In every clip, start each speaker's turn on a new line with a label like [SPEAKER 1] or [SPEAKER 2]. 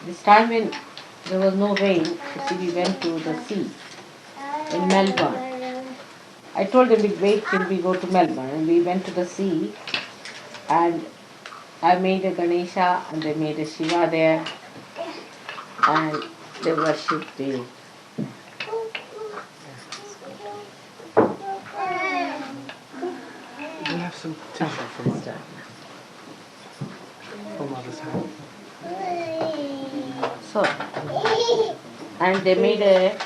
[SPEAKER 1] This time when there was no rain, you see, we went to the sea in Melbourne. I told them we'd wait till we go to Melbourne, and we went to the sea, and I made a Ganesha and they made a Shiva there, and they worshipped Devi.
[SPEAKER 2] We have some tissue from mother's hand.
[SPEAKER 1] So, and they made a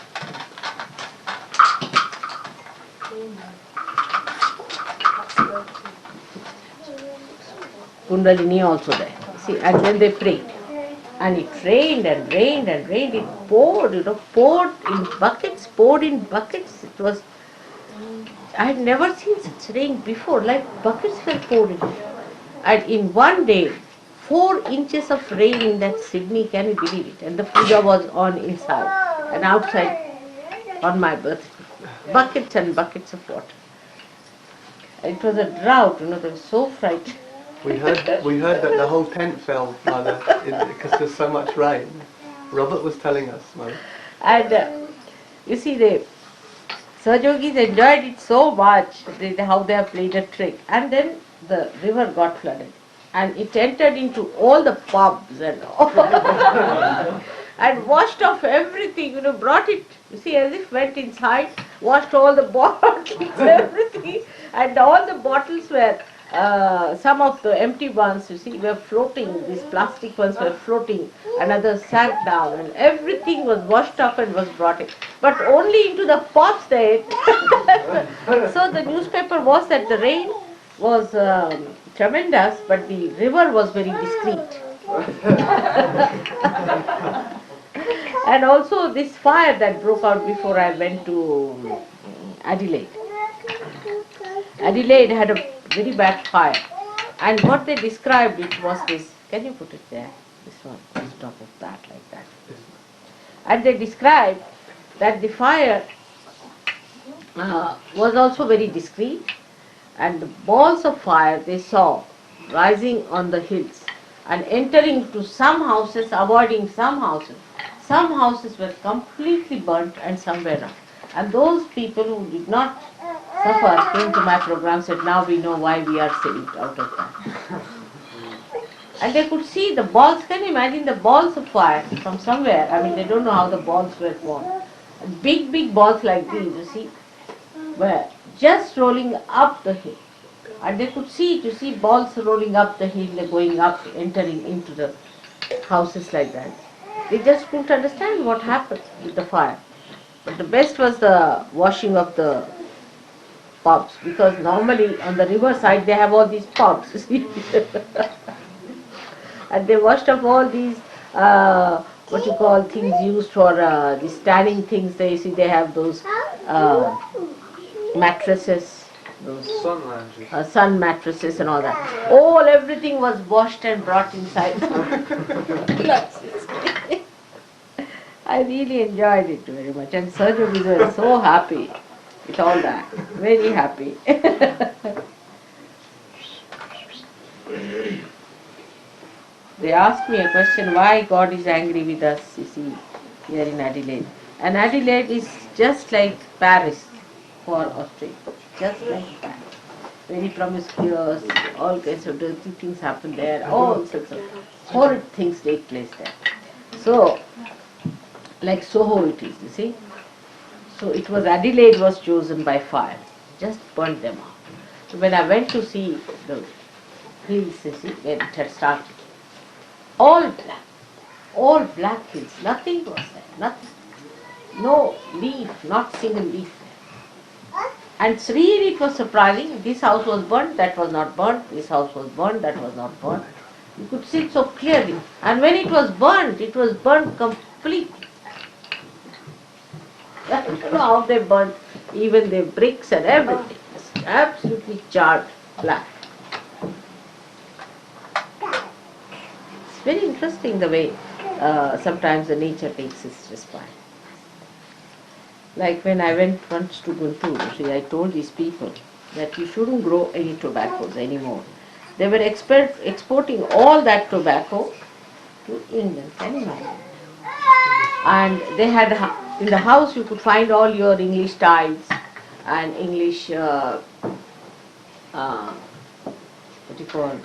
[SPEAKER 1] Kundalini also there. See, and then they prayed. And it rained and rained and rained. It poured, poured in buckets, poured in buckets. It was, I had never seen such rain before, like buckets were poured in. And in one day, 4 inches of rain in that Sydney, can you believe it? And the puja was on inside and outside on my birthday. Buckets and buckets of water. It was a drought, they were so frightened.
[SPEAKER 2] We heard that the whole tent fell, Mother, because there's so much rain. Robert was telling us, Mother.
[SPEAKER 1] And you see, the Sahajayogis enjoyed it so much, how they have played a trick. And then the river got flooded. And it entered into all the pubs and all. And washed off everything, brought it, you see, as if went inside, washed all the bottles, everything. And all the bottles were, some of the empty ones, you see, were floating, these plastic ones were floating, and others sank down, and everything was washed up and was brought in. But only into the pots there. So the newspaper was that the rain was tremendous, but the river was very discreet. And also this fire that broke out before I went to Adelaide. Adelaide had a very bad fire, and what they described, it was this, can you put it there, this one, on top of that, like that. And they described that the fire was also very discreet, and the balls of fire they saw rising on the hills and entering to some houses, avoiding some houses. Some houses were completely burnt and some were not. And those people who did not suffer came to my program, said, now we know why we are saved out of that. And they could see the balls, can you imagine the balls of fire from somewhere? I mean, they don't know how the balls were formed. Big, big balls like these, you see, were just rolling up the hill. And they could see, you see balls rolling up the hill, going up, entering into the houses like that. They just couldn't understand what happened with the fire. But the best was the washing of the pubs, because normally on the river side they have all these pubs, you see. And they washed up all these, what you call, things used for the standing things. They, you see, they have those mattresses, those
[SPEAKER 2] Sun lounges.
[SPEAKER 1] Sun mattresses and all that. All, everything was washed and brought inside. I really enjoyed it very much, and Sahajayogis were so happy with all that, very happy. They asked me a question, why God is angry with us, you see, here in Adelaide. And Adelaide is just like Paris for Australia, just like Paris. Very promiscuous, all kinds of dirty things happen there, all sorts of horrid things take place there. So, like Soho it is, you see. So it was, Adelaide was chosen by fire, just burnt them out. So when I went to see the hills, you see, where it had started, all black hills, nothing was there, nothing. No leaf, not single leaf there. And really it was surprising, this house was burnt, that was not burnt, this house was burnt, that was not burnt. You could see it so clearly. And when it was burnt completely. I don't know how they burnt even the bricks and everything. It's absolutely charred black. It's very interesting the way sometimes the nature takes its response. Like when I went once to Guntur, see, I told these people that you shouldn't grow any tobaccos anymore, They were exporting all that tobacco to England. Can you imagine? And they had in the house you could find all your English tiles and English what do you call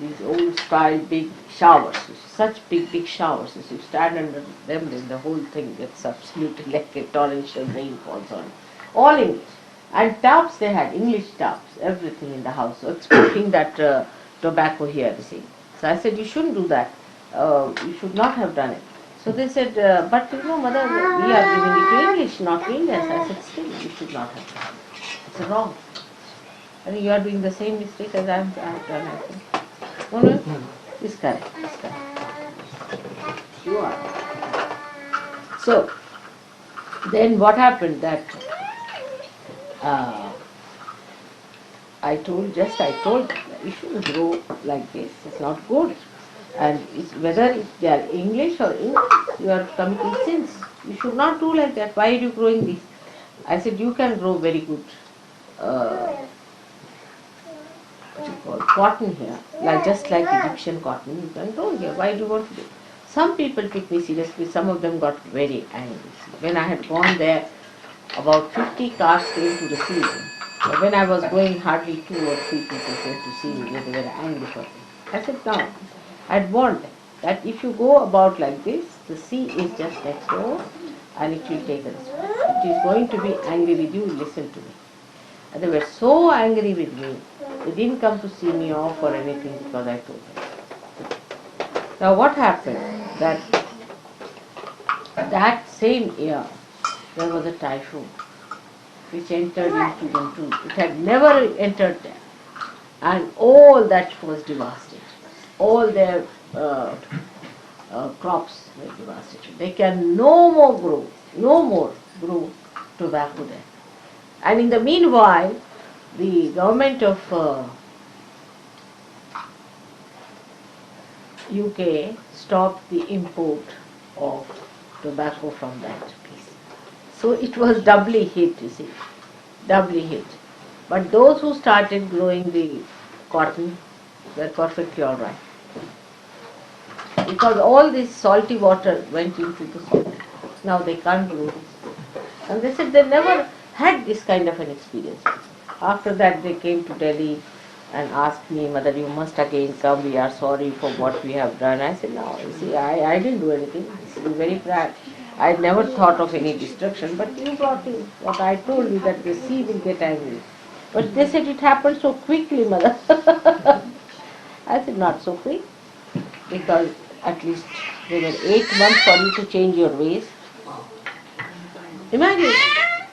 [SPEAKER 1] these old style big showers, such big showers. As you stand under them, then the whole thing gets absolutely like a torrential rain falls on. All English. And tubs, they had English tubs, everything in the house. So exporting that tobacco here, you see. So I said, you shouldn't do that. You should not have done it. So they said, but you know, mother, we are giving it to English, not to Indians. I said, still, you should not have done it. It's wrong. I mean, you are doing the same mistake as I have done, I think. No, no, it's correct, it's correct. You are. So, then what happened that I told you shouldn't grow like this, it's not good. And whether they are English or English, you are committing sins. You should not do like that. Why are you growing this? I said, you can grow very good cotton here, just like Egyptian cotton, you can grow here. Why do you want to do? Some people took me seriously, some of them got very angry. When I had gone there, about 50 cars came to receive me. But when I was going, hardly 2 or 3 people came to see me. They were angry for me. I said, no. I had warned them that if you go about like this, the sea is just next door and it will take a response. It is going to be angry with you, listen to me. And they were so angry with me, they didn't come to see me off or anything because I told them. Now what happened, that same year, there was a typhoon which entered into them too. It had never entered there. And all that was devastated. All their crops were devastated. They can no more grow tobacco there. And in the meanwhile, the government of UK stopped the import of tobacco from that place. So it was doubly hit, you see, doubly hit. But those who started growing the cotton were perfectly all right. Because all this salty water went into the soil. Now they can't grow this. And they said they never had this kind of an experience. After that they came to Delhi and asked me, Mother, you must again come, we are sorry for what we have done. I said, no, you see, I didn't do anything. I'm very proud. I never thought of any destruction, but you brought in what I told you, that the sea will get angry. But they said it happened so quickly, Mother. I said, not so quick, because at least there were 8 months for you to change your ways. Imagine,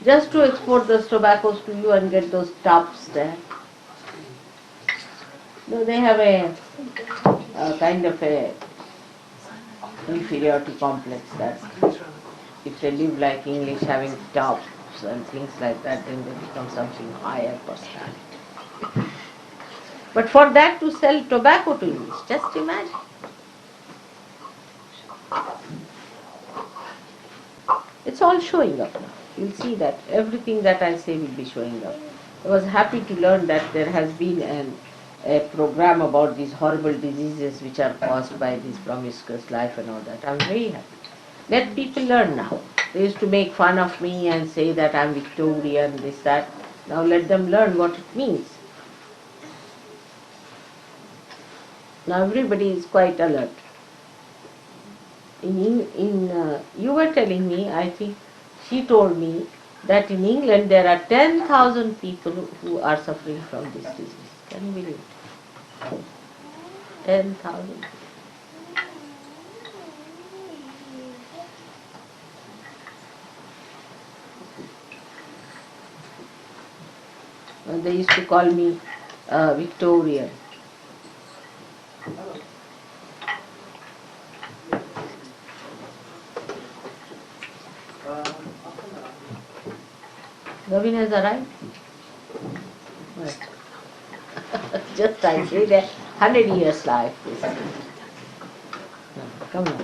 [SPEAKER 1] just to export those tobaccos to you and get those tubs there. No, they have a kind of a inferiority complex that if they live like English, having tubs and things like that, then they become something higher personality. But for that to sell tobacco to English, just imagine. It's all showing up now. You'll see that everything that I say will be showing up. I was happy to learn that there has been a program about these horrible diseases which are caused by this promiscuous life and all that. I'm very happy. Let people learn now. They used to make fun of me and say that I'm Victorian, this, that. Now let them learn what it means. Now everybody is quite alert. You were telling me, I think she told me that in England there are 10,000 people who are suffering from this disease. Can you believe it? 10,000. And they used to call me Victorian. Gavin has arrived? What? Just I said 100 years life. No, come on.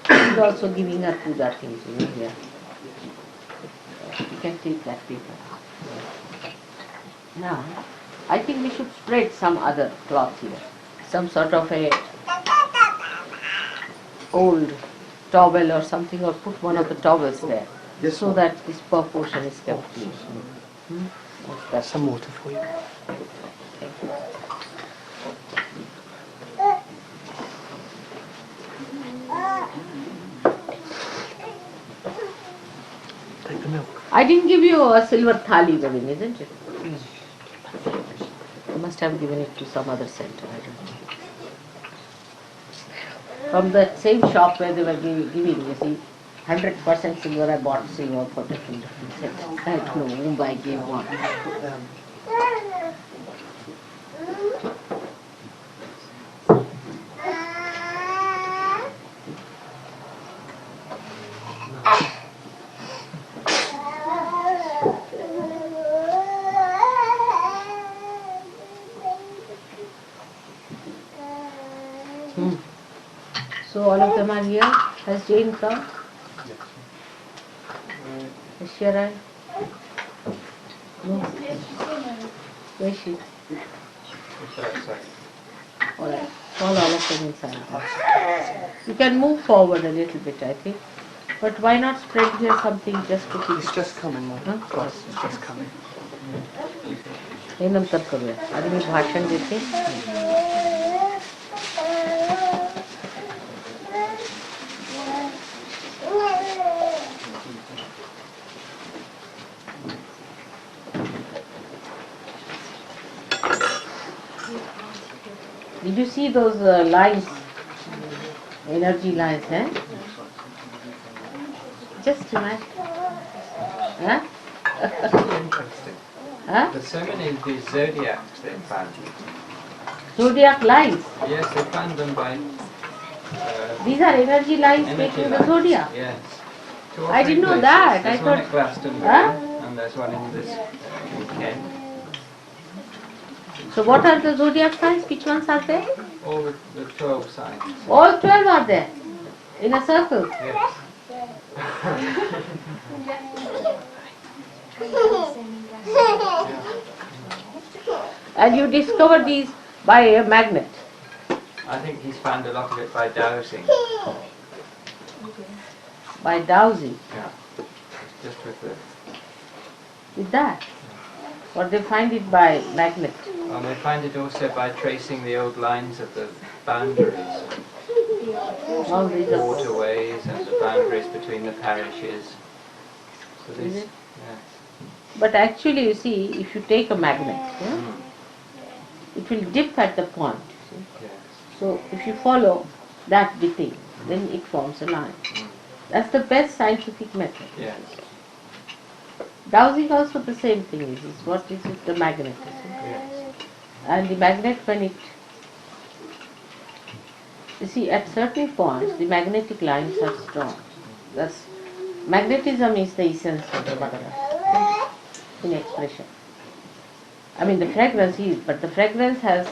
[SPEAKER 1] He's also giving her puja things, here. You can take that paper. Now, I think we should spread some other cloth here. Some sort of a old towel or something, or put one of the towels there,
[SPEAKER 2] Yes,
[SPEAKER 1] so
[SPEAKER 2] ma'am.
[SPEAKER 1] that this proportion is kept clean. That's
[SPEAKER 2] Some water for you.
[SPEAKER 1] Thank you.
[SPEAKER 2] Take the milk.
[SPEAKER 1] I didn't give you a silver thali, Devi, isn't it? I must have given it to some other center. I don't know. From that same shop where they were giving, you see, 100% silver, I bought silver for different centers. I don't know whom I gave what. So all of them are here. Has Jane come? Is she arrived? No. Where is she? All right. Call all of them inside. You can move forward a little bit, I think. But why not spread here something just to keep
[SPEAKER 2] It's just coming, Mother. Class is just coming.
[SPEAKER 1] हे नंतर करूया आधी मी भाषण देते Did you see those lines, energy lines, eh? Just imagine. Huh?
[SPEAKER 3] Interesting.
[SPEAKER 1] Huh?
[SPEAKER 3] There's so many of these zodiacs they found.
[SPEAKER 1] Zodiac lines.
[SPEAKER 3] Yes, they found them by
[SPEAKER 1] These are energy lines
[SPEAKER 3] energy
[SPEAKER 1] making the
[SPEAKER 3] lines.
[SPEAKER 1] zodiac.
[SPEAKER 3] Yes. Two or
[SPEAKER 1] I
[SPEAKER 3] three
[SPEAKER 1] didn't know
[SPEAKER 3] places.
[SPEAKER 1] that.
[SPEAKER 3] There's
[SPEAKER 1] I
[SPEAKER 3] one
[SPEAKER 1] thought-
[SPEAKER 3] at Glastonbury
[SPEAKER 1] Huh?
[SPEAKER 3] and there's one in this in Kent.
[SPEAKER 1] So what are the zodiac signs? Which ones are there?
[SPEAKER 3] All the 12 signs.
[SPEAKER 1] All 12 are there in a circle.
[SPEAKER 3] Yes.
[SPEAKER 1] And you discover these by a magnet.
[SPEAKER 3] I think he's found a lot of it by dowsing.
[SPEAKER 1] By dowsing.
[SPEAKER 3] Yeah. Just
[SPEAKER 1] With that. Or they find it by magnet.
[SPEAKER 3] and they find it also by tracing the old lines of the boundaries,
[SPEAKER 1] All these are
[SPEAKER 3] waterways and the boundaries between the parishes. So
[SPEAKER 1] Is
[SPEAKER 3] these,
[SPEAKER 1] it?
[SPEAKER 3] yeah.
[SPEAKER 1] But actually, you see, if you take a magnet, yeah, it will dip at the point. You see.
[SPEAKER 3] Yes.
[SPEAKER 1] So if you follow that dipping, then it forms a line.
[SPEAKER 3] Mm.
[SPEAKER 1] That's the best scientific method.
[SPEAKER 3] Yes.
[SPEAKER 1] Dowsing also the same thing is what is with the magnet. You see.
[SPEAKER 3] Yes.
[SPEAKER 1] And the magnet when it, you see, at certain points the magnetic lines are strong. Thus, magnetism is the essence of the Mother Earth in expression. I mean the fragrance is, but the fragrance has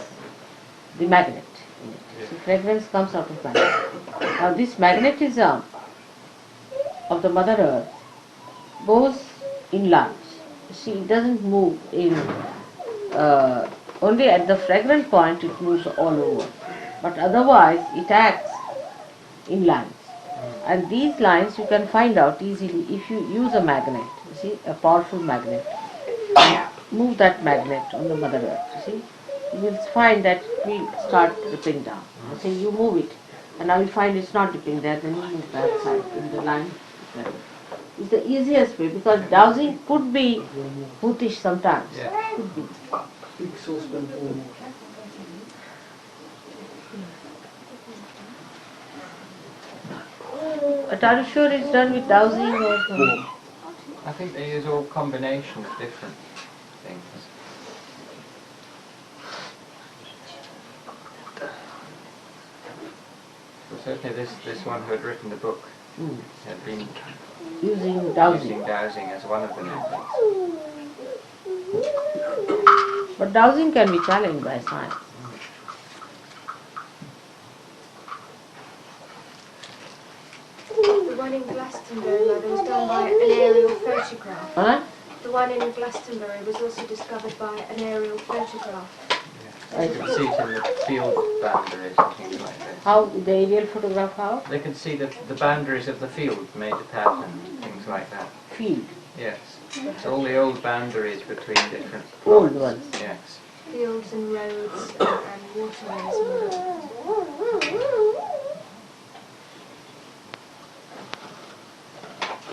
[SPEAKER 1] the magnet in it. So fragrance comes out of magnet. Now this magnetism of the Mother Earth goes in lines. You see, it doesn't move in only at the fragrant point it moves all over, but otherwise it acts in lines. And these lines you can find out easily if you use a magnet, you see, a powerful magnet. Move that magnet on the Mother Earth, you see. You will find that we start dipping down. You see, you move it, and now you find it's not dipping there, then you move that side in the line. It's the easiest way because dowsing could be bootish sometimes.
[SPEAKER 3] Yeah.
[SPEAKER 1] Could be.
[SPEAKER 2] Big saucepan full of water.
[SPEAKER 1] But are you sure it's done with dowsing or something?
[SPEAKER 3] I think they use all combination of different things. So certainly this one who had written the book had been
[SPEAKER 1] Using dowsing.
[SPEAKER 3] using dowsing as one of the methods.
[SPEAKER 1] But dowsing can be challenged by science.
[SPEAKER 4] The one in Glastonbury, Mother, was done by an aerial photograph.
[SPEAKER 1] Huh?
[SPEAKER 4] The one in Glastonbury was also discovered by an aerial photograph.
[SPEAKER 3] They can see it in the field boundaries and things like this.
[SPEAKER 1] How the aerial photograph? How?
[SPEAKER 3] They can see the boundaries of the field made a pattern, things like that.
[SPEAKER 1] Field.
[SPEAKER 3] Yes. So all the old boundaries between different
[SPEAKER 1] Old
[SPEAKER 3] plots.
[SPEAKER 1] ones.
[SPEAKER 3] Yes.
[SPEAKER 4] Fields and roads and waterways and all that.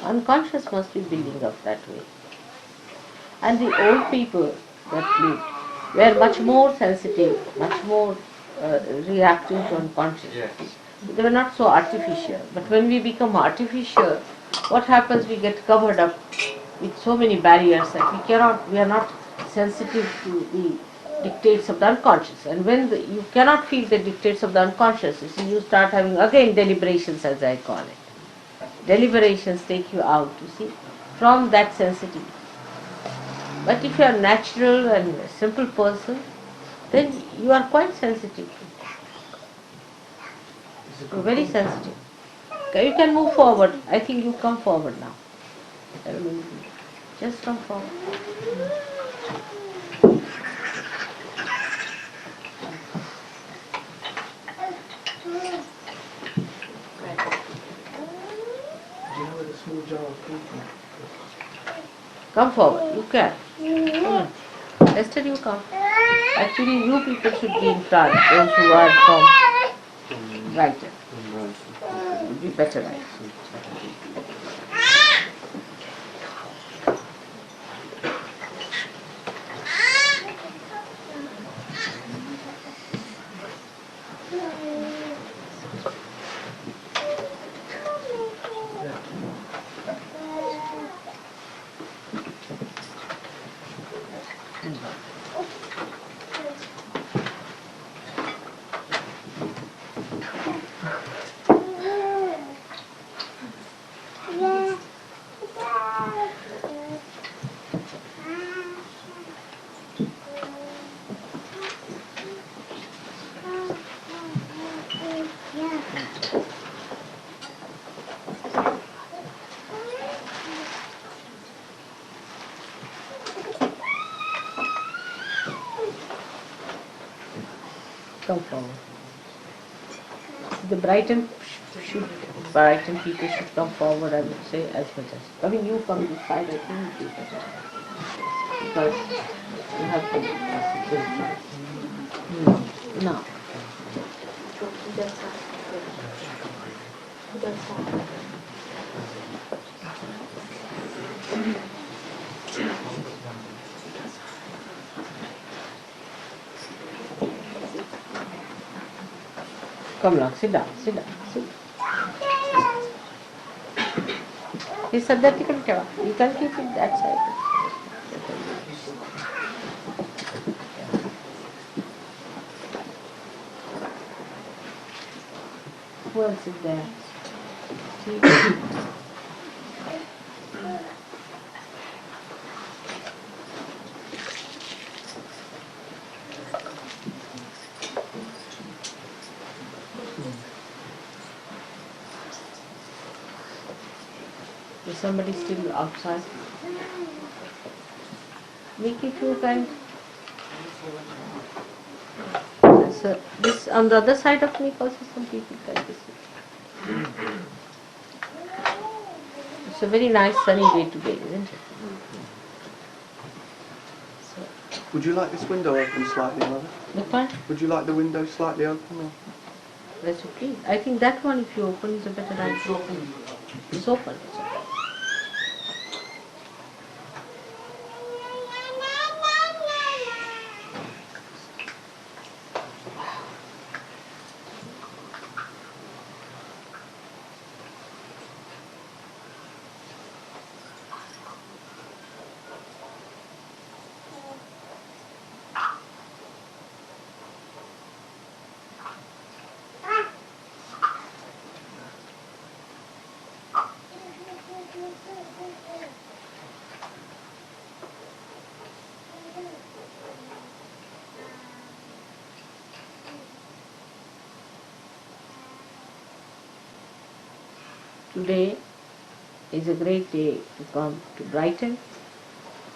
[SPEAKER 1] Unconscious must be building up that way. And the old people that lived were much more sensitive, much more reactive to unconscious.
[SPEAKER 3] Yes.
[SPEAKER 1] They were not so artificial. But when we become artificial, what happens? We get covered up with so many barriers that we are not sensitive to the dictates of the unconscious. And when you cannot feel the dictates of the unconscious, you start having again deliberations, as I call it. Deliberations take you out, from that sensitivity. But if you are natural and a simple person, then you are quite sensitive. You are very sensitive. Okay, you can move forward. I think you come forward now. Just come forward.
[SPEAKER 2] Do you know where the small jar of tea from?
[SPEAKER 1] Come forward. You can. Come on. Esther, you come. Actually, you people should be in front. Those who are from Brighton. It would be better, right? Come forward. The Brighton people should come forward, I would say, as much as. I mean, you come this side, I think it would be better. Because you have to be now. Come along, sit down. This Saddati can tell. You can keep it that side. Who else is there? Is somebody still outside? Make if you can. So this on the other side of me also some people can see. It's a very nice sunny day today, isn't it? So,
[SPEAKER 2] Would you like this window open slightly, Mother?
[SPEAKER 1] the one,
[SPEAKER 2] Would you like the window slightly open? Or?
[SPEAKER 1] that's okay. I think that one, if you open, is a better idea. It's open. It's open. Today is a great day to come to Brighton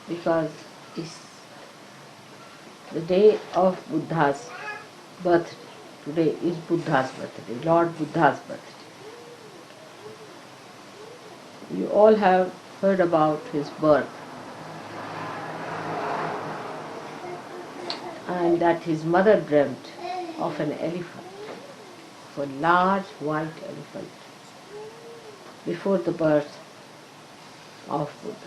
[SPEAKER 1] because it's the day of Buddha's birthday. Today is Buddha's birthday, Lord Buddha's birthday. You all have heard about his birth and that his mother dreamt of an elephant, of a large white elephant, before the birth of Buddha.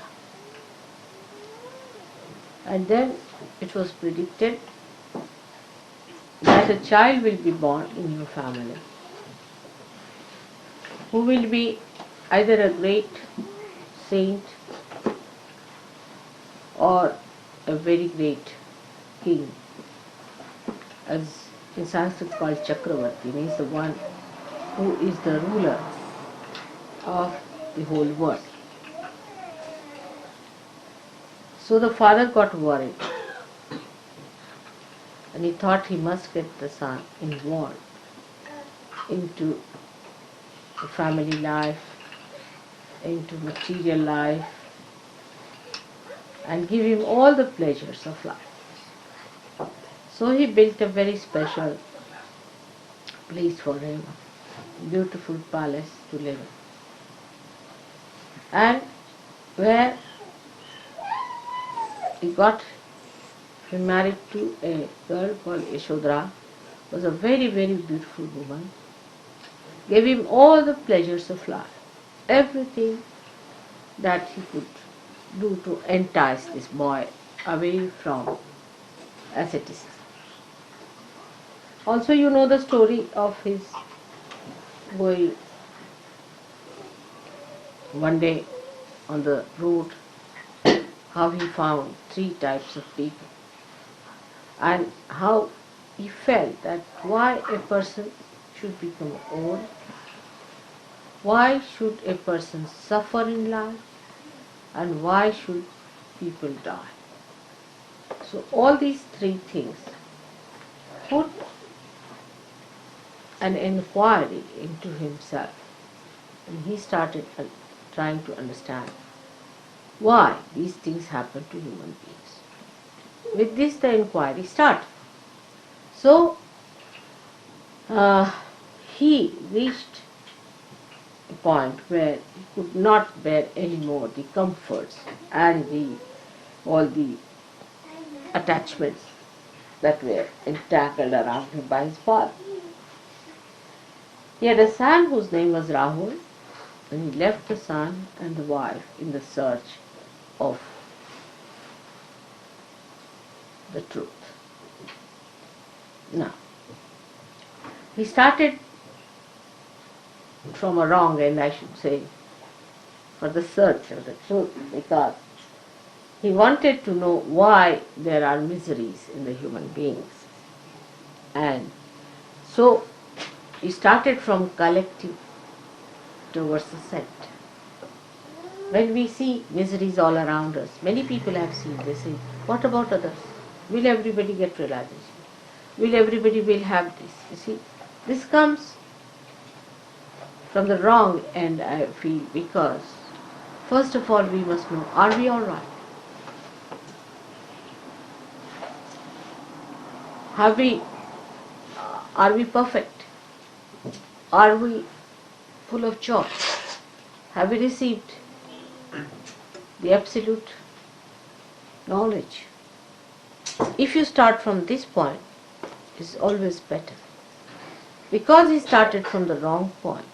[SPEAKER 1] And then it was predicted that a child will be born in your family who will be either a great saint or a very great king, as in Sanskrit called Chakravarti, means the one who is the ruler of the whole world. So the father got worried and he thought he must get the son involved into the family life, into material life, and give him all the pleasures of life. So he built a very special place for him, beautiful palace to live in. And where he got married to a girl called Yashodhara, was a very, very beautiful woman, gave him all the pleasures of life, everything that he could do to entice this boy away from asceticism. Also, you know the story of his going one day on the road, how he found three types of people and how he felt that why a person should become old, why should a person suffer in life, and why should people die. So all these three things put an inquiry into himself, and he started trying to understand why these things happen to human beings. With this the inquiry started. So he reached a point where he could not bear any more the comforts and all the attachments that were entangled around him by his father. He had a son whose name was Rahul, and he left the son and the wife in the search of the truth. Now, he started from a wrong end, I should say, for the search of the truth, because he wanted to know why there are miseries in the human beings. And so he started from collective towards the set. When we see miseries all around us, many people have seen, they say, what about others? Will everybody get realization? Will everybody will have this? You see, this comes from the wrong end, I feel, because first of all we must know, are we all right? Are we perfect? Are we full of joy? Have we received the absolute knowledge? If you start from this point, it's always better. Because he started from the wrong point,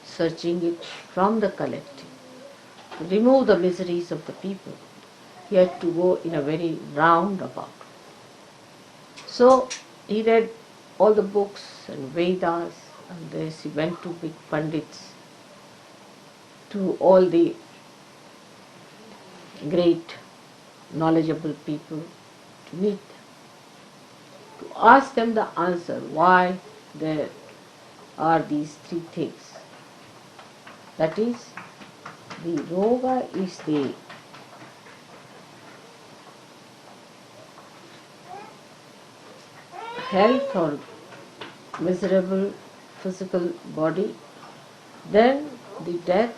[SPEAKER 1] searching it from the collective, to remove the miseries of the people, he had to go in a very roundabout. So he read all the books and Vedas, and this he went to big Pandits, to all the great knowledgeable people, to meet them, to ask them the answer why there are these three things. That is, the roga is the health or miserable physical body, then the death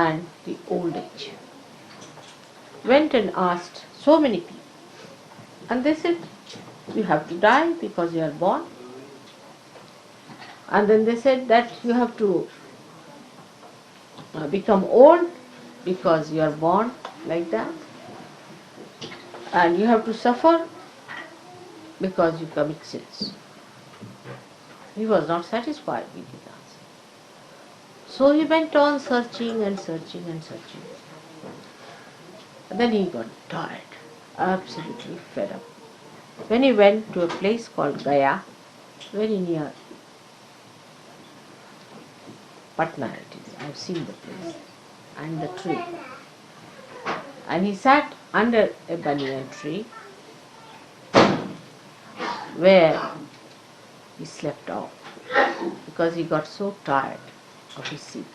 [SPEAKER 1] and the old age. Went and asked so many people. And they said, you have to die because you are born. And then they said that you have to become old because you are born like that. And you have to suffer because you commit sins. He was not satisfied with his answer. So he went on searching and searching and searching. And then he got tired, absolutely fed up. When he went to a place called Gaya, very near Patna it is, I have seen the place, and the tree. And he sat under a banyan tree where he slept off because he got so tired of his seeking.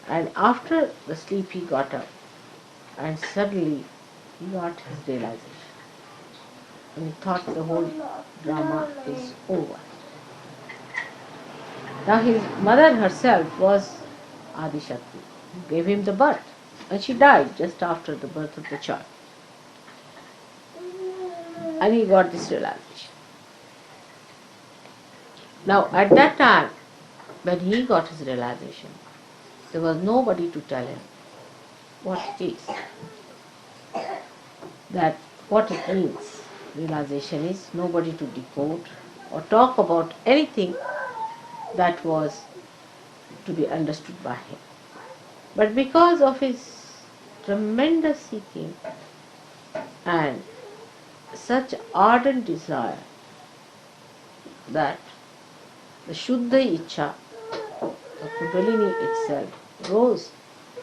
[SPEAKER 1] And after the sleep he got up and suddenly he got his realization. And he thought the whole drama is over. Now his mother herself was Adi Shakti, who gave him the birth. And she died just after the birth of the child. And he got this realization. Now at that time, when he got his realization, there was nobody to tell him what it is, that what it means. Realization is nobody to decode or talk about anything that was to be understood by him. But because of his tremendous seeking and such ardent desire that the Shuddha Ichha, the Kundalini itself, rose.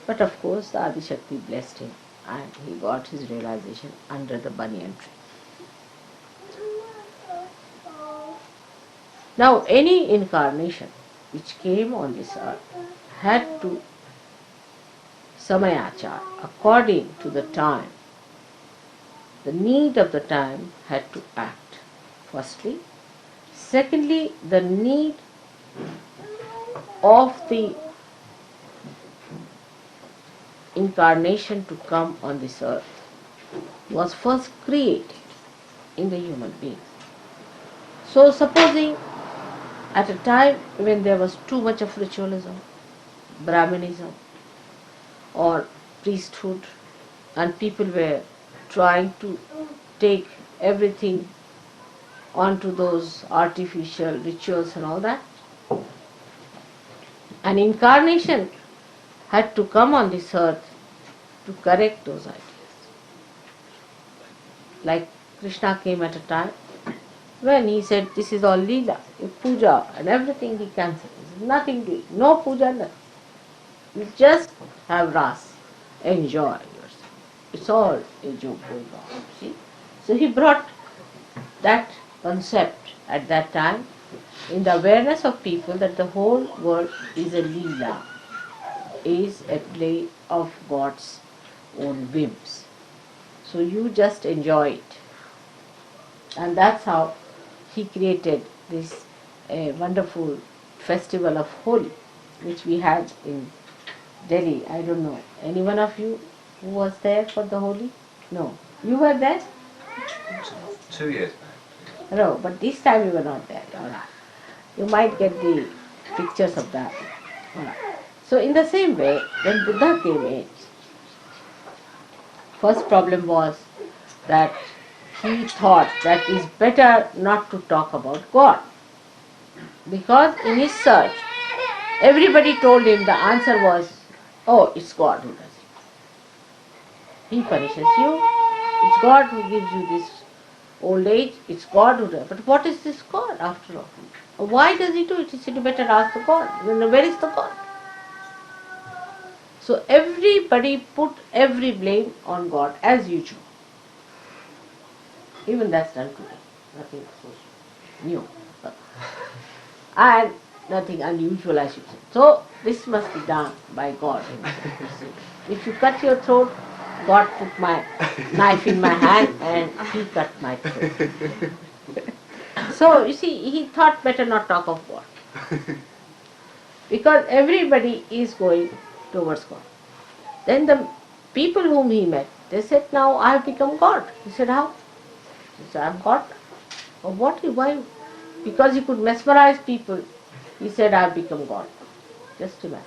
[SPEAKER 1] But of course the Adi Shakti blessed him and he got his realization under the banyan tree. Now any incarnation which came on this earth had to samayachar, according to the time, the need of the time had to act, firstly. Secondly, the need of the incarnation to come on this earth was first created in the human being. So supposing at a time when there was too much of ritualism, Brahmanism or priesthood, and people were trying to take everything onto those artificial rituals and all that, an incarnation had to come on this earth to correct those ideas. Like Krishna came at a time when he said, this is all Leela, Puja and everything he cancelled. Nothing doing, no Puja, nothing. You just have Ras, enjoy yourself. It's all a joke going on, see. So he brought that concept at that time in the awareness of people that the whole world is a Leela, is a play of God's own whims. So you just enjoy it. And that's how he created this wonderful festival of Holi, which we had in Delhi. I don't know, any one of you who was there for the Holi? No. You were there?
[SPEAKER 3] 2 years.
[SPEAKER 1] No, but this time you were not there. All right. You might get the pictures of that. All right. So in the same way, when Buddha came in, first problem was that he thought that it's better not to talk about God. Because in his search, everybody told him the answer was, oh, it's God who does it. He punishes you. It's God who gives you this old age. It's God who does it. But what is this God after all? Why does he do it? He said, you better ask the God. Then where is the God? So everybody put every blame on God as usual. Even that's done today. Nothing so new. And nothing unusual as you said. So this must be done by God himself. If you cut your throat, God put my knife in my hand and he cut my throat. So you see, he thought better not talk of God. Because everybody is going towards God. Then the people whom he met, they said, now I have become God. He said, how? He said, I am God. Oh, what? Why? Because he could mesmerize people. He said, I have become God. Just imagine.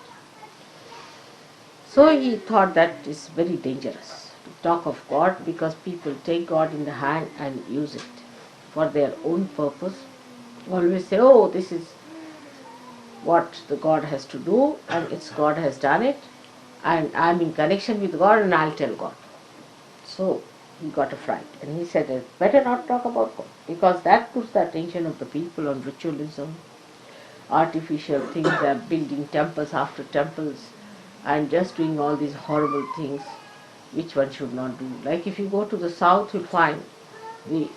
[SPEAKER 1] So he thought that is very dangerous to talk of God, because people take God in the hand and use it for their own purpose. Always say, oh, this is what the God has to do, and it's God has done it, and I'm in connection with God and I'll tell God. So he got a fright and he said, better not talk about God, because that puts the attention of the people on ritualism, artificial things. They are building temples after temples and just doing all these horrible things which one should not do. Like if you go to the south, you'll find in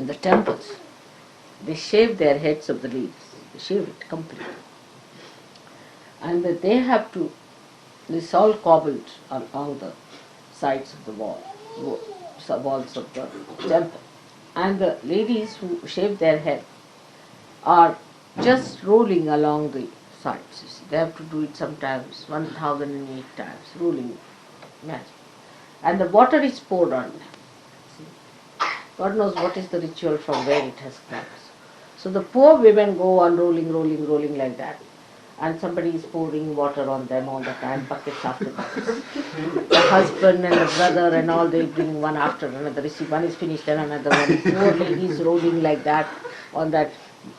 [SPEAKER 1] the temples they shave their heads of the leaves. They shave it completely. And that they have to, this all cobbled along the sides of the walls of the temple. And the ladies who shave their head are just rolling along the sides. You see. They have to do it sometimes 1008 times, rolling. Imagine. And the water is poured on them. See. God knows what is the ritual from where it has come. So the poor women go on rolling like that. And somebody is pouring water on them all the time, buckets after buckets. The husband and the brother and all, they bring one after another. You see, one is finished and another one. Poor ladies rolling like that on that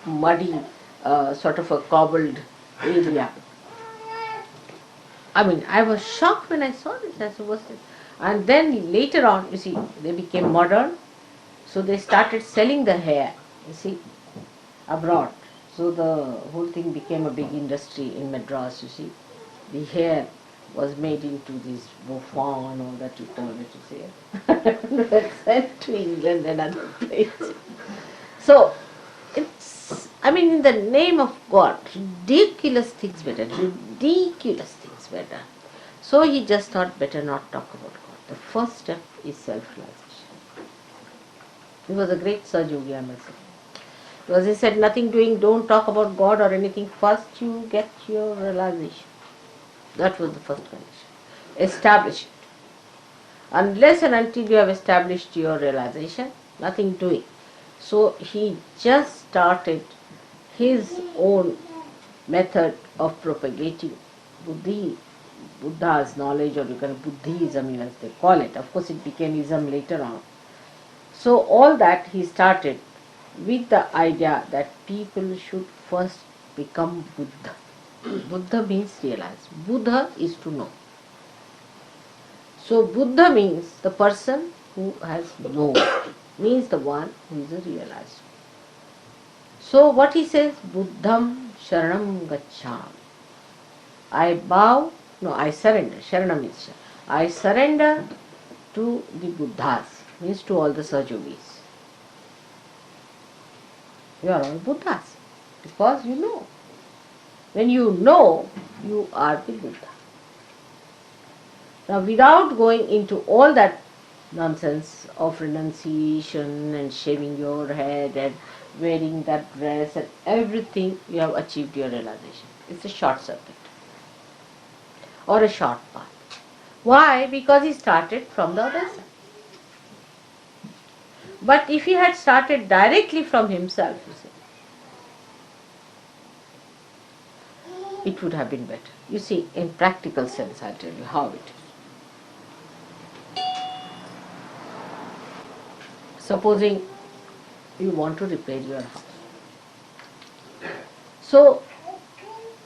[SPEAKER 1] muddy, sort of a cobbled area. I mean, I was shocked when I saw this. I said, what's this? And then later on, you see, they became modern. So they started selling the hair, you see, abroad. So the whole thing became a big industry in Madras, you see. The hair was made into this bouffant, or that you call it, you see. That's sent to England and other places. So, it's, I mean, in the name of God, ridiculous things were done. Ridiculous things were done. So he just thought, better not talk about God. The first step is self-realization. He was a great Sahaja Yogi, I must say. Because he said, nothing doing, don't talk about God or anything. First you get your realization. That was the first condition. Establish it. Unless and until you have established your realization, nothing doing. So he just started his own method of propagating Buddha's knowledge, or you can Buddhism as they call it. Of course it became ism later on. So all that he started with the idea that people should first become Buddha. Buddha means realize. Buddha is to know. So Buddha means the person who has known, means the one who is a realized. So what he says, Buddham Sharanam Gaccham. I surrender. Sharanam is I surrender to the Buddhas, means to all the Sahaja Yogis. You are all Buddhas, because you know. When you know, you are the Buddha. Now, without going into all that nonsense of renunciation and shaving your head and wearing that dress and everything, you have achieved your realization. It's a short circuit or a short path. Why? Because he started from the other side. But if he had started directly from himself, you see, it would have been better. You see, in practical sense, I'll tell you how it is. Supposing you want to repair your house. So,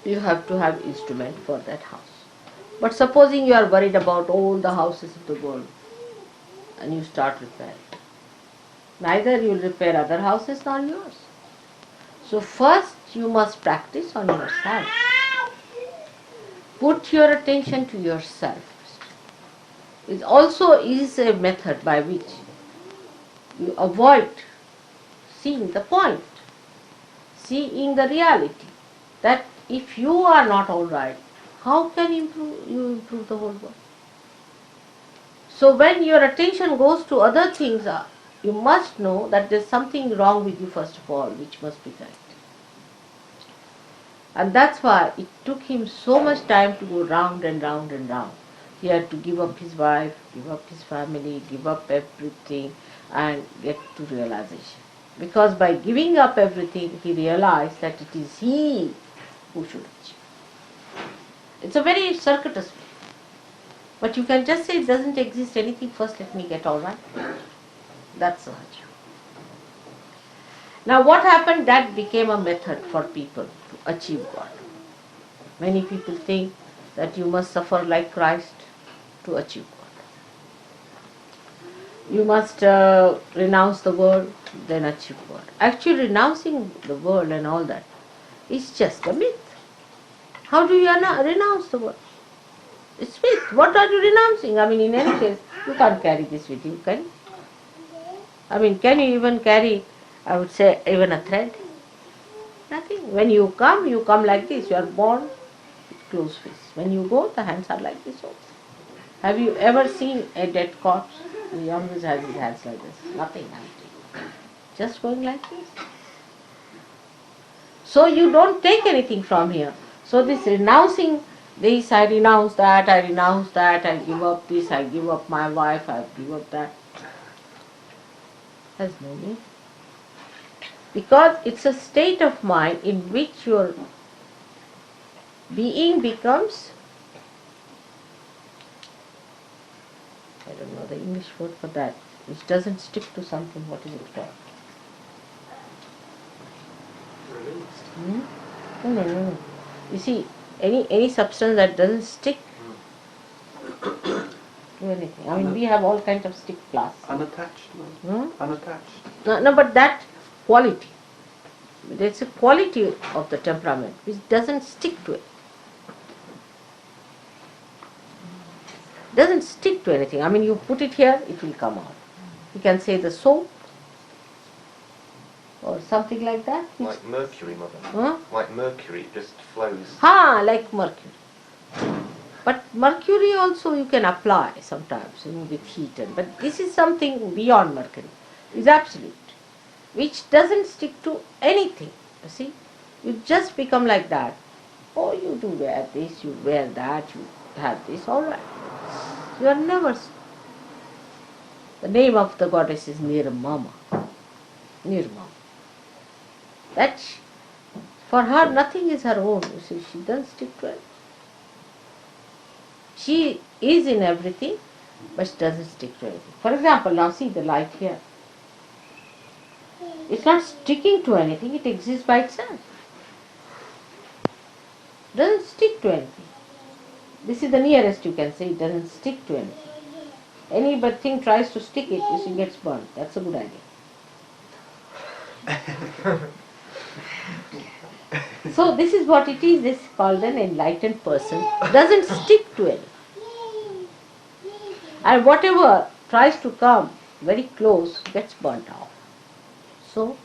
[SPEAKER 1] you have to have instrument for that house. But supposing you are worried about all the houses of the world and you start repairing. Neither you will repair other houses nor yours. So first you must practice on yourself. Put your attention to yourself. It also is a method by which you avoid seeing the point, seeing the reality, that if you are not all right, how can you improve the whole world? So when your attention goes to other things, you must know that there is something wrong with you first of all, which must be corrected. And that's why it took him so much time to go round and round and round. He had to give up his wife, give up his family, give up everything and get to realization. Because by giving up everything, he realized that it is he who should achieve. It's a very circuitous way. But you can just say it doesn't exist anything, first let me get all right. That's Sahaja. Now what happened? That became a method for people to achieve God. Many people think that you must suffer like Christ to achieve God. You must renounce the world, then achieve God. Actually, renouncing the world and all that is just a myth. How do you renounce the world? It's myth. What are you renouncing? I mean, in any case, you can't carry this with you, can you? I mean, can you even carry, I would say, even a thread? Nothing. When you come like this. You are born with closed fists. When you go, the hands are like this also. Have you ever seen a dead corpse? The youngest has his hands like this. Nothing empty. Just going like this. So you don't take anything from here. So this renouncing this, I renounce that, I give up this, I give up my wife, I give up that. Has no meaning. Because it's a state of mind in which your being becomes, I don't know the English word for that, which doesn't stick to something. What is it called? No. You see, any substance that doesn't stick to anything. I mean, we have all kinds of stick glass.
[SPEAKER 2] Unattached. Unattached.
[SPEAKER 1] No, but that quality. There's a quality of the temperament which doesn't stick to it. Doesn't stick to anything. I mean, you put it here, it will come out. You can say the soap or something like that.
[SPEAKER 5] Like mercury, Mother.
[SPEAKER 1] Huh?
[SPEAKER 5] Like mercury, it just flows.
[SPEAKER 1] Like mercury. But mercury also you can apply sometimes with heat. But this is something beyond mercury. It's absolute. Which doesn't stick to anything. You see? You just become like that. Oh, you do wear this, you wear that, you have this, all right. You are never. The name of the goddess is Nirmala. That for her nothing is her own. You see, she doesn't stick to it. She is in everything, but she doesn't stick to anything. For example, now see the light here. It's not sticking to anything, it exists by itself. Doesn't stick to anything. This is the nearest you can say, it doesn't stick to anything. Any but thing tries to stick it, you see, gets burnt. That's a good idea. So this is what it is. This is called an enlightened person. Doesn't stick to anything. And whatever tries to come very close gets burnt out. So,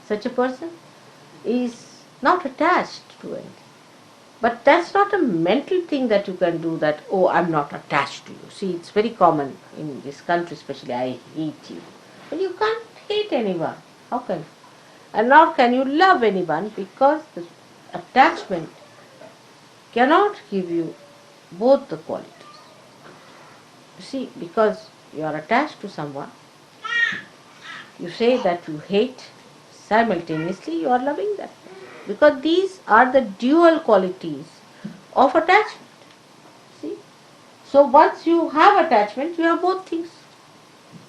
[SPEAKER 1] such a person is not attached to anything. But that's not a mental thing that you can do that, oh, I'm not attached to you. See, it's very common in this country especially, I hate you. But you can't hate anyone. How can you? And nor can you love anyone because the attachment cannot give you both the qualities. You see, because you are attached to someone, you say that you hate, simultaneously you are loving that. Because these are the dual qualities of attachment. See? So once you have attachment, you have both things.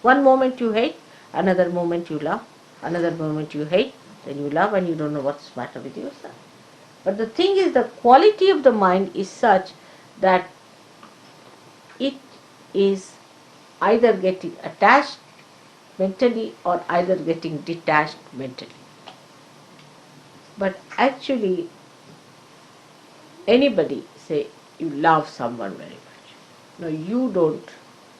[SPEAKER 1] One moment you hate, another moment you love, another moment you hate, then you love and you don't know what's the matter with yourself. But the thing is, the quality of the mind is such that it is either getting attached mentally or either getting detached mentally. But actually, anybody say you love someone very much. No, you don't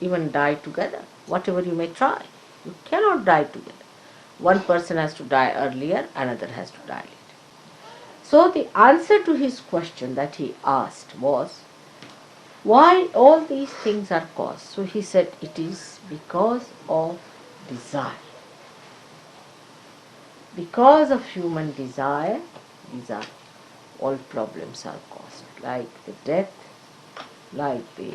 [SPEAKER 1] even die together, whatever you may try. You cannot die together. One person has to die earlier, another has to die later. So the answer to his question that he asked was, why all these things are caused? So he said, it is because of desire. Because of human desire. all problems are caused, like the death, like the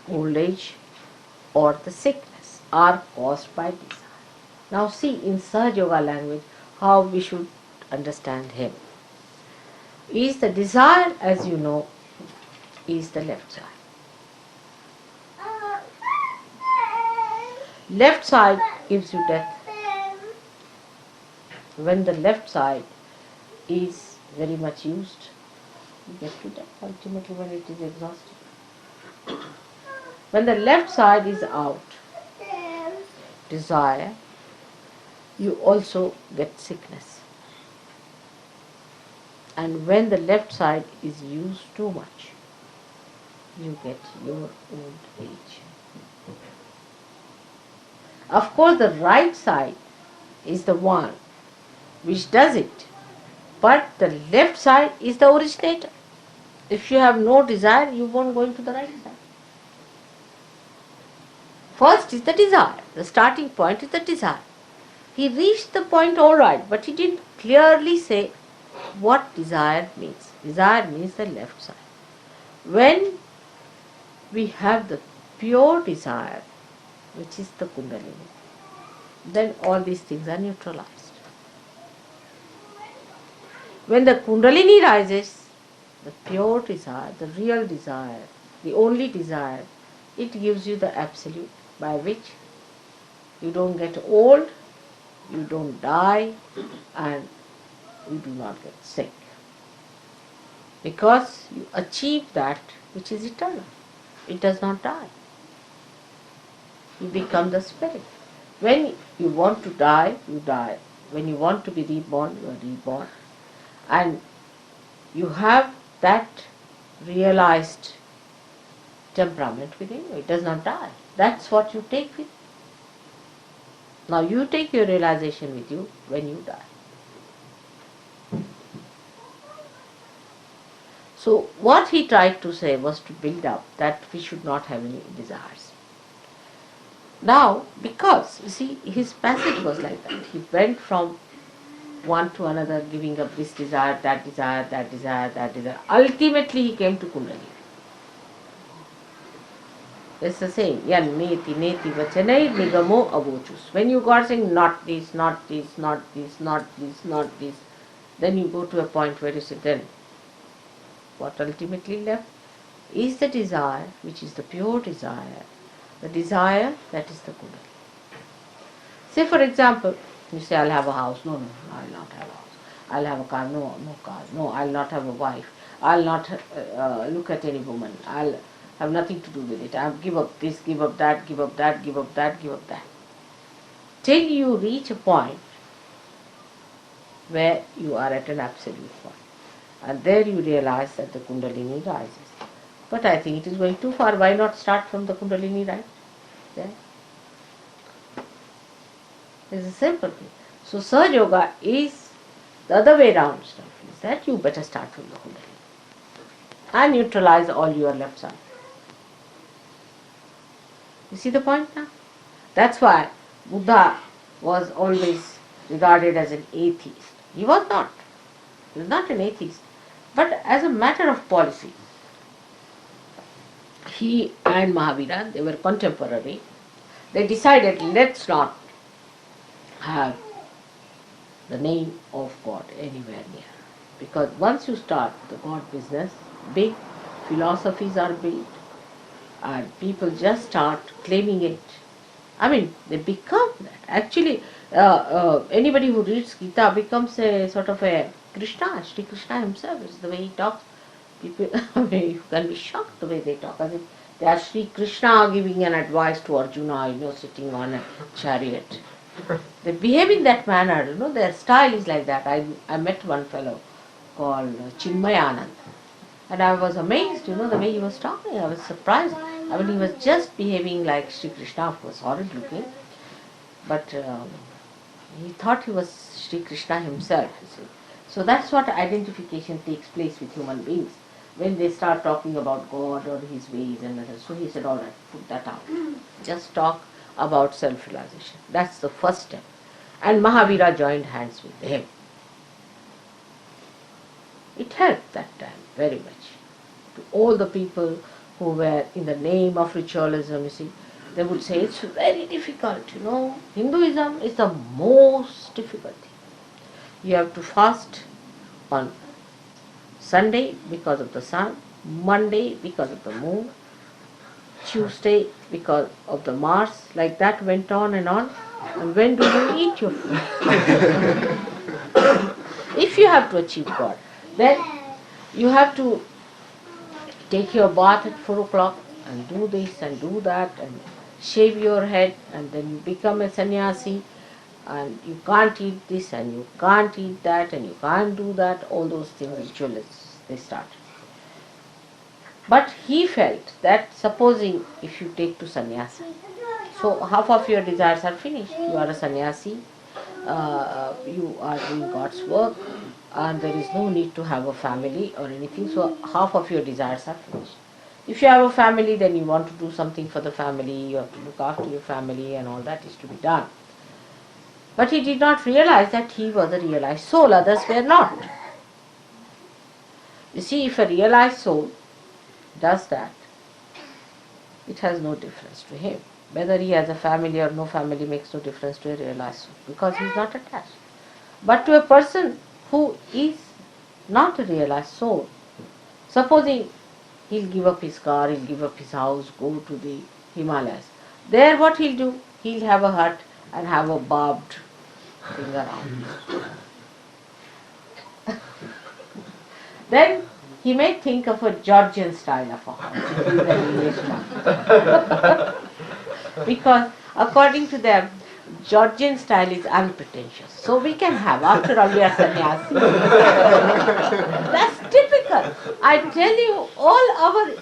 [SPEAKER 1] old age, or the sickness are caused by desire. Now see in Sahaja Yoga language how we should understand him. Is the desire, as you know, is the left side. Left side gives you death. When the left side is very much used, you get to death ultimately when it is exhausted. When the left side is out, desire, you also get sickness. And when the left side is used too much, you get your old age. Of course, the right side is the one which does it, but the left side is the originator. If you have no desire, you won't go into the right side. First is the desire. The starting point is the desire. He reached the point all right, but he didn't clearly say what desire means. Desire means the left side. When we have the pure desire, which is the Kundalini, then all these things are neutralized. When the Kundalini rises, the pure desire, the real desire, the only desire, it gives you the absolute by which you don't get old, you don't die, and you do not get sick. Because you achieve that which is eternal. It does not die. You become the spirit. When you want to die, you die. When you want to be reborn, you are reborn. And you have that realized temperament within you. It does not die. That's what you take with you. Now you take your realization with you when you die. So what he tried to say was to build up that we should not have any desires. Now, because, you see, his passage was like that. He went from one to another, giving up this desire, that desire, that desire, that desire. Ultimately he came to Kundalini. It's the same. Yan neti neti vachanai nigamo avochus. When you got saying not this, not this, not this, not this, not this, then you go to a point where you say, then what ultimately left is the desire, which is the pure desire. The desire, that is the Kundalini. Say for example, you say, I'll have a house. No, I'll not have a house. I'll have a car. No car. No, I'll not have a wife. I'll not look at any woman. I'll have nothing to do with it. I'll give up this, give up that, give up that, give up that, give up that. Till you reach a point where you are at an absolute point. And there you realize that the Kundalini rises. But I think it is going too far. Why not start from the Kundalini right there? It's a simple thing. So Sahaja Yoga is the other way around stuff. Is that you better start from the Kundalini and neutralize all your left side. You see the point now? That's why Buddha was always regarded as an atheist. He was not. He was not an atheist. But as a matter of policy, he and Mahavira, they were contemporary. They decided, let's not have the name of God anywhere near. Because once you start the God business, big philosophies are built and people just start claiming it. I mean, they become that. Actually, anybody who reads Gita becomes a sort of a Krishna. Shri Krishna himself is the way he talks. People, you can be shocked the way they talk, as if they are Shri Krishna giving an advice to Arjuna, sitting on a chariot. They behave in that manner, their style is like that. I met one fellow called Chinmayanand, and I was amazed, the way he was talking. I was surprised. I mean, he was just behaving like Shri Krishna, of course, horrid looking, but he thought he was Shri Krishna himself, you see. So that's what identification takes place with human beings. When they start talking about God or His ways and others. So he said, all right, put that out. Just talk about self-realization. That's the first step. And Mahavira joined hands with him. It helped that time very much. To all the people who were in the name of ritualism, you see, they would say it's very difficult, Hinduism is the most difficult thing. You have to fast on Sunday because of the sun, Monday because of the moon, Tuesday because of the Mars. Like that went on and on. And when do you eat your food? If you have to achieve God, then you have to take your bath at 4 o'clock and do this and do that and shave your head, and then you become a sannyasi, and you can't eat this and you can't eat that and you can't do that. All those things ritualists, they started. But he felt that supposing if you take to sannyasi, so half of your desires are finished. You are a sannyasi, you are doing God's work, and there is no need to have a family or anything, so half of your desires are finished. If you have a family, then you want to do something for the family, you have to look after your family, and all that is to be done. But he did not realize that he was a realized soul, others were not. You see, if a realized soul does that, it has no difference to him. Whether he has a family or no family makes no difference to a realized soul, because he is not attached. But to a person who is not a realized soul, supposing he'll give up his car, he'll give up his house, go to the Himalayas. There what he'll do? He'll have a hut and have a barbed thing around. Then he may think of a Georgian style of a house. Because according to them, Georgian style is unpretentious. So we can have, after all we are sannyasi. That's typical. I tell you, all our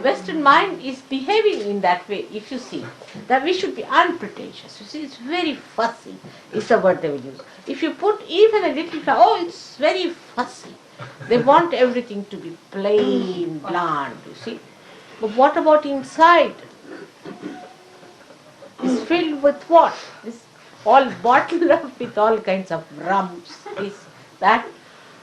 [SPEAKER 1] Western mind is behaving in that way, if you see. That we should be unpretentious. You see, it's very fussy, is the word they will use. If you put even a little, it's very fussy. They want everything to be plain, bland, you see. But what about inside? It's filled with what? This all bottled up with all kinds of rums, this, that.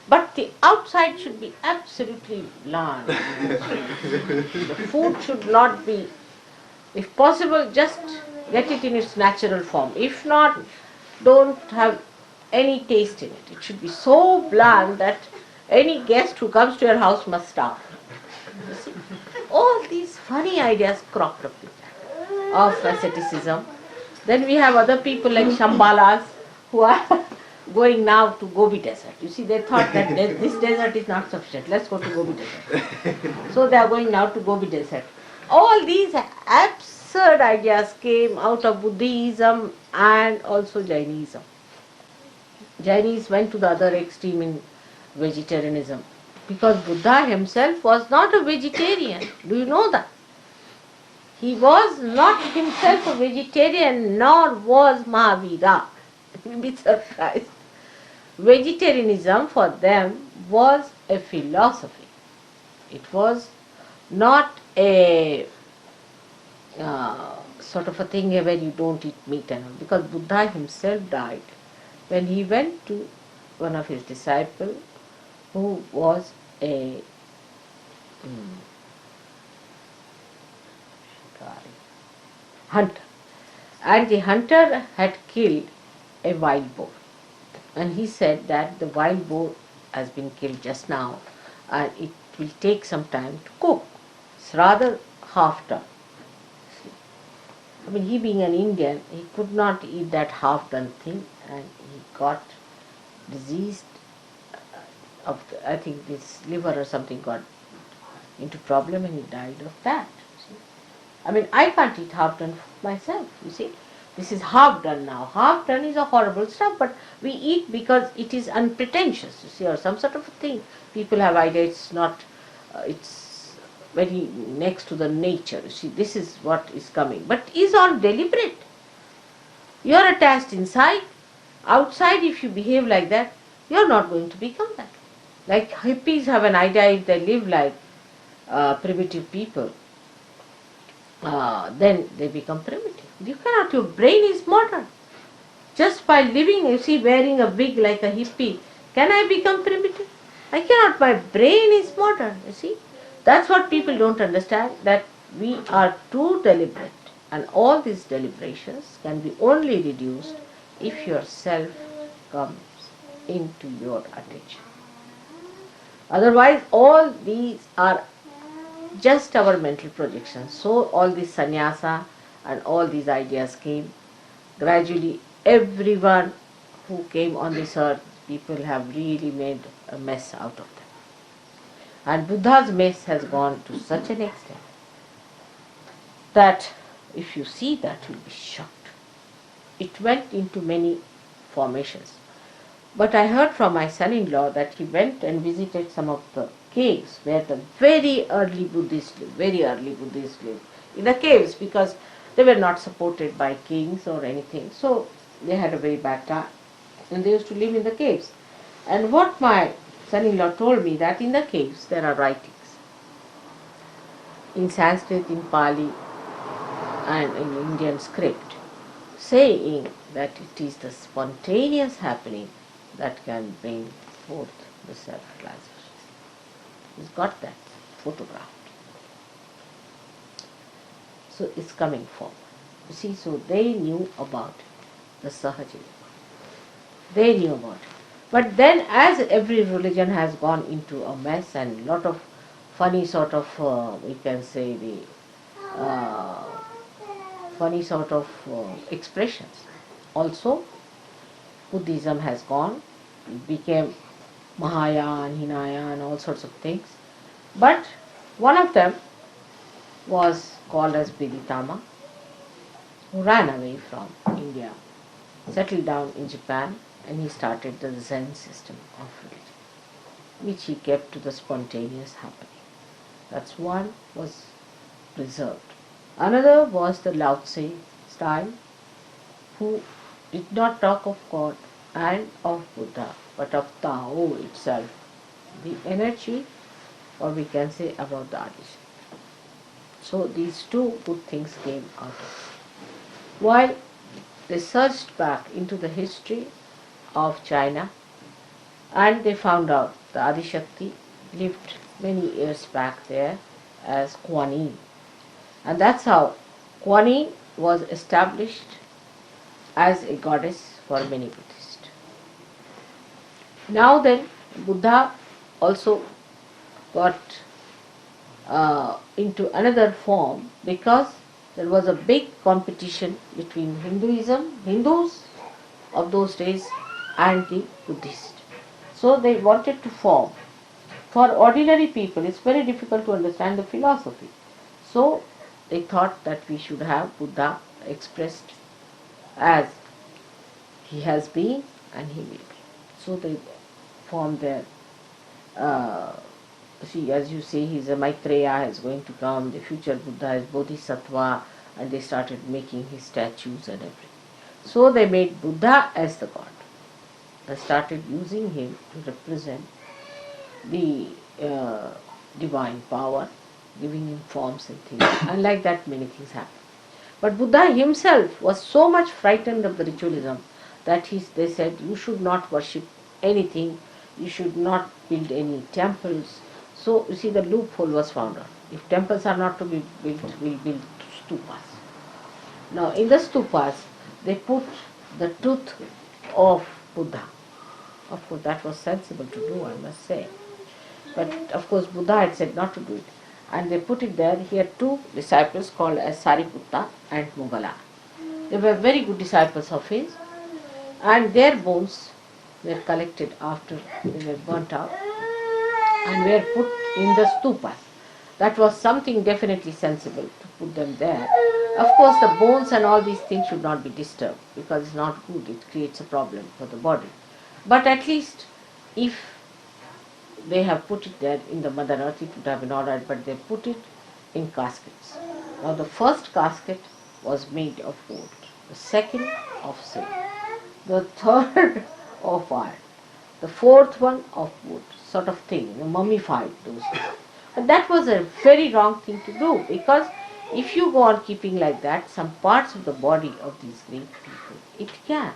[SPEAKER 1] But the outside should be absolutely bland. The food should not be, if possible, just get it in its natural form. If not, don't have any taste in it. It should be so bland that any guest who comes to your house must starve. You see? All these funny ideas cropped up with that, of asceticism. Then we have other people like Shambhalas who are going now to Gobi Desert. You see, they thought that this desert is not sufficient. Let's go to Gobi Desert. So they are going now to Gobi Desert. All these absurd ideas came out of Buddhism and also Jainism. Jainis went to the other extreme in vegetarianism, because Buddha himself was not a vegetarian. Do you know that? He was not himself a vegetarian, nor was Mahavira. You'll be surprised. Vegetarianism for them was a philosophy. It was not a sort of a thing where you don't eat meat and all, because Buddha himself died when he went to one of his disciples who was a hunter, and the hunter had killed a wild boar, and he said that the wild boar has been killed just now and it will take some time to cook. It's rather half done. I mean, he being an Indian, he could not eat that half done thing, and he got diseased of I think this liver or something got into problem, and he died of that. See? I mean, I can't eat half done myself, you see. This is half done now. Half done is a horrible stuff, but we eat because it is unpretentious, you see, or some sort of a thing. People have idea it's not, it's very next to the nature. You see, this is what is coming, but is all deliberate. You are attached inside. Outside, if you behave like that, you are not going to become that. Like hippies have an idea, if they live like primitive people, then they become primitive. You cannot, your brain is modern. Just by living, you see, wearing a wig like a hippie, can I become primitive? I cannot, my brain is modern, you see. That's what people don't understand, that we are too deliberate. And all these deliberations can be only reduced if your self comes into your attention. Otherwise, all these are just our mental projections. So all this sannyasa and all these ideas came. Gradually, everyone who came on this earth, people have really made a mess out of them. And Buddha's mess has gone to such an extent that if you see that, you'll be shocked. It went into many formations. But I heard from my son-in-law that he went and visited some of the caves where the very early Buddhists lived in the caves, because they were not supported by kings or anything. So they had a very bad time. And they used to live in the caves. And what my son-in-law told me, that in the caves there are writings in Sanskrit, in Pali, and in Indian script, saying that it is the spontaneous happening that can bring forth the self-realization. He's got that photographed. So it's coming forward. You see, so they knew about the Sahaja Yoga. They knew about it. But then, as every religion has gone into a mess and a lot of funny sort of, we can say, the funny sort of expressions. Also, Buddhism has gone, it became Mahayana, Hinayana, all sorts of things. But one of them was called as Biditama, who ran away from India, settled down in Japan, and he started the Zen system of religion, which he kept to the spontaneous happening. That's one was preserved. Another was the Lao Tse style, who did not talk of God and of Buddha, but of Tao itself, the energy, or we can say about the Adishakti. So these two good things came out of it. While they searched back into the history of China, and they found out the Adishakti lived many years back there as Kuan Yin. And that's how Kuan Yin was established as a goddess for many Buddhists. Now then, Buddha also got into another form, because there was a big competition between Hindus of those days, and the Buddhists. So they wanted to form. For ordinary people, it's very difficult to understand the philosophy. So they thought that we should have Buddha expressed as he has been and he will be. So they formed their, see, as you say, he's a Maitreya, is going to come, the future Buddha is Bodhisattva, and they started making his statues and everything. So they made Buddha as the god. They started using him to represent the divine power, giving him forms and things. And like that, many things happened. But Buddha himself was so much frightened of the ritualism that they said, you should not worship anything, you should not build any temples. So you see, the loophole was found out. If temples are not to be built, we'll build stupas. Now in the stupas, they put the tooth of Buddha. Of course, that was sensible to do, I must say. But of course, Buddha had said not to do it. And they put it there. He had two disciples called as Sariputta and Mogala. They were very good disciples of his, and their bones were collected after they were burnt out and were put in the stupas. That was something definitely sensible to put them there. Of course, the bones and all these things should not be disturbed, because it's not good, it creates a problem for the body. But at least if they have put it there in the Mother Earth, it would have been alright, but they put it in caskets. Now the first casket was made of gold, the second of silver, the third of iron, the fourth one of wood, sort of thing, mummified those things. And that was a very wrong thing to do, because if you go on keeping like that, some parts of the body of these great people, it can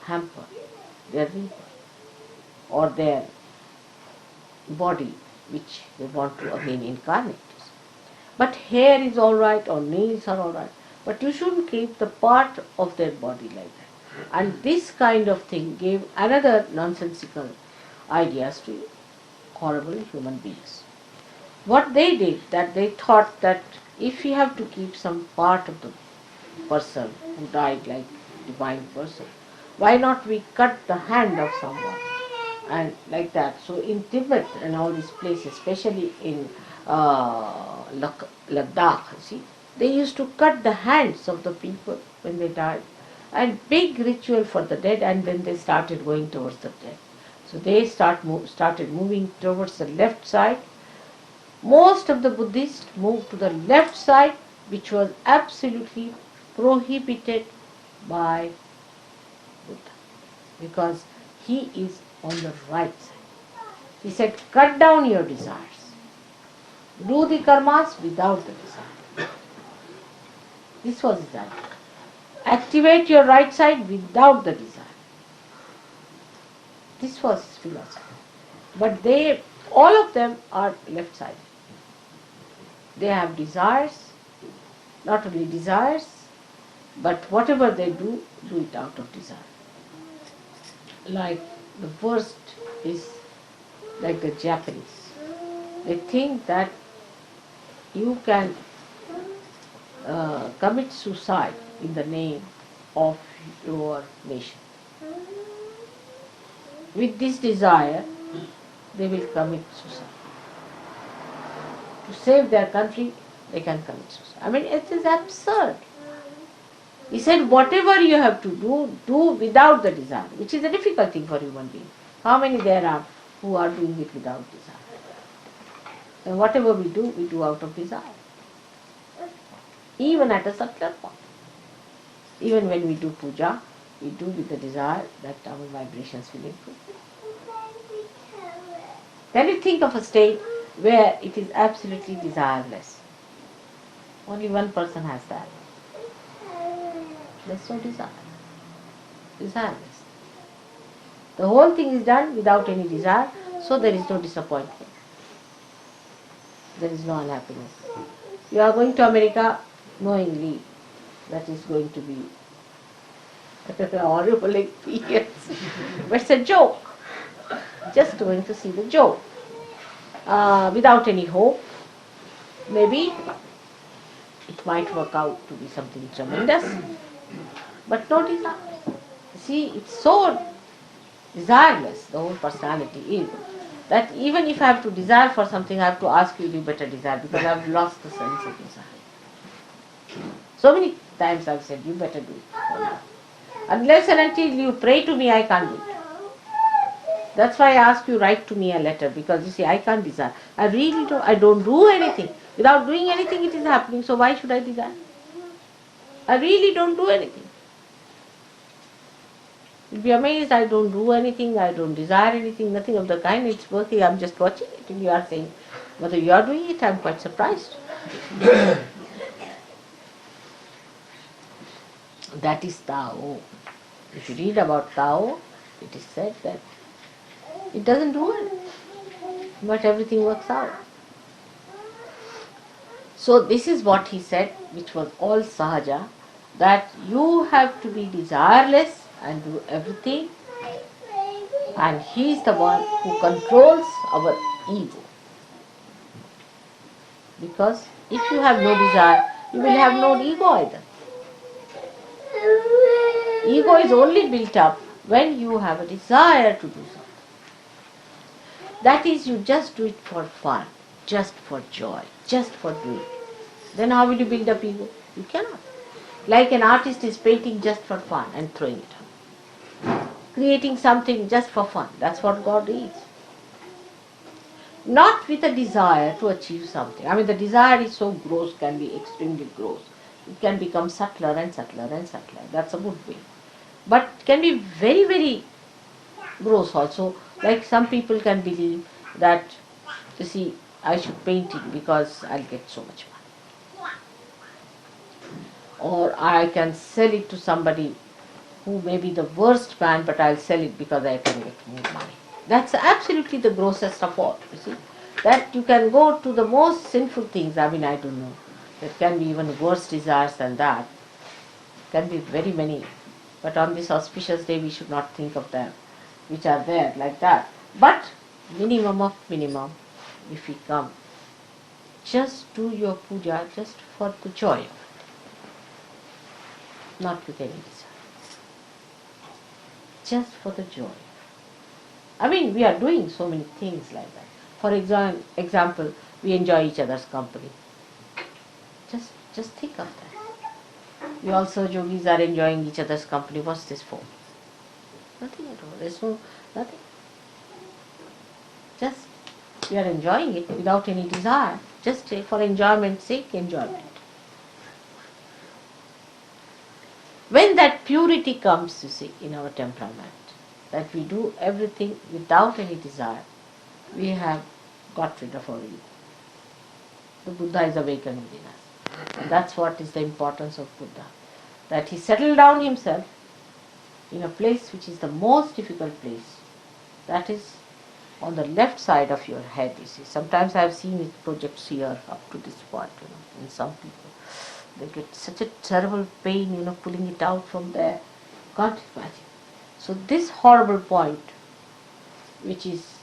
[SPEAKER 1] hamper their rebirth or their body which they want to again incarnate. But hair is alright or nails are alright, but you shouldn't keep the part of their body like that. And this kind of thing gave another nonsensical ideas to horrible human beings. What they did, that they thought that if we have to keep some part of the person who died like divine person, why not we cut the hand of someone and like that. So in Tibet and all these places, especially in Ladakh, see, they used to cut the hands of the people when they died, and big ritual for the dead, and then they started going towards the dead. So they started moving towards the left side. Most of the Buddhists moved to the left side, which was absolutely prohibited by Buddha, because he is on the right side. He said, cut down your desires. Do the karmas without the desire. This was his idea. Activate your right side without the desire. This was his philosophy. But they, all of them are left side. They have desires, not only desires, but whatever they do it out of desire. Like the worst is like the Japanese. They think that you can commit suicide in the name of your nation. With this desire, they will commit suicide. To save their country, they can commit suicide. I mean, it is absurd. He said, whatever you have to do without the desire, which is a difficult thing for human being. How many there are who are doing it without desire? And whatever we do out of desire. Even at a subtler form. Even when we do puja, we do with the desire that our vibrations will improve. Can you think of a state where it is absolutely desireless? Only one person has that. There's no desire. Desireless. The whole thing is done without any desire, so there is no disappointment. There is no unhappiness. You are going to America knowingly that is going to be a horrible experience. But it's a joke. Just going to see the joke. Without any hope. Maybe it might work out to be something tremendous, but no desire. See, it's so desireless, the whole personality is, that even if I have to desire for something, I have to ask you better desire, because I have lost the sense of desire. So many times I've said, you better do it. Unless and until you pray to me, I can't do it. That's why I ask you, write to me a letter, because you see, I can't desire. I don't do anything. Without doing anything, it is happening, so why should I desire? I really don't do anything. You'll be amazed, I don't do anything, I don't desire anything, nothing of the kind, it's working, I'm just watching it, and you are saying, whether you are doing it, I'm quite surprised. That is Tao. If you read about Tao, it is said that it doesn't do anything, but everything works out. So this is what he said, which was all Sahaja, that you have to be desireless and do everything, and he is the one who controls our ego. Because if you have no desire, you will have no ego either. Ego is only built up when you have a desire to do something. That is, you just do it for fun, just for joy, just for doing. Then how will you build up ego? You cannot. Like an artist is painting just for fun and throwing it out. Creating something just for fun. That's what God is. Not with a desire to achieve something. I mean, the desire is so gross, can be extremely gross. It can become subtler and subtler and subtler. That's a good way. But it can be very, very gross also. Like some people can believe that, you see, I should paint it because I'll get so much money. Or I can sell it to somebody who may be the worst man, but I'll sell it because I can get more money. That's absolutely the grossest of all, you see. That you can go to the most sinful things, I don't know. There can be even worse desires than that. Can be very many. But on this auspicious day we should not think of them, which are there like that. But minimum of minimum, if we come, just do your puja just for the joy of it, not with any desire. Just for the joy. We are doing so many things like that. For example, we enjoy each other's company. Just think of that. We also yogis are enjoying each other's company. What's this for? Nothing at all. There's nothing. Just we are enjoying it without any desire. Just for enjoyment's sake, enjoyment. When that purity comes, you see, in our temperament, that we do everything without any desire, we have got rid of our ego. The Buddha is awakened within us. And that's what is the importance of Buddha. That he settled down himself in a place which is the most difficult place. That is on the left side of your head, you see. Sometimes I have seen it projects here up to this point, in some people. They get such a terrible pain, pulling it out from there. Can't imagine. So this horrible point, which is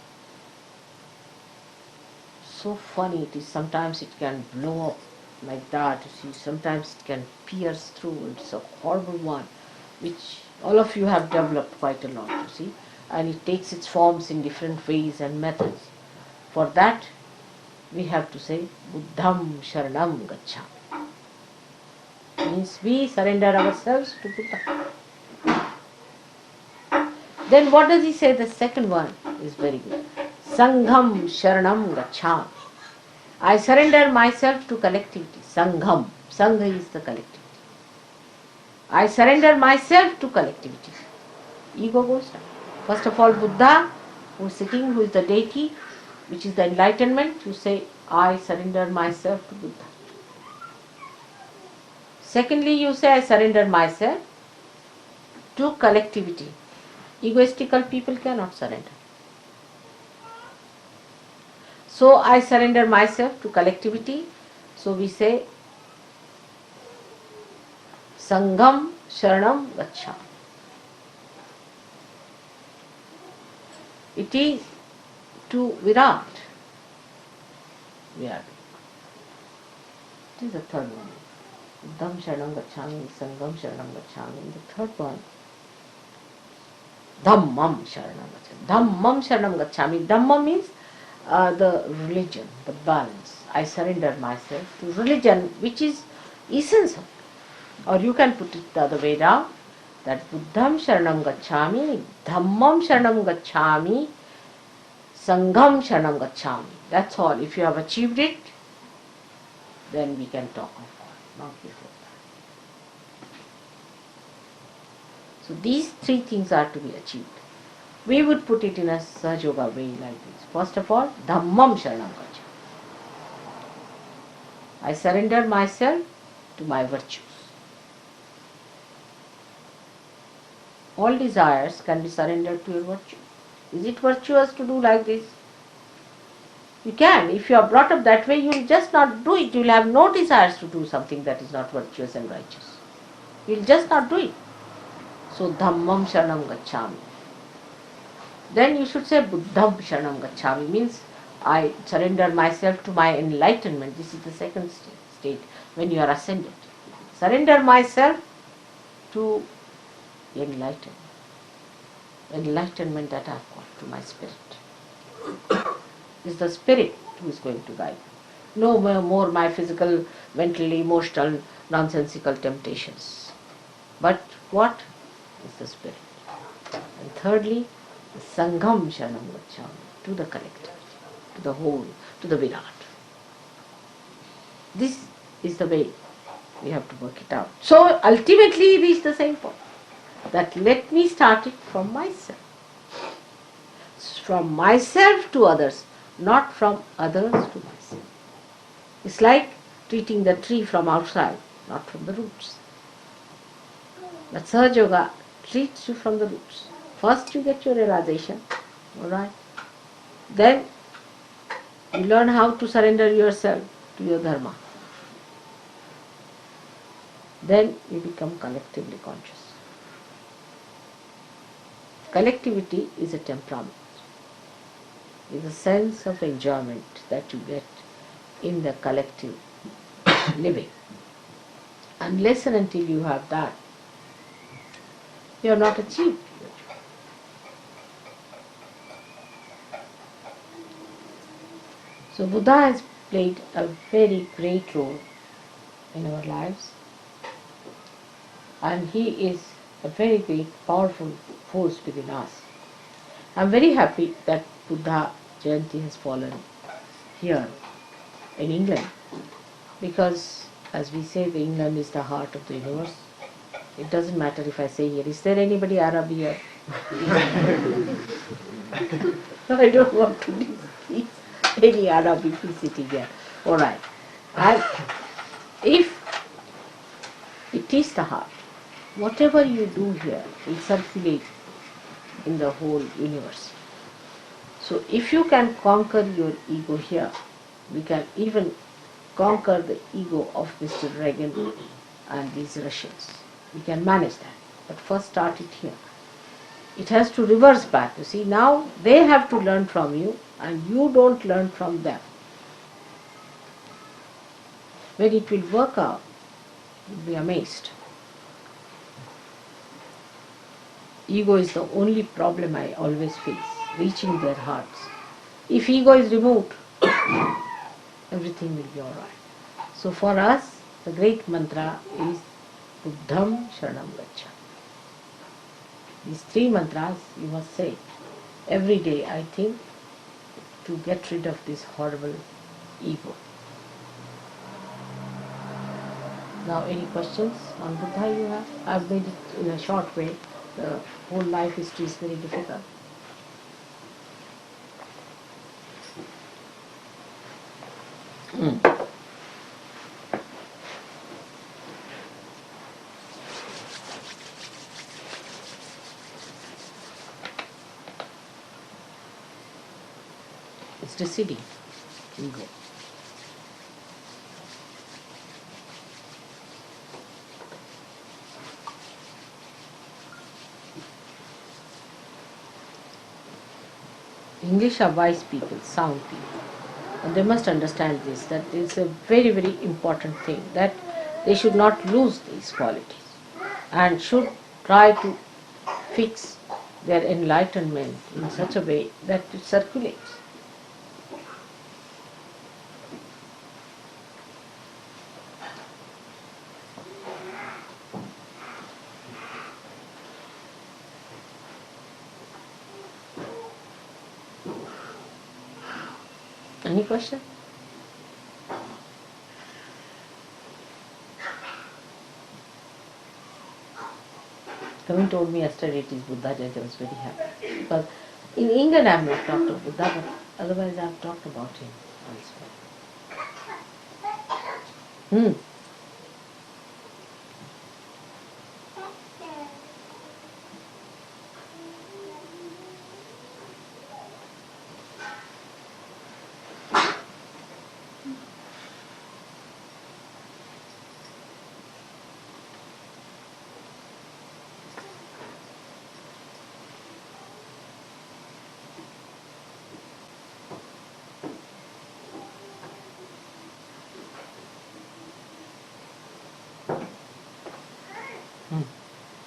[SPEAKER 1] so funny, it is sometimes it can blow up like that, you see, sometimes it can pierce through. It's a horrible one, which all of you have developed quite a lot, you see, and it takes its forms in different ways and methods. For that, we have to say, Buddham Sharanam Gacchami. Means we surrender ourselves to Buddha. Then what does he say? The second one is very good. Sangham Sharanam Gacchami. I surrender myself to collectivity. Sangham. Sangha is the collectivity. I surrender myself to collectivity. Ego goes down. First of all, Buddha, who is sitting, who is the deity, which is the enlightenment, you say, I surrender myself to Buddha. Secondly, you say, I surrender myself to collectivity. Egoistical people cannot surrender. So I surrender myself to collectivity. So we say, Sangham Sharanam Gacchami. It is to Virat. It is the third one. Buddham Sharanam Gacchami, Sangham Sharanam Gacchami. The third one, Dhammam Sharanam Gacchami. Dhammam Sharanam Gacchami. Dhamma means the religion, the balance. I surrender myself to religion, which is essence of it. Or you can put it the other way down, that Buddham Sharanam Gacchami, Dhammam Sharanam Gacchami, Sangham Sharanam Gacchami. That's all. If you have achieved it, then we can talk of God, not before that. So these three things are to be achieved. We would put it in a Sahajayoga way like this. First of all, Dhammam Sharanam Gacchami. I surrender myself to my virtues. All desires can be surrendered to your virtue. Is it virtuous to do like this? You can. If you are brought up that way, you will just not do it. You will have no desires to do something that is not virtuous and righteous. You will just not do it. So, Dhammam Sharanam Gacchami. Then you should say Buddham Sharanam Gacchami, means I surrender myself to my enlightenment. This is the second state when you are ascended. Surrender myself to enlightenment. Enlightenment that I have got to my spirit. Is the spirit who is going to guide me. No more my physical, mental, emotional, nonsensical temptations. But what is the spirit? And thirdly, the Sangham Sharanam Gacchami, to the collectivity, to the whole, to the Virat. This is the way we have to work it out. So ultimately reach the same point, that let me start it from myself. From myself to others, not from others to myself. It's like treating the tree from outside, not from the roots. But Sahaja Yoga treats you from the roots. First you get your realization, Alright? Then you learn how to surrender yourself to your dharma. Then you become collectively conscious. Collectivity is a temperament. It's a sense of enjoyment that you get in the collective living. Unless and until you have that, you are not achieved. So Buddha has played a very great role in our lives, and he is a very great powerful force within us. I am very happy that Buddha Jayanti has fallen here in England, because as we say, the England is the heart of the universe. It doesn't matter if I say here, is there anybody Arab here? I don't want to displease any Arab if he's sitting here. Alright. And if it is the heart, whatever you do here will circulate in the whole universe. So if you can conquer your ego here, we can even conquer the ego of Mr. Reagan and these Russians. We can manage that. But first start it here. It has to reverse back. You see, now they have to learn from you and you don't learn from them. When it will work out, you'll be amazed. Ego is the only problem I always face, reaching their hearts. If ego is removed, everything will be alright. So for us, the great mantra is Buddham Sharanam Gacchami. These three mantras you must say every day, I think, to get rid of this horrible ego. Now any questions on Buddha you have? I've made it in a short way. The whole life history is very difficult. It's receding, ego. English are wise people, sound people. And they must understand this, that it's a very, very important thing, that they should not lose these qualities and should try to fix their enlightenment in such a way that it circulates. Any question? Kavin told me yesterday it is Buddha Jayanti. I was very happy. Because in England I have not talked of Buddha, but otherwise I have talked about him elsewhere.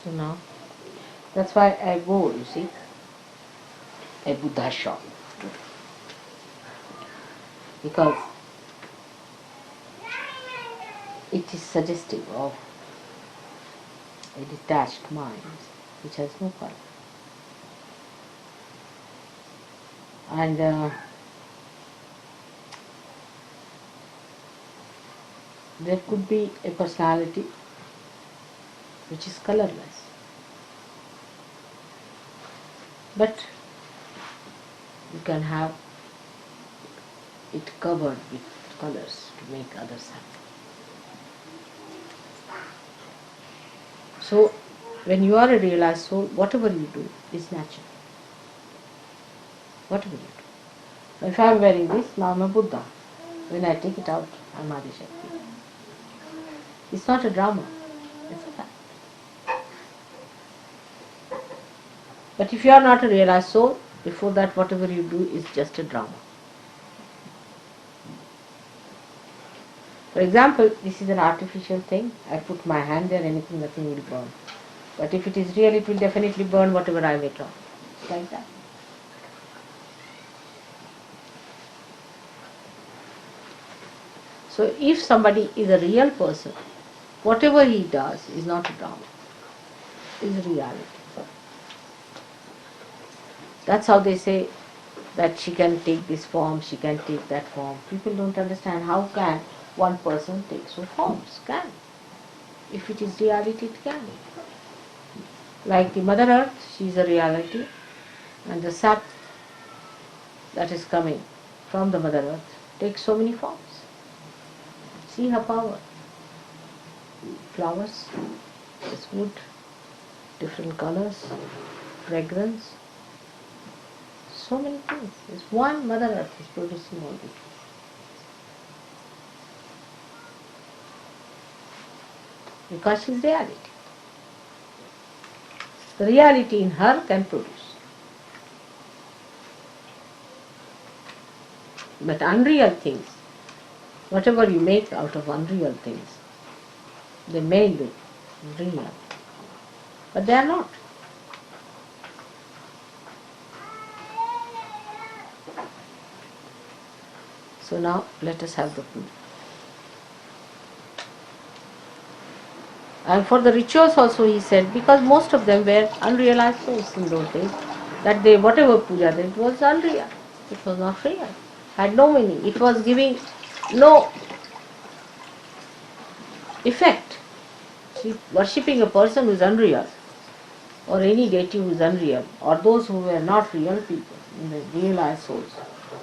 [SPEAKER 1] So now, that's why I go, you see, a Buddha shop. Because it is suggestive of a detached mind which has no color. And there could be a personality which is colorless. But you can have it covered with colors to make others happy. So, when you are a realized soul, whatever you do is natural. Whatever you do. If I am wearing this, now I am a Buddha. When I take it out, I am Adi Shakti. It's not a drama. It's a fact. But if you are not a realized soul, before that whatever you do is just a drama. For example, this is an artificial thing. I put my hand there, anything, nothing will burn. But if it is real, it will definitely burn whatever I make of. It's like that. So if somebody is a real person, whatever he does is not a drama, is reality. That's how they say that she can take this form, she can take that form. People don't understand how can one person take so forms. Can. If it is reality, it can. Like the Mother Earth, she is a reality, and the sap that is coming from the Mother Earth takes so many forms. See her power. Flowers, this wood, different colors, fragrance, so many things. This one Mother Earth is producing all this. Because she is reality. The reality in her can produce. But unreal things, whatever you make out of unreal things, they may look real, but they are not. So now let us have the puja. And for the rituals also he said, because most of them were unrealized souls in those days, that they, whatever puja they did was unreal. It was not real. Had no meaning. It was giving no effect. See, worshipping a person who is unreal, or any deity who is unreal, or those who were not real people, the realized souls.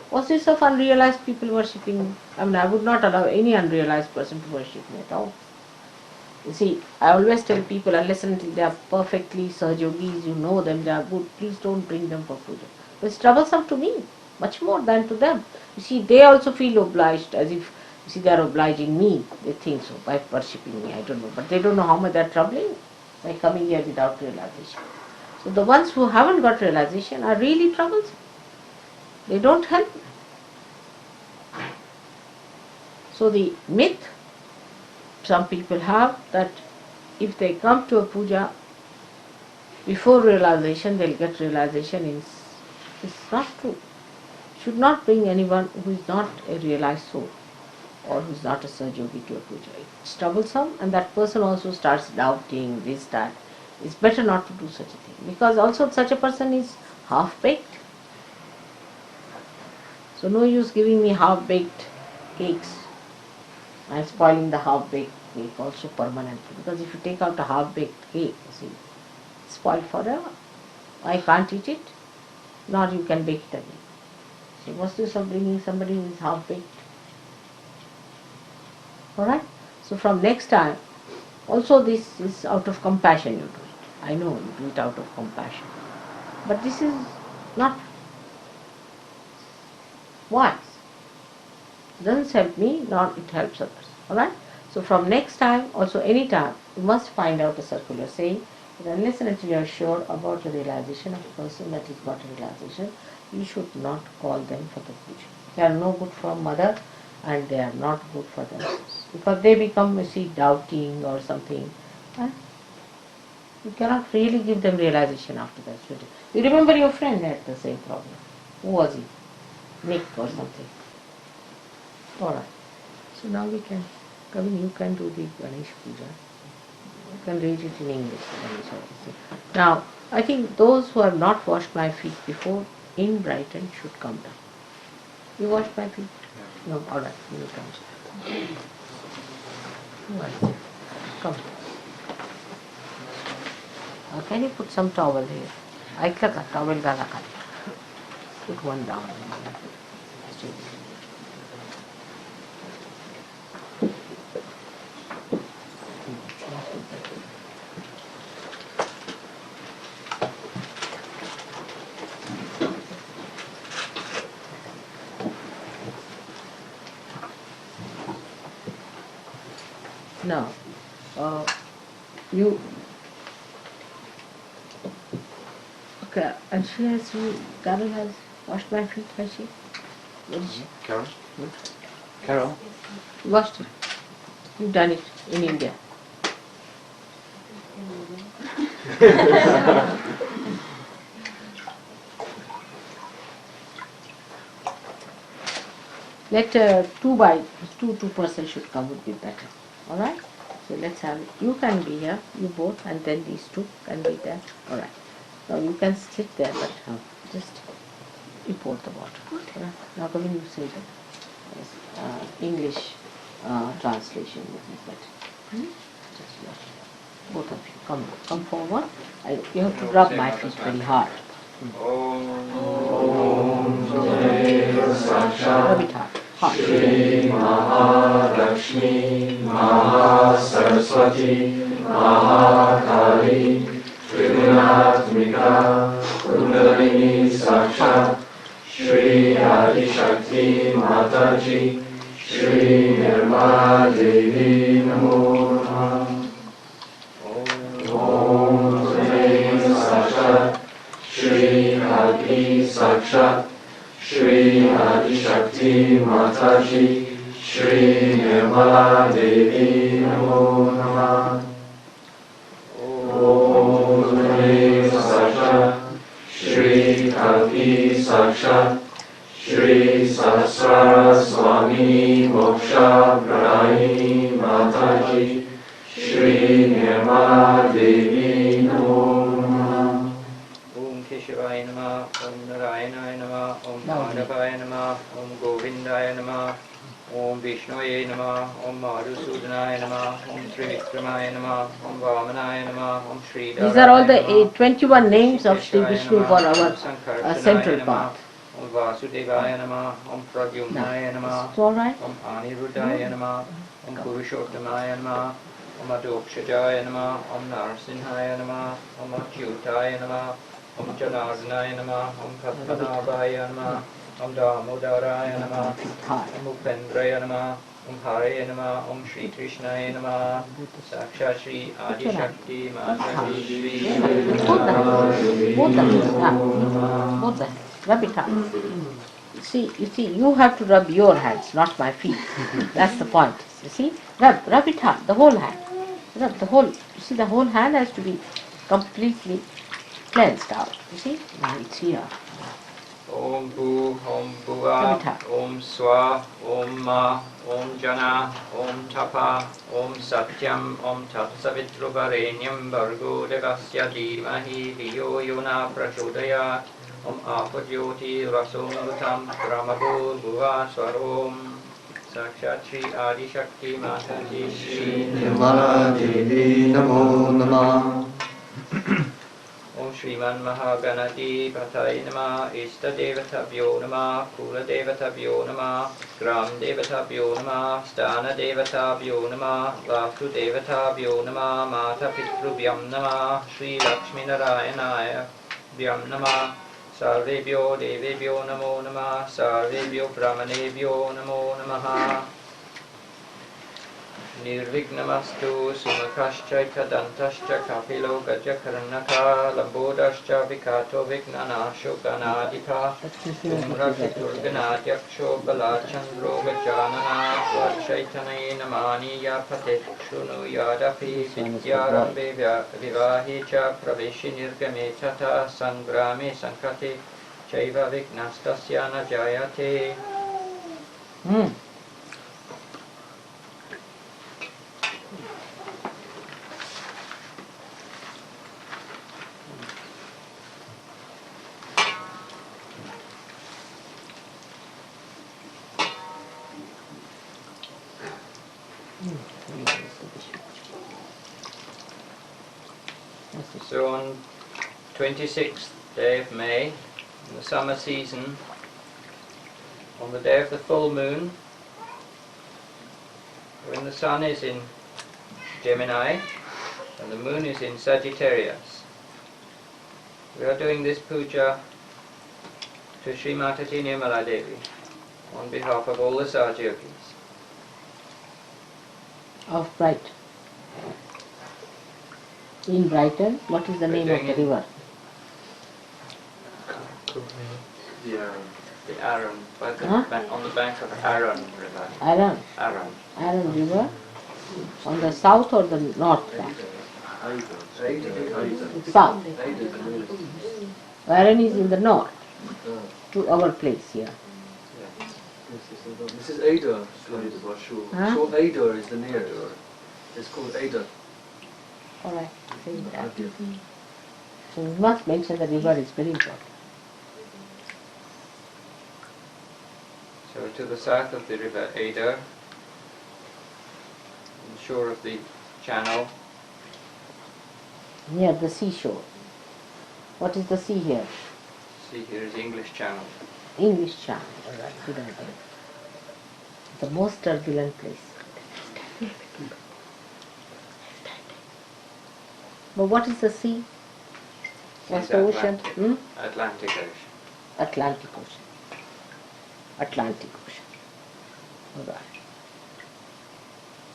[SPEAKER 1] What's this of unrealized people worshipping? I mean, I would not allow any unrealized person to worship me at all. You see, I always tell people, unless and until they are perfectly Sahajayogis, you know them, they are good, please don't bring them for puja. But it's troublesome to me, much more than to them. You see, they also feel obliged, as if, you see, they are obliging me. They think so, by worshipping me, I don't know. But they don't know how much they are troubling by coming here without realization. So the ones who haven't got realization are really troublesome. They don't help. So the myth some people have that if they come to a puja before realization, they'll get realization. It's not true. Should not bring anyone who is not a realized soul or who is not a Sahajayogi to a puja. It's troublesome, and that person also starts doubting this, that. It's better not to do such a thing, because also such a person is half-baked. So no use giving me half-baked cakes and spoiling the half-baked cake also permanently, because if you take out a half-baked cake, you see, it's spoiled forever. I can't eat it, nor you can bake it again. So what's the use of bringing somebody who is half-baked? Alright? So from next time, also this is out of compassion you do it. I know you do it out of compassion. But this is not wise. It doesn't help me, nor it helps others. Alright? So from next time, also any time, you must find out a circular saying that unless and until you are sure about the realization of a person that is got a realization, you should not call them for the puja. They are no good for mother, and they are not good for themselves. Because they become, you see, doubting or something. You cannot really give them realization after that. You remember your friend had the same problem. Who was he? Nick or something. Alright. So now we can, Kavin, you can do the Ganesh Puja. You can read it in English. Now, I think those who have not washed my feet before in Brighton should come down. You washed my feet? No, alright, you come. Alright, come. Can you put some towel here? ऐकलं का towel घाला खाली. Put one down. No. You. Okay, and she has, Carol has washed my feet, has she? Where is she?
[SPEAKER 5] Carol?
[SPEAKER 2] Carol?
[SPEAKER 1] Washed it. You've done it in India. Let two person should come would be better. All right. So let's have it. You can be here, you both, and then these two can be there. All right. Now you can sit there, but just you pour the water. All right. Now when you say that English translation would be better. Just both of you come forward. You have to rub my feet very hard. Rub it hard.
[SPEAKER 6] Shri Mahalakshmi Mahasaraswati Mahakali Trigunatmika Kundalini Sakshat Shri Adi Shakti Mataji Shri Nirmala Devi Namo Namaha Om Shri Sakshat Shri Adi Sakshat Shri Adi Shakti Mataji Shri Nirmala Devi Namo Namaha Om Shri Sakshat Shri Adi Sakshat Shri Sahasrara Swami Moksha Pradayini Mataji Shri Nirmala Devi Namo Namaha
[SPEAKER 3] Om Keshivaya Namah, Om Narayanaaya Namah, Om Madhavaya Namah, Om Govindaya Namah, Om Vishnuye Namah, Om Madhusudanaya Namah, Om Trivikramaya Namah, Om Vamanaya Namah, Om Shri.
[SPEAKER 1] These are all the 21 names of Shri Vishnu for our central path.
[SPEAKER 3] Om Vasudevaya Namah, Om Pradyumnaya Namah,
[SPEAKER 1] It's all right.
[SPEAKER 3] Om Aniruddhaya Namah, Om Purushottamaya Namah, Om Adokshajaya Namah, Om Narsinhaya Namah, Om Achyutaya Namah, Om Janardhanaya Namah, Om Padmanabhaya Namah, Om Damodaraya Namah, Om Upendraya Namah, Om Hare Namah, Om Shri Krishnaya Namah, Saksha Shri Adi Shakti Mataji Shri.
[SPEAKER 1] Both the rub it up. You see, you have to rub your hands, not my feet. That's the point. You see, rub it up, the whole hand. Rub the whole. You see, the whole hand has to be completely cleansed out. You see, now it's here.
[SPEAKER 3] Om Bhu, Om Bhuva, Om Swa, Om Ma, Om Jana, Om Tapa, Om Satyam, Om Tatsavitruvarenyam Bargo Devasya Dhimahi Dhiyo Yona Prachodayat, Om Apajyoti Rasomrutam Brahmabhu Bhuva Swarom. Sakshat Shri Adi Shakti Mataji Shri
[SPEAKER 2] Nirmala Devi Namo Namaha
[SPEAKER 3] Om Shriman Mahaganati Patay Nama Ishta Devatabhyo Nama Kula Devatabhyo Nama Gram Devatabhyo Nama Stana Devatabhyo Nama Vastu Devatabhyo Nama Mata Pitrubhyam Nama Shri Lakshmi Narayanaya Bhyam Nama Sarvebhyo Devebhyo Namo Nama Sarvebhyo Brahmanebhyo Namo Namaha Nirvignamastu Sumakascha Dantascha Kapilo Gajakarnaka Lambodascha Vikato Vignanasho Ganadipa Umrakiturganadyaksho Balachandro Gajanana Dvarshaitanai Namani Yapate Shunu Yadapi Vidyarambe Vivahi Cha Praveshi Nirgame Tata Sangrame Sankate Chaiva Vignastasya Najayate. So on 26th day of May, in the summer season, on the day of the full moon, when the sun is in Gemini and the moon is in Sagittarius, we are doing this puja to Shri Mataji Nirmala Devi on behalf of all the Sahaja Yogis.
[SPEAKER 1] of Brighton. In Brighton, what is the name of the river?
[SPEAKER 3] The Arun, by the
[SPEAKER 1] Huh?
[SPEAKER 3] on the bank of Arun River.
[SPEAKER 1] Arun.
[SPEAKER 3] Arun.
[SPEAKER 1] Arun River. On the south or the north bank? South. Arun is in the north, to our place here.
[SPEAKER 6] This is Ada.
[SPEAKER 1] Huh?
[SPEAKER 6] So Ada is the near. It's called Ada.
[SPEAKER 1] Alright, say that. So we must mention the river is very important.
[SPEAKER 3] So to the south of the river Ada, on the shore of the channel,
[SPEAKER 1] Near the seashore. What is the sea here?
[SPEAKER 3] see here is the English Channel.
[SPEAKER 1] English Channel. Alright, good idea. The most turbulent place. But what is the sea? What's
[SPEAKER 3] It's
[SPEAKER 1] the ocean?
[SPEAKER 3] Atlantic. Atlantic Ocean.
[SPEAKER 1] Atlantic Ocean. Atlantic Ocean. Alright.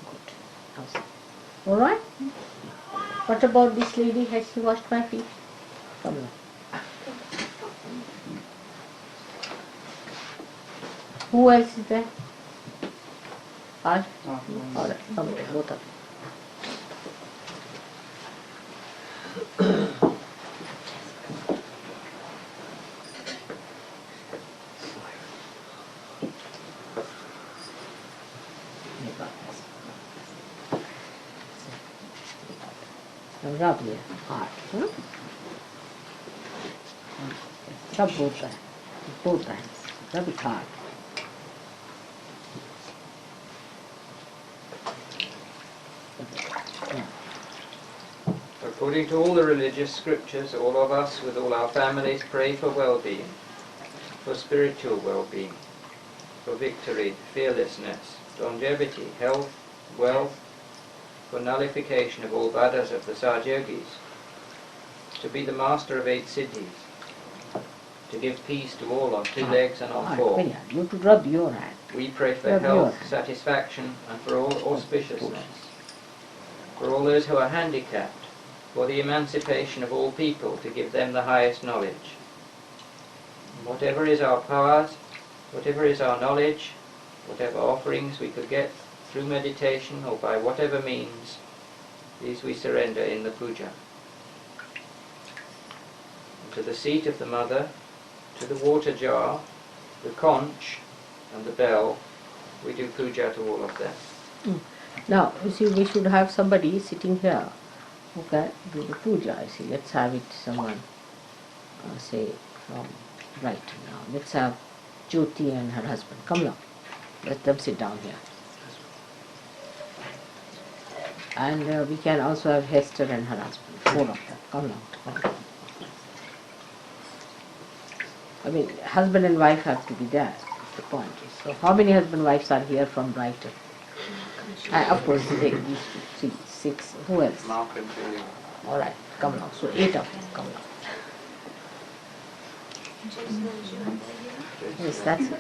[SPEAKER 1] Good. Awesome. Alright? What about this lady? Has she washed my feet? Come on. Who else is there? Alright, come on, both of you. Now rub here, hard. Huh? Rub both hands. Rub it hard.
[SPEAKER 3] According to all the religious scriptures, all of us with all our families pray for well-being, for spiritual well-being, for victory, fearlessness, longevity, health, wealth, for nullification of all badas of the Sahajayogis, to be the master of 8 siddhis, to give peace to all on 2 legs and on 4.
[SPEAKER 1] You have to rub your hand.
[SPEAKER 3] We pray for
[SPEAKER 1] Rub your
[SPEAKER 3] health,
[SPEAKER 1] hand.
[SPEAKER 3] satisfaction, and for all auspiciousness, for all those who are handicapped, for the emancipation of all people, to give them the highest knowledge. Whatever is our powers, whatever is our knowledge, whatever offerings we could get through meditation or by whatever means, these we surrender in the puja. And to the seat of the mother, to the water jar, the conch, and the bell, we do puja to all of them.
[SPEAKER 1] Now, you see, we should have somebody sitting here who can do the puja. You see, let's have it someone, say, from Brighton now. Let's have Jyoti and her husband. Come now. Let them sit down here. And we can also have Hester and her husband. 4 of them. Come now. Come. I mean, husband and wife have to be there. That's the point. So, how many husband and wives are here from Brighton? Of course, they used to see 6. Who else?
[SPEAKER 3] Mark and Julie.
[SPEAKER 1] All right, come now. So 8 of them, come now. Yes, that's it.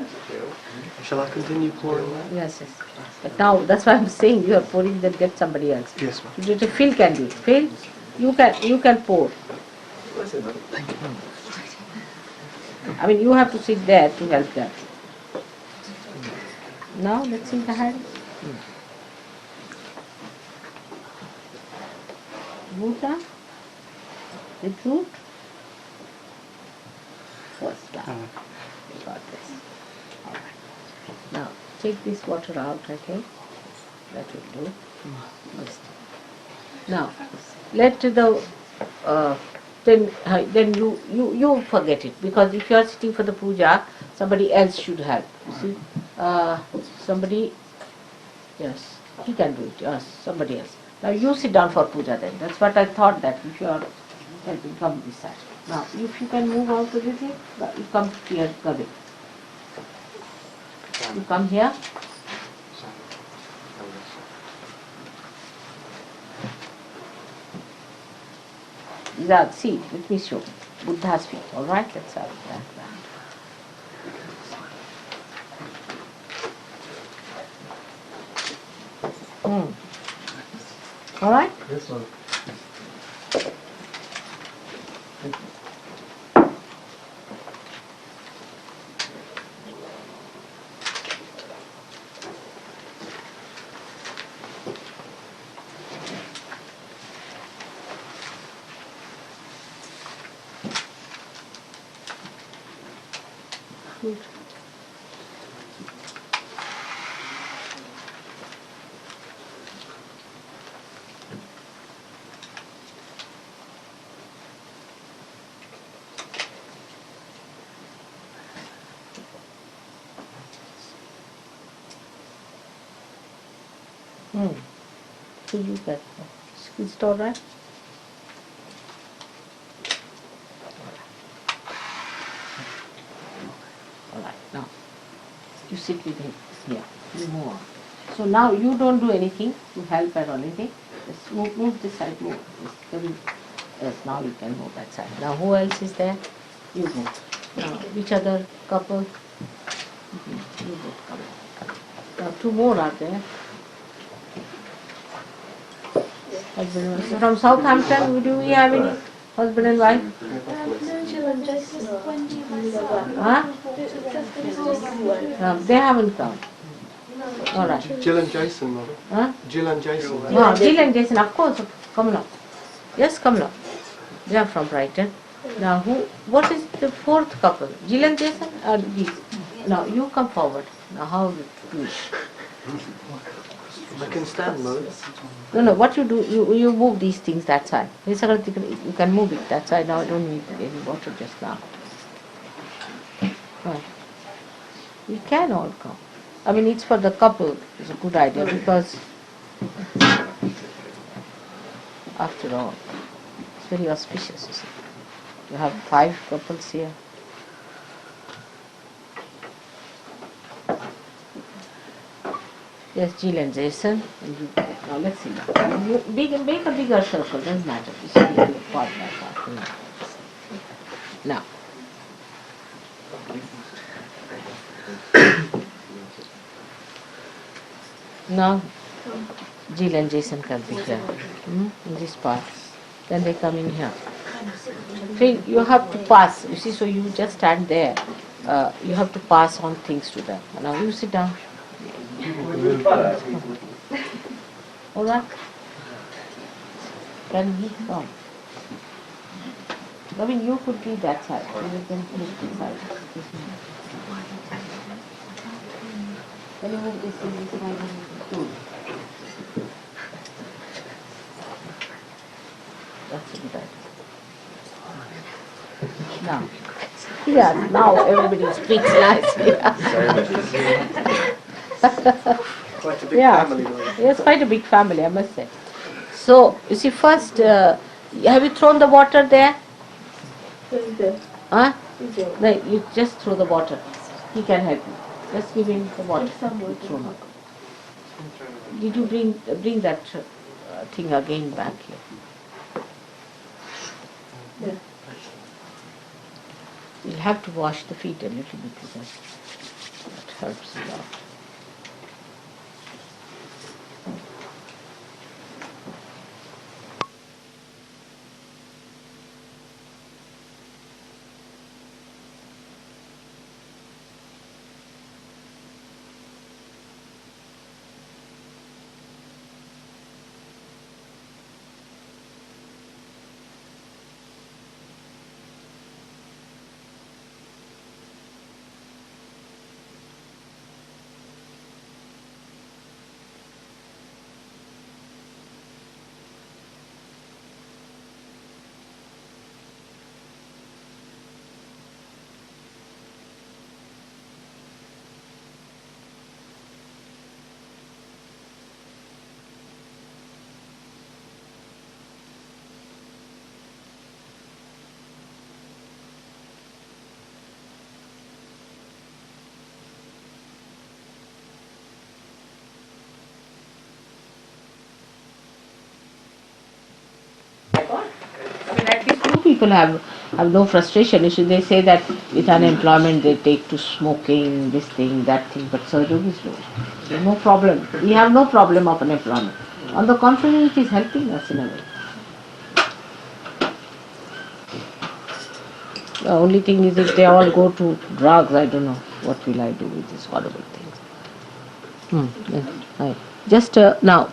[SPEAKER 2] Shall I continue pouring that?
[SPEAKER 1] Yes, yes. But now, that's why I'm saying you are pouring, then get somebody else.
[SPEAKER 2] Yes, ma'am.
[SPEAKER 1] You did a Phil can do it. Phil, you can pour. I mean, you have to sit there to help them. Now, let's see the hand. Bhuta, beetroot, first class. Got this. All right. Now, take this water out, I think. That will do. Yes. Now, let the then you forget it, because if you are sitting for the puja, somebody else should help. You see, somebody, yes, he can do it. Yes, somebody else. Now you sit down for puja then. That's what I thought, that if you are helping, come this side. Now, if you can move out a little, you come here, Kabir. You come here. These are, see, let me show. Buddha's feet, alright? Let's have that. All right?
[SPEAKER 2] Yes, Mother.
[SPEAKER 1] Good. So you get that. Is it all right? All right. Now you sit with him here. You move on. So now you don't do anything to help or anything. Just move this side. Move. Yes. Now you can move that side. Now who else is there? You move. Now which other couple? You both come. Now two more are there. Husband and wife. From Southampton, do we have any husband and wife? Huh? No, they haven't come. All right.
[SPEAKER 2] Jill and Jason, Mother.
[SPEAKER 1] Huh?
[SPEAKER 2] Jill and Jason.
[SPEAKER 1] No, Jill and Jason, of course. Come along. Yes, come along. They are from Brighton. Now, what is the fourth couple? Jill and Jason? Or these? Now, you come forward. Now, how do you do it?
[SPEAKER 2] I can stand, Mother.
[SPEAKER 1] No, what you do, you move these things that side. You can move it that side. Now I don't need any water just now. Right. We can all come. I mean, it's for the couple. It's a good idea because, after all, it's very auspicious, you see. You have 5 couples here. Yes, Jill and Jason. And you, now let's see. Make a bigger circle, doesn't matter. You see, you do part by part. Now. Now, Jill and Jason can be here. In this part. Then they come in here. So you have to pass. You see, so you just stand there. You have to pass on things to them. Now you sit down. All right? Can he come? I mean, you could be that side. You can move this side. Can you move this side? Good. That's a good idea. Now. Yeah, now everybody speaks nicely.
[SPEAKER 2] Quite a big family, Mother.
[SPEAKER 1] Yes, quite a big family, I must say. So, you see, first, have you thrown the water there? Huh? No, you just throw the water. He can help you. Just give him the water. You throw it. Did you bring that thing again back here?
[SPEAKER 4] Yeah.
[SPEAKER 1] You'll have to wash the feet a little bit because that helps a lot. I mean, at least 2 people have no frustration issue. They say that with unemployment they take to smoking, this thing, that thing, but Sahaja Yoga is doing. There's no problem. We have no problem of unemployment. On the contrary, it is helping us in a way. The only thing is if they all go to drugs, I don't know what will I do with these horrible things. Right. Just now,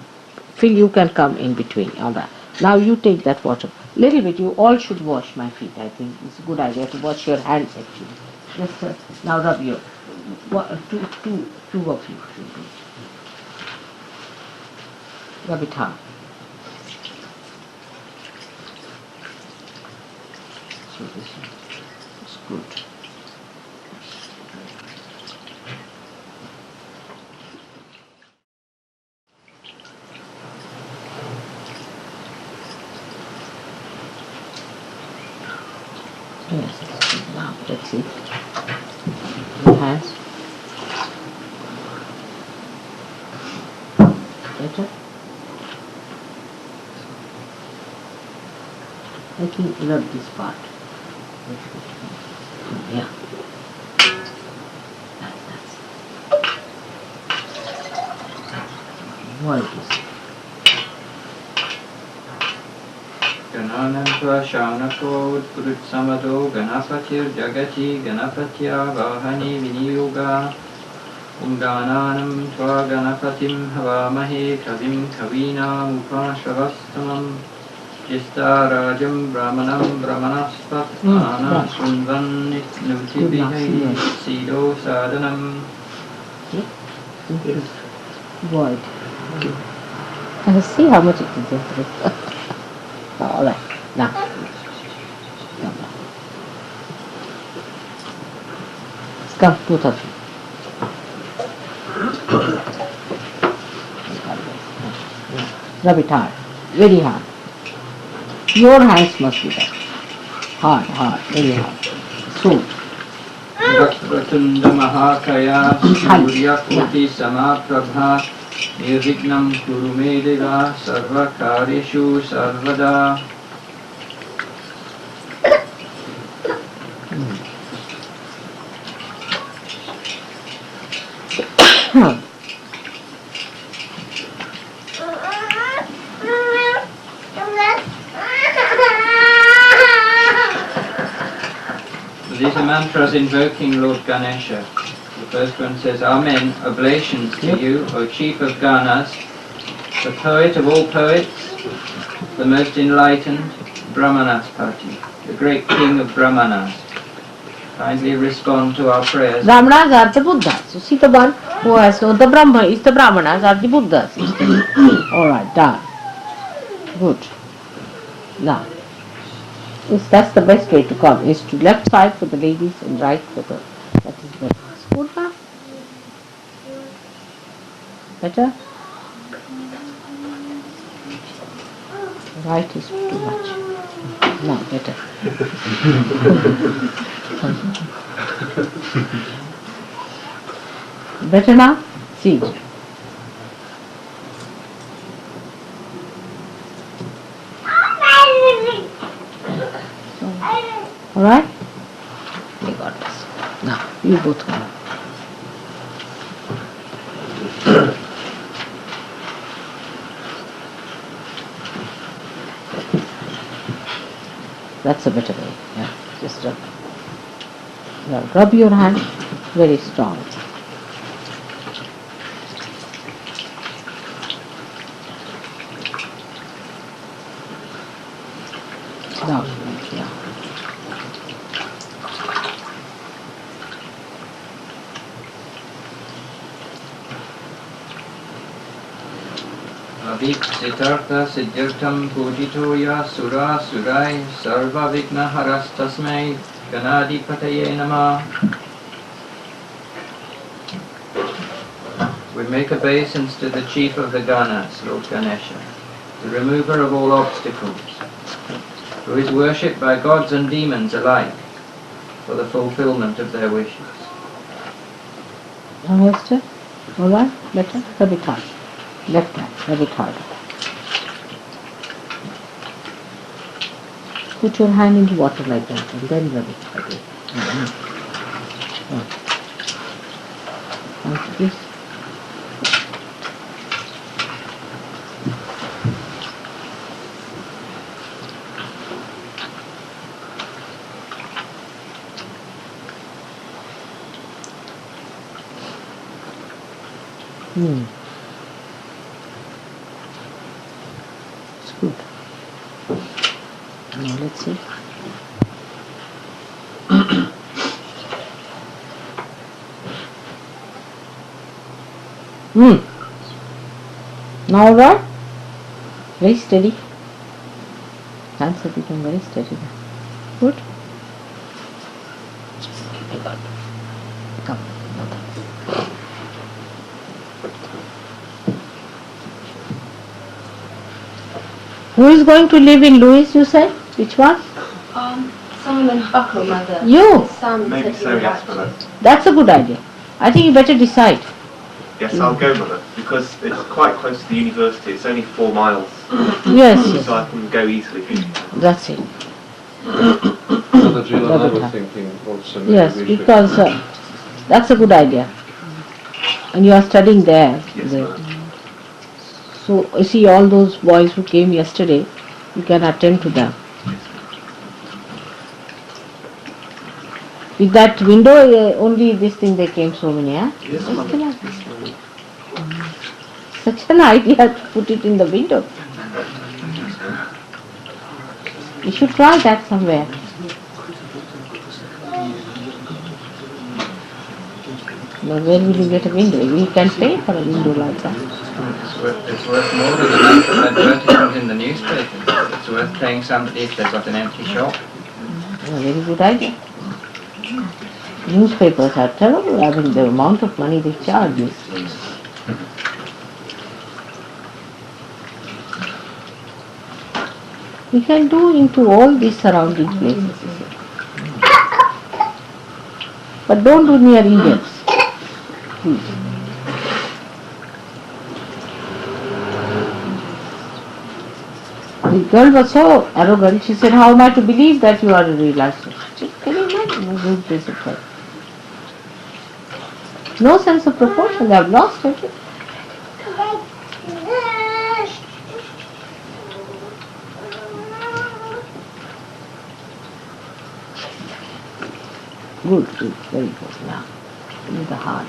[SPEAKER 1] Phil, you can come in between. All right. Now you take that water. Little bit. You all should wash my feet. I think it's a good idea to wash your hands actually. Just now rub your two of you. Rub it hard. So this is good. Yes, that's good. Now let's see. Your hands. Better? I think rub this part. Yeah. That's what it is.
[SPEAKER 3] Gananantva Shaunako Purut Samado Ganapatir Jagati Ganapatya Vahani Viniyoga Gananam Tva Ganapatim Havamahe Kavim Kavina Upashravastamam Jista Rajam Brahmanam Brahmanaspat Ana Sunvan Nutibihi Sido Sadhanam.
[SPEAKER 1] Void. See how much it is different. All right. Now. Come, both of you. Rub it hard. Very hard. Your hands must be there. Hard, very hard. So.
[SPEAKER 3] Vatunda Mahakaya Surya Koti Samaprabha Nirvignam Kurumedeva Sarva Karishu Sarvada. These are mantras invoking Lord Ganesha. The first one says, Amen, oblations to you, O Chief of Ganas, the poet of all poets, the most enlightened, Brahmanaspati, the great king of Brahmanas. Kindly respond to our prayers.
[SPEAKER 1] Brahmanas are the Buddhas. So see the one who has known the Brahma is the Brahmanas are the Buddhas. Alright, done. Good. Now. That's the best way to come, is to left side for the ladies and right for the, that is better. Good, ma? Better? Right is too much. No, better. Better now? See. Alright? May God bless. Now, you both come. That's a better way. Yeah, just rub. Now, rub your hand very strong. Now, yeah.
[SPEAKER 3] Avik Siddhartha Siddhartham Pujitoya Sura Surai Sarva Vigna Harastasmai Ganadipataye Namah. We make obeisance to the chief of the Ganas, Lord Ganesha, the remover of all obstacles, who is worshipped by gods and demons alike for the fulfillment of their wishes.
[SPEAKER 1] Now, Esther, all right, better, rub it hard. Left hand, rub it hard. Put your hand into water like that and then rub it again. Like this. It's good. Now let's see. Now right? Very steady. Hands have become very steady. Good. I got it. Come. Who is going to live in Louis, you said? Which one?
[SPEAKER 7] Simon Buckle, Mother.
[SPEAKER 1] You?
[SPEAKER 7] Sam
[SPEAKER 5] Maybe
[SPEAKER 7] said
[SPEAKER 5] so,
[SPEAKER 7] he would
[SPEAKER 5] yes,
[SPEAKER 7] like
[SPEAKER 5] Mother.
[SPEAKER 1] That's a good idea. I think you better decide.
[SPEAKER 5] Yes, I'll go, Mother, because it's quite close to the university. It's only 4 miles,
[SPEAKER 1] Yes,
[SPEAKER 5] so I can go easily.
[SPEAKER 1] that's it.
[SPEAKER 6] Mother Jill and I were thinking also maybe
[SPEAKER 1] Yes,
[SPEAKER 6] we should...
[SPEAKER 1] because that's a good idea. And you are studying there.
[SPEAKER 5] Yes,
[SPEAKER 1] there.
[SPEAKER 5] Mother.
[SPEAKER 1] So you see all those boys who came yesterday, you can attend to them. With that window, only this thing they came so many, huh?
[SPEAKER 5] Yes,
[SPEAKER 1] Just
[SPEAKER 5] Mother.
[SPEAKER 1] imagine. Such an idea to put it in the window. You should try that somewhere. Now where will you get a window? We can pay for a window like that.
[SPEAKER 3] It's worth more than an advertisement in the newspaper. It's worth paying somebody if they've got an empty shop.
[SPEAKER 1] A very good idea. Newspapers are terrible. I mean, the amount of money they charge is. We can do into all these surrounding places, you see. But don't do near Indians. Please. The girl was so arrogant, she said, how am I to believe that you are a realization? Can you imagine how good this is like? No sense of proportion, they have lost everything. Good, very good. Now, in the heart.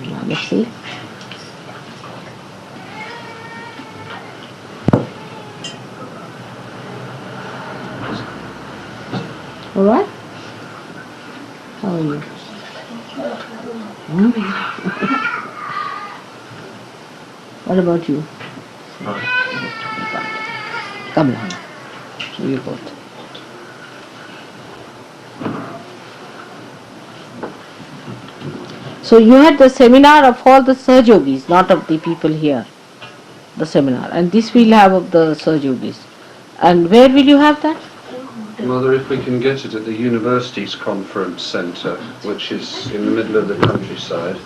[SPEAKER 1] Now, let's see. All right? How are you? What about you? Come on. You both. So you had the seminar of all the Sahajayogis, not of the people here. The seminar. And this we'll have of the Sahajayogis. And where will you have that?
[SPEAKER 6] Mother, if we can get it at the university's conference centre, which is in the middle of the countryside.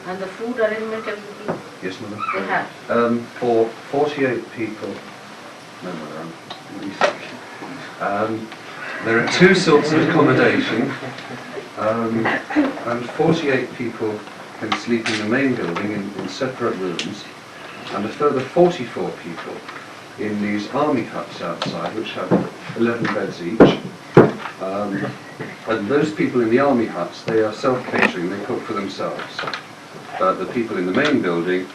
[SPEAKER 1] And the food arrangement, everything
[SPEAKER 6] Yes, Mother.
[SPEAKER 1] they have.
[SPEAKER 6] For 48 people, no, Mother, let me think. There are 2 sorts of accommodation, and 48 people can sleep in the main building in separate rooms, and a further 44 people in these army huts outside, which have 11 beds each. And those people in the army huts, they are self-catering, they cook for themselves. The people in the main building,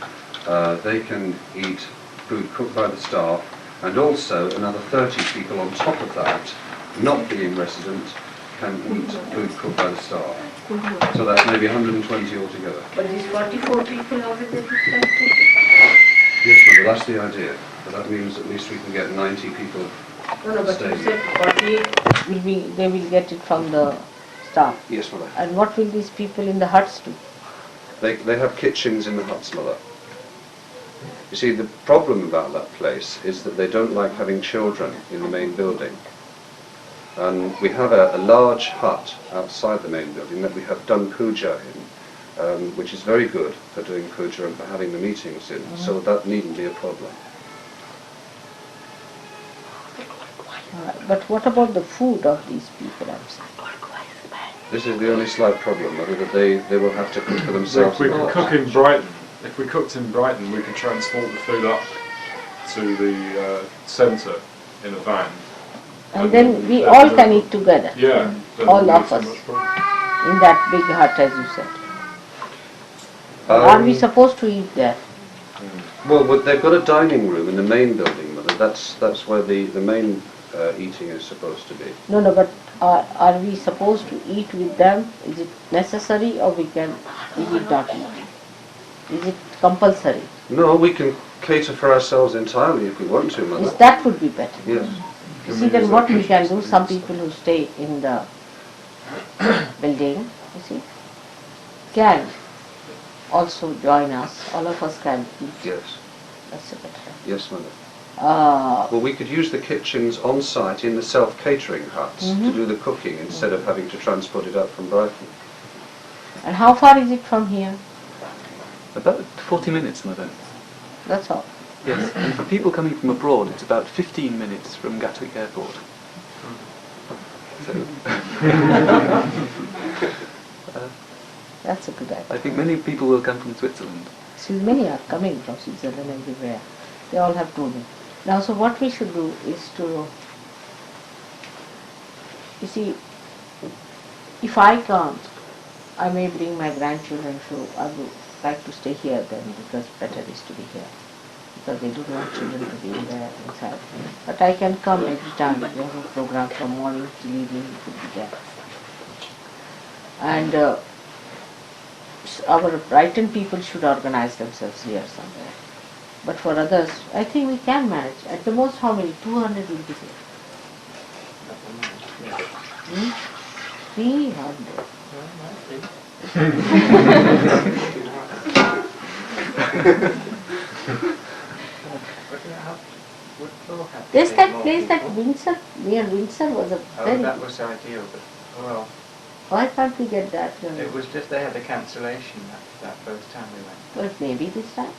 [SPEAKER 6] they can eat food cooked by the staff, and also another 30 people on top of that, not being resident, can eat food cooked by the staff. So that's maybe 120 altogether.
[SPEAKER 1] But these 44 people, how will they be fed?
[SPEAKER 6] Yes, Mother, that's the idea. But that means at least we can get 90 people
[SPEAKER 1] No, but
[SPEAKER 6] staying.
[SPEAKER 1] you said 48 will be, they will get it from the staff.
[SPEAKER 6] Yes, Mother.
[SPEAKER 1] And what will these people in the huts do?
[SPEAKER 6] They have kitchens in the huts, Mother. You see, the problem about that place is that they don't like having children in the main building. And we have a large hut outside the main building that we have done Puja in, which is very good for doing Puja and for having the meetings in, so that needn't be a problem.
[SPEAKER 1] Alright. But what about the food of these people? I'm saying.
[SPEAKER 6] This is the only slight problem, Mother, that they will have to cook for themselves.
[SPEAKER 8] We
[SPEAKER 6] in
[SPEAKER 8] could
[SPEAKER 6] the
[SPEAKER 8] cook
[SPEAKER 6] house.
[SPEAKER 8] in Brighton. If we cooked in Brighton, we could transport the food up to the centre in a van.
[SPEAKER 1] And then we
[SPEAKER 8] that
[SPEAKER 1] all
[SPEAKER 8] would-
[SPEAKER 1] can eat together.
[SPEAKER 8] Yeah. that
[SPEAKER 1] All
[SPEAKER 8] wouldn't
[SPEAKER 1] of
[SPEAKER 8] be too
[SPEAKER 1] us.
[SPEAKER 8] much problem.
[SPEAKER 1] In that big hut, as you said. Are we
[SPEAKER 6] Um,
[SPEAKER 1] supposed to eat there?
[SPEAKER 6] Well, they've got a dining room in the main building, Mother. That's where the main eating is supposed to be.
[SPEAKER 1] No, but are we supposed to eat with them? Is it necessary or we can not eat? Is it compulsory?
[SPEAKER 6] No, we can cater for ourselves entirely if we want to, Mother.
[SPEAKER 1] Yes, that would be better.
[SPEAKER 6] Yes.
[SPEAKER 1] You see, then what we can do, some people who stay in the building, you see, can also join us. All of us can eat.
[SPEAKER 6] Yes.
[SPEAKER 1] That's a better.
[SPEAKER 6] Yes, Mother.
[SPEAKER 1] Uh,
[SPEAKER 6] Well, we could use the kitchens on site in the self-catering huts to do the cooking instead of having to transport it up from Brighton.
[SPEAKER 1] and how far is it from here?
[SPEAKER 9] About 40 minutes, Mother.
[SPEAKER 1] That's all.
[SPEAKER 9] Yes, and for people coming from abroad, it's about 15 minutes from Gatwick Airport. So,
[SPEAKER 1] That's a good idea.
[SPEAKER 9] I think many people will come from Switzerland.
[SPEAKER 1] See, many are coming from Switzerland everywhere. They all have told me. Now, so what we should do is to, you see, if I can't, I may bring my grandchildren, so I would like to stay here then, because better is to be here. Because they don't want children to be in there inside. But I can come every time. They have a program from morning till evening, it could be there. And our Brighton people should organize themselves here somewhere. But for others, I think we can manage. At the most, how many? 200 will be here. 300. There's that place that Windsor, near Windsor was a
[SPEAKER 3] Oh,
[SPEAKER 1] very
[SPEAKER 3] that
[SPEAKER 1] good.
[SPEAKER 3] was ideal, but, well,
[SPEAKER 1] Why can't we get that?
[SPEAKER 3] it was just they had a cancellation that first time we went.
[SPEAKER 1] But maybe this time.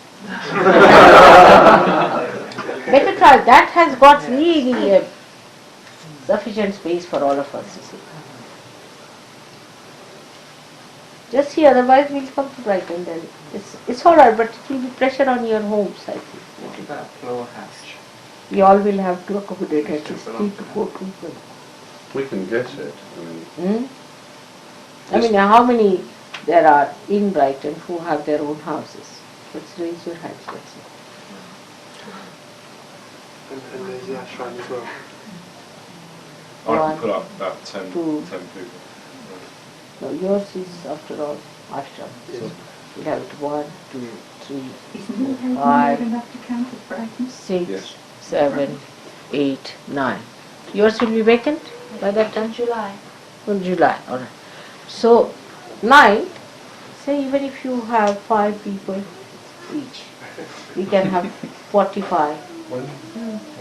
[SPEAKER 1] Better try. That has got really a sufficient space for all of us, you see. Just see, otherwise we'll come to Brighton then. It's alright, but it will be pressure on your homes, I think.
[SPEAKER 3] What about floor hatch?
[SPEAKER 1] We all will have to accommodate at least 3 to 4 people.
[SPEAKER 6] We can get it. I mean,
[SPEAKER 1] I mean, how many there are in Brighton who have their own houses? Let's raise your hands, let's see.
[SPEAKER 2] And there's the shrine as well.
[SPEAKER 8] I
[SPEAKER 1] One,
[SPEAKER 8] can put up about 10
[SPEAKER 1] two.
[SPEAKER 8] people.
[SPEAKER 1] No, yours is after all ashram. So we'll have it 1, 2, 3, 4, 5, 6,
[SPEAKER 6] Yes.
[SPEAKER 1] 7, 8, 9. Yours will be vacant by that time?
[SPEAKER 7] July.
[SPEAKER 1] In July, alright. So 9, say even if you have 5 people each, we can have 45
[SPEAKER 8] When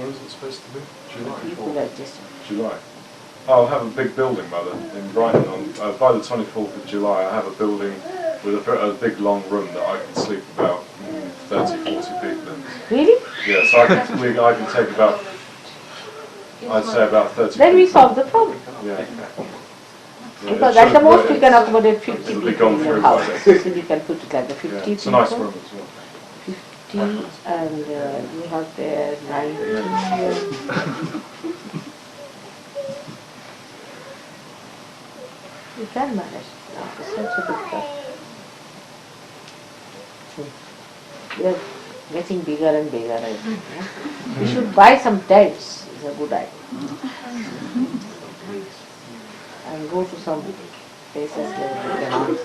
[SPEAKER 8] is it supposed to be?
[SPEAKER 1] people
[SPEAKER 8] July.
[SPEAKER 1] at this time.
[SPEAKER 8] July. I'll have a big building, Mother, in Brighton. By the 24th of July, I have a building with a big long room that I can sleep about 30, 40 people in.
[SPEAKER 1] Really?
[SPEAKER 8] Yeah, so I can take about, I'd say about 30
[SPEAKER 1] Then we
[SPEAKER 8] people.
[SPEAKER 1] solve the problem.
[SPEAKER 8] Yeah.
[SPEAKER 1] Because at the most we can accommodate 50
[SPEAKER 8] It'll be
[SPEAKER 1] people
[SPEAKER 8] gone
[SPEAKER 1] in your
[SPEAKER 8] through
[SPEAKER 1] house.
[SPEAKER 8] by
[SPEAKER 1] So you can put it like the 50
[SPEAKER 8] Yeah,
[SPEAKER 1] people.
[SPEAKER 8] it's a nice room as well.
[SPEAKER 1] 50 and you have there 90 here. You can manage. It's not so difficult. We are getting bigger and bigger. I think, yeah? We should buy some tents. It's a good idea. And go to some places where we can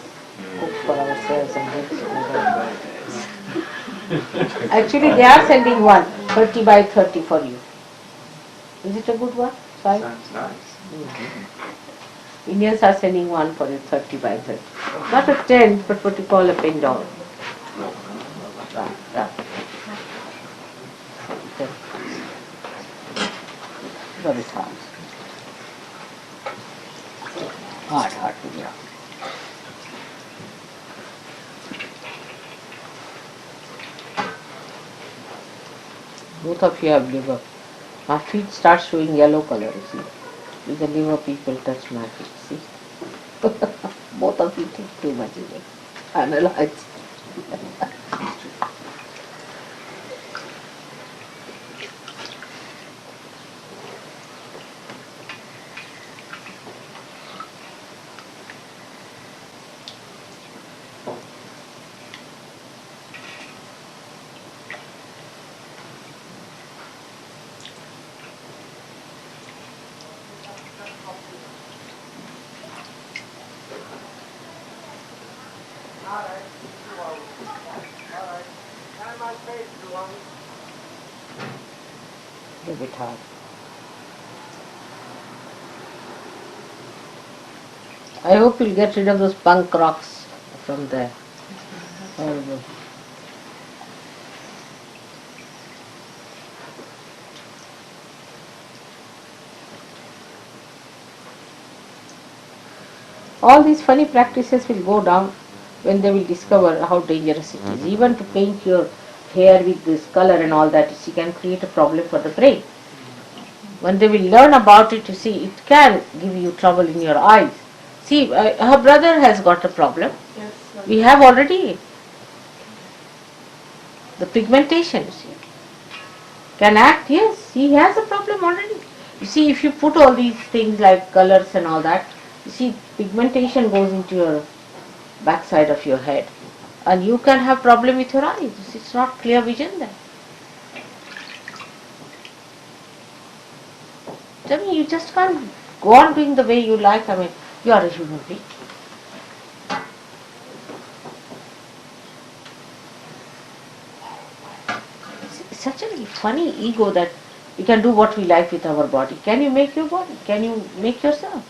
[SPEAKER 1] cook for ourselves and drink together. Actually, they are sending one 30 by 30 for you. Is it a good one? Size?
[SPEAKER 3] Sounds nice.
[SPEAKER 1] Indians are sending one for you 30 by 30. Not a tent, but what you call a pendant. Right. Very hard. Hard to do. Both of you have liver. My feet start showing yellow color, you see. With the liver people touch my feet, see. Both of you think too much, is it? Analyze. A bit hard. I hope you'll get rid of those punk rocks from there. Horrible. All these funny practices will go down when they will discover how dangerous it is. Even to paint your hair with this color and all that, you see, can create a problem for the brain. When they will learn about it, you see, it can give you trouble in your eyes. See, her brother has got a problem.
[SPEAKER 4] Yes,
[SPEAKER 1] We have already the pigmentation, you see. Can act, yes, he has a problem already. You see, if you put all these things like colors and all that, you see, pigmentation goes into your backside of your head. And you can have problem with your eyes. You see, it's not clear vision then. I mean, you just can't go on doing the way you like. I mean, you are a human being. It's such a funny ego that we can do what we like with our body. Can you make your body? Can you make yourself?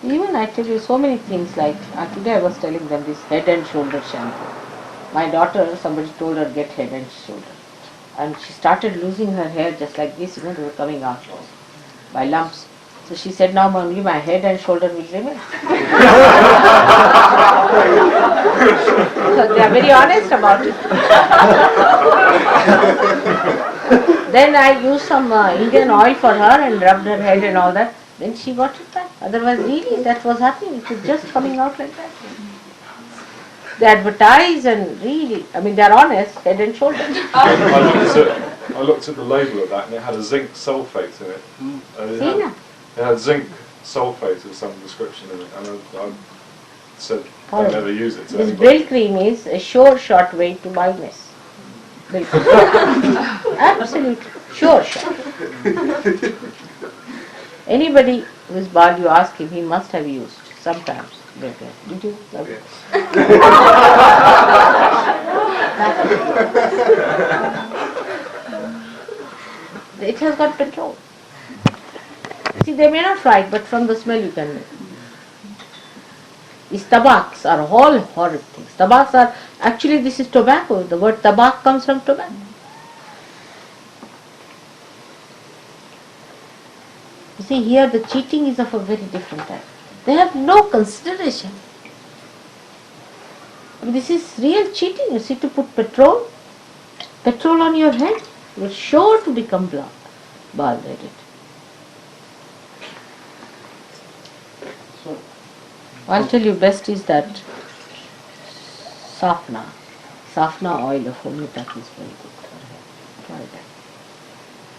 [SPEAKER 1] Even I tell you so many things like, today I was telling them this head and shoulder shampoo. My daughter, somebody told her get head and shoulder. And she started losing her hair just like this, they were coming out by lumps. So she said, now only my head and shoulder will remain. So they are very honest about it. Then I used some Indian oil for her and rubbed her head and all that. Then she got it back. Otherwise, really, that was happening. It was just coming out like that. They advertise and really, I mean, they are honest, head and shoulders.
[SPEAKER 8] I looked at the label of that and it had a zinc sulfate in it. It had zinc sulfate of some description in it, and I said I never use it to
[SPEAKER 1] This
[SPEAKER 8] anybody.
[SPEAKER 1] Brill cream is a sure shot way to baldness. Brill cream. Absolutely, sure shot. Anybody who is bald, you ask him, he must have used sometimes. Brill cream. Did you? Okay. It has got petrol. See, they may not write, but from the smell you can know. These tabaks are all horrid things. Tabaks are, actually this is tobacco. The word tabak comes from tobacco. You see, here the cheating is of a very different type. They have no consideration. I mean, this is real cheating. You see, to put petrol on your head, you are sure to become bald-headed. I'll tell you, best is that Safna oil of homeopathy is very good for hair. Try that.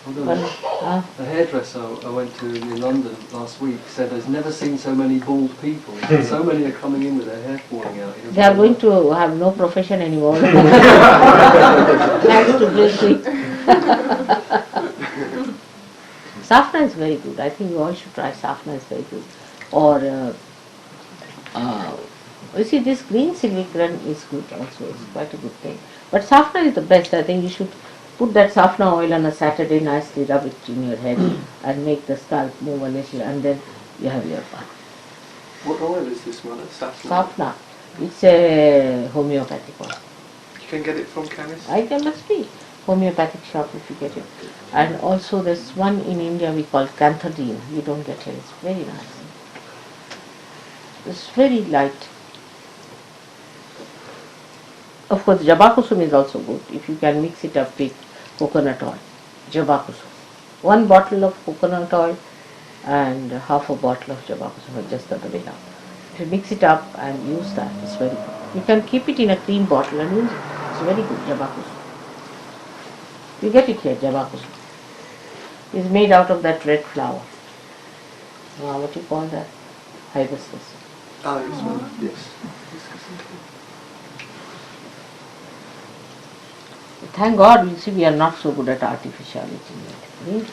[SPEAKER 10] A hairdresser I went to in London last week said there's never seen so many bald people. So many are coming in with their hair falling out.
[SPEAKER 1] They are going to have no profession anymore. Thanks to Shri. Safna is very good. I think you all should try. Safna is very good. Or you see, this green silicon is good also. It's quite a good thing. But Safna is the best. I think you should put that Safna oil on a Saturday, nicely rub it in your head and make the scalp move a little, and then you have your bath.
[SPEAKER 10] What oil is this one? Safna.
[SPEAKER 1] Safna. It's a homeopathic oil.
[SPEAKER 2] can get it from chemists?
[SPEAKER 1] I can must be homeopathic shop if you get it. And also there's one in India we call canthadine. You don't get it. It's very nice. It's very light. Of course, jabakusum is also good if you can mix it up with coconut oil. Jabakusum. 1 bottle of coconut oil and half a bottle of jabakusum, just the other way now. If you mix it up and use that, it's very good. You can keep it in a cream bottle and use it. It's very good, jabakusum. You get it here, jabakusum. It's made out of that red flower. What do you call that? Hibiscus.
[SPEAKER 2] Oh, yes.
[SPEAKER 1] Thank God, you see, we are not so good at artificiality yet. Really.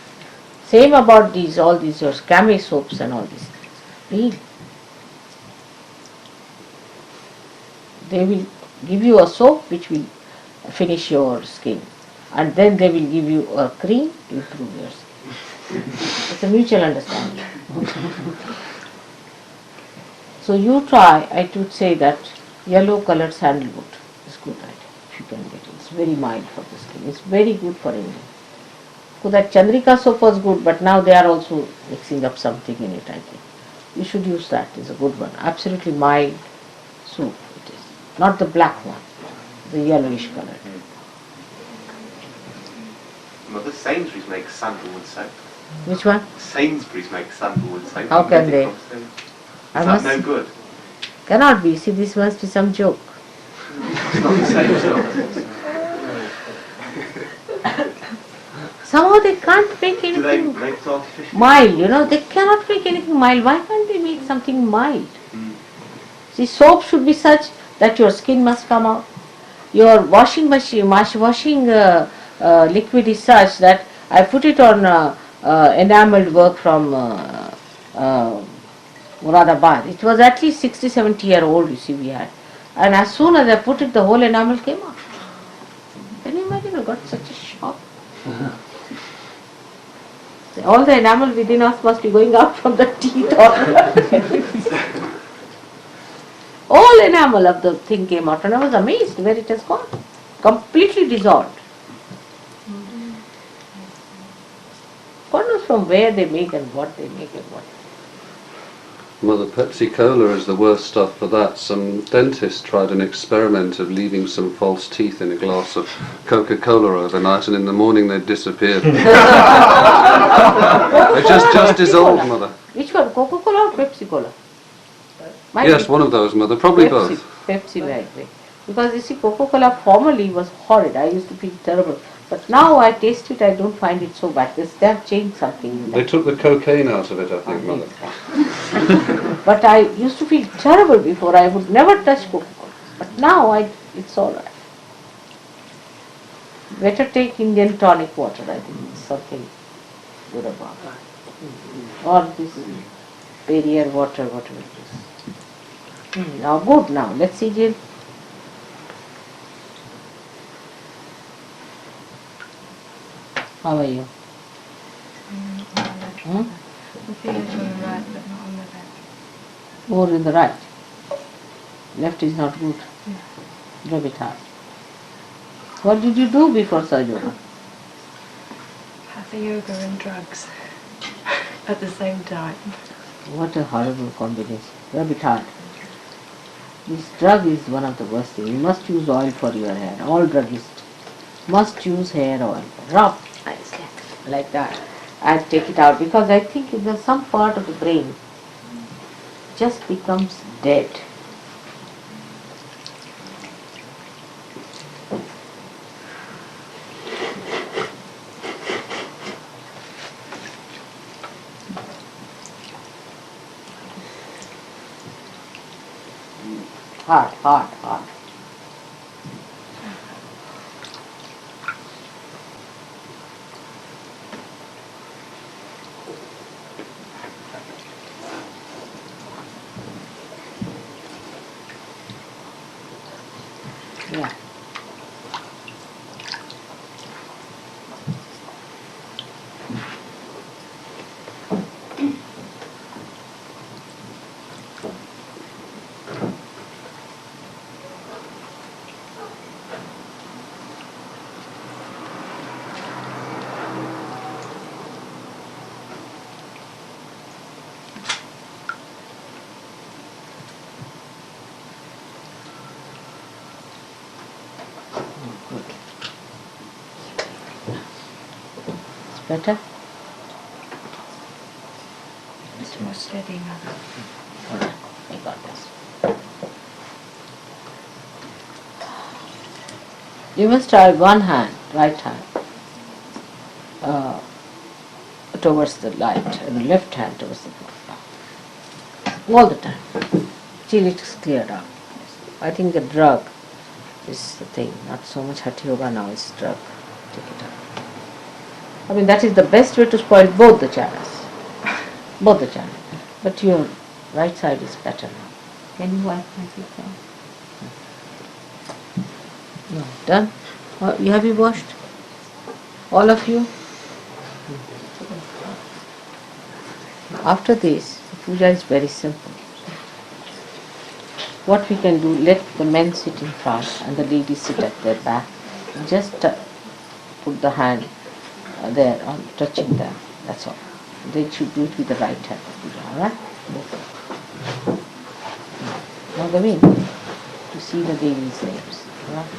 [SPEAKER 1] Same about these, all these, your scammy soaps and all these things. Really. They will give you a soap which will finish your skin, and then they will give you a cream to improve your skin. It's a mutual understanding. So you try, I would say that yellow colored sandalwood is good idea if you can get it. It's very mild for the skin. It's very good for Indian. So that Chandrika soap was good, but now they are also mixing up something in it, I think. You should use that. It's a good one. Absolutely mild soap it is. Not the black one, the yellowish color.
[SPEAKER 5] Mother, Sainsbury's makes sandalwood soap.
[SPEAKER 1] Which one?
[SPEAKER 5] Sainsbury's makes sandalwood soap.
[SPEAKER 1] How can they?
[SPEAKER 5] Is that no good?
[SPEAKER 1] Cannot be. See, this must be some joke.
[SPEAKER 5] It's not the same stuff.
[SPEAKER 1] Somehow they can't make
[SPEAKER 5] Do they
[SPEAKER 1] anything
[SPEAKER 5] make it artificial?
[SPEAKER 1] mild, they cannot make anything mild. Why can't they make something mild? See, soap should be such that your skin must come out. Your washing machine, washing liquid is such that I put it on enameled work from Muradabad. It was at least 60-70-year-old, you see, we had. And as soon as I put it, the whole enamel came out. Can you imagine? I got such a shock. All the enamel within us must be going out from the teeth. All enamel of the thing came out, and I was amazed where it has gone. Completely dissolved. God knows from where they make and what they make and what.
[SPEAKER 6] Well, the Pepsi Cola is the worst stuff for that. Some dentist tried an experiment of leaving some false teeth in a glass of Coca-Cola overnight, and in the morning they'd disappeared. They just dissolved, Mother.
[SPEAKER 1] Which one, Coca-Cola or Pepsi-Cola?
[SPEAKER 6] Yes, one of those, Mother. Probably
[SPEAKER 1] Pepsi,
[SPEAKER 6] both.
[SPEAKER 1] Pepsi, right. Because you see, Coca-Cola formerly was horrid. I used to feel terrible. But now I taste it, I don't find it so bad. They have changed something in
[SPEAKER 6] They
[SPEAKER 1] that.
[SPEAKER 6] took the cocaine out of it, I think, Mother.
[SPEAKER 1] But I used to feel terrible before. I would never touch Coca-Cola. But now it's all right. Better take Indian tonic water, I think. It's something good about it. Or this Perrier water, whatever it is. Now good now. Let's see, Jill. How are you?
[SPEAKER 7] I'm feeling it on the right, but not on the left.
[SPEAKER 1] More in the right. Left is not good. Rub it hard. What did you do before Sahajayoga?
[SPEAKER 7] Hatha yoga and drugs at the same time.
[SPEAKER 1] What a horrible combination. Rub it hard. This drug is one of the worst things. You must use oil for your hair. All druggists must use hair oil. Rub like that and take it out, because I think there's some part of the brain just becomes dead. Hard. Yeah. Better?
[SPEAKER 7] It's more steady now.
[SPEAKER 1] Alright, I got this. You must try one hand, right hand, towards the light, and the left hand towards the Buddha. All the time, till it is cleared out. I think the drug is the thing, not so much Hatha Yoga now, it's drug. Take it out. I mean, that is the best way to spoil both the chanas. Both the chanas. But your right side is better now. Can you wipe my feet now? No. Done? Have you washed? All of you? After this, the puja is very simple. What we can do, let the men sit in front and the ladies sit at their back. Just put the hand there on touching them. That's all. They should do it with the right hand. Alright? Now come in to see the Devi's names. Alright?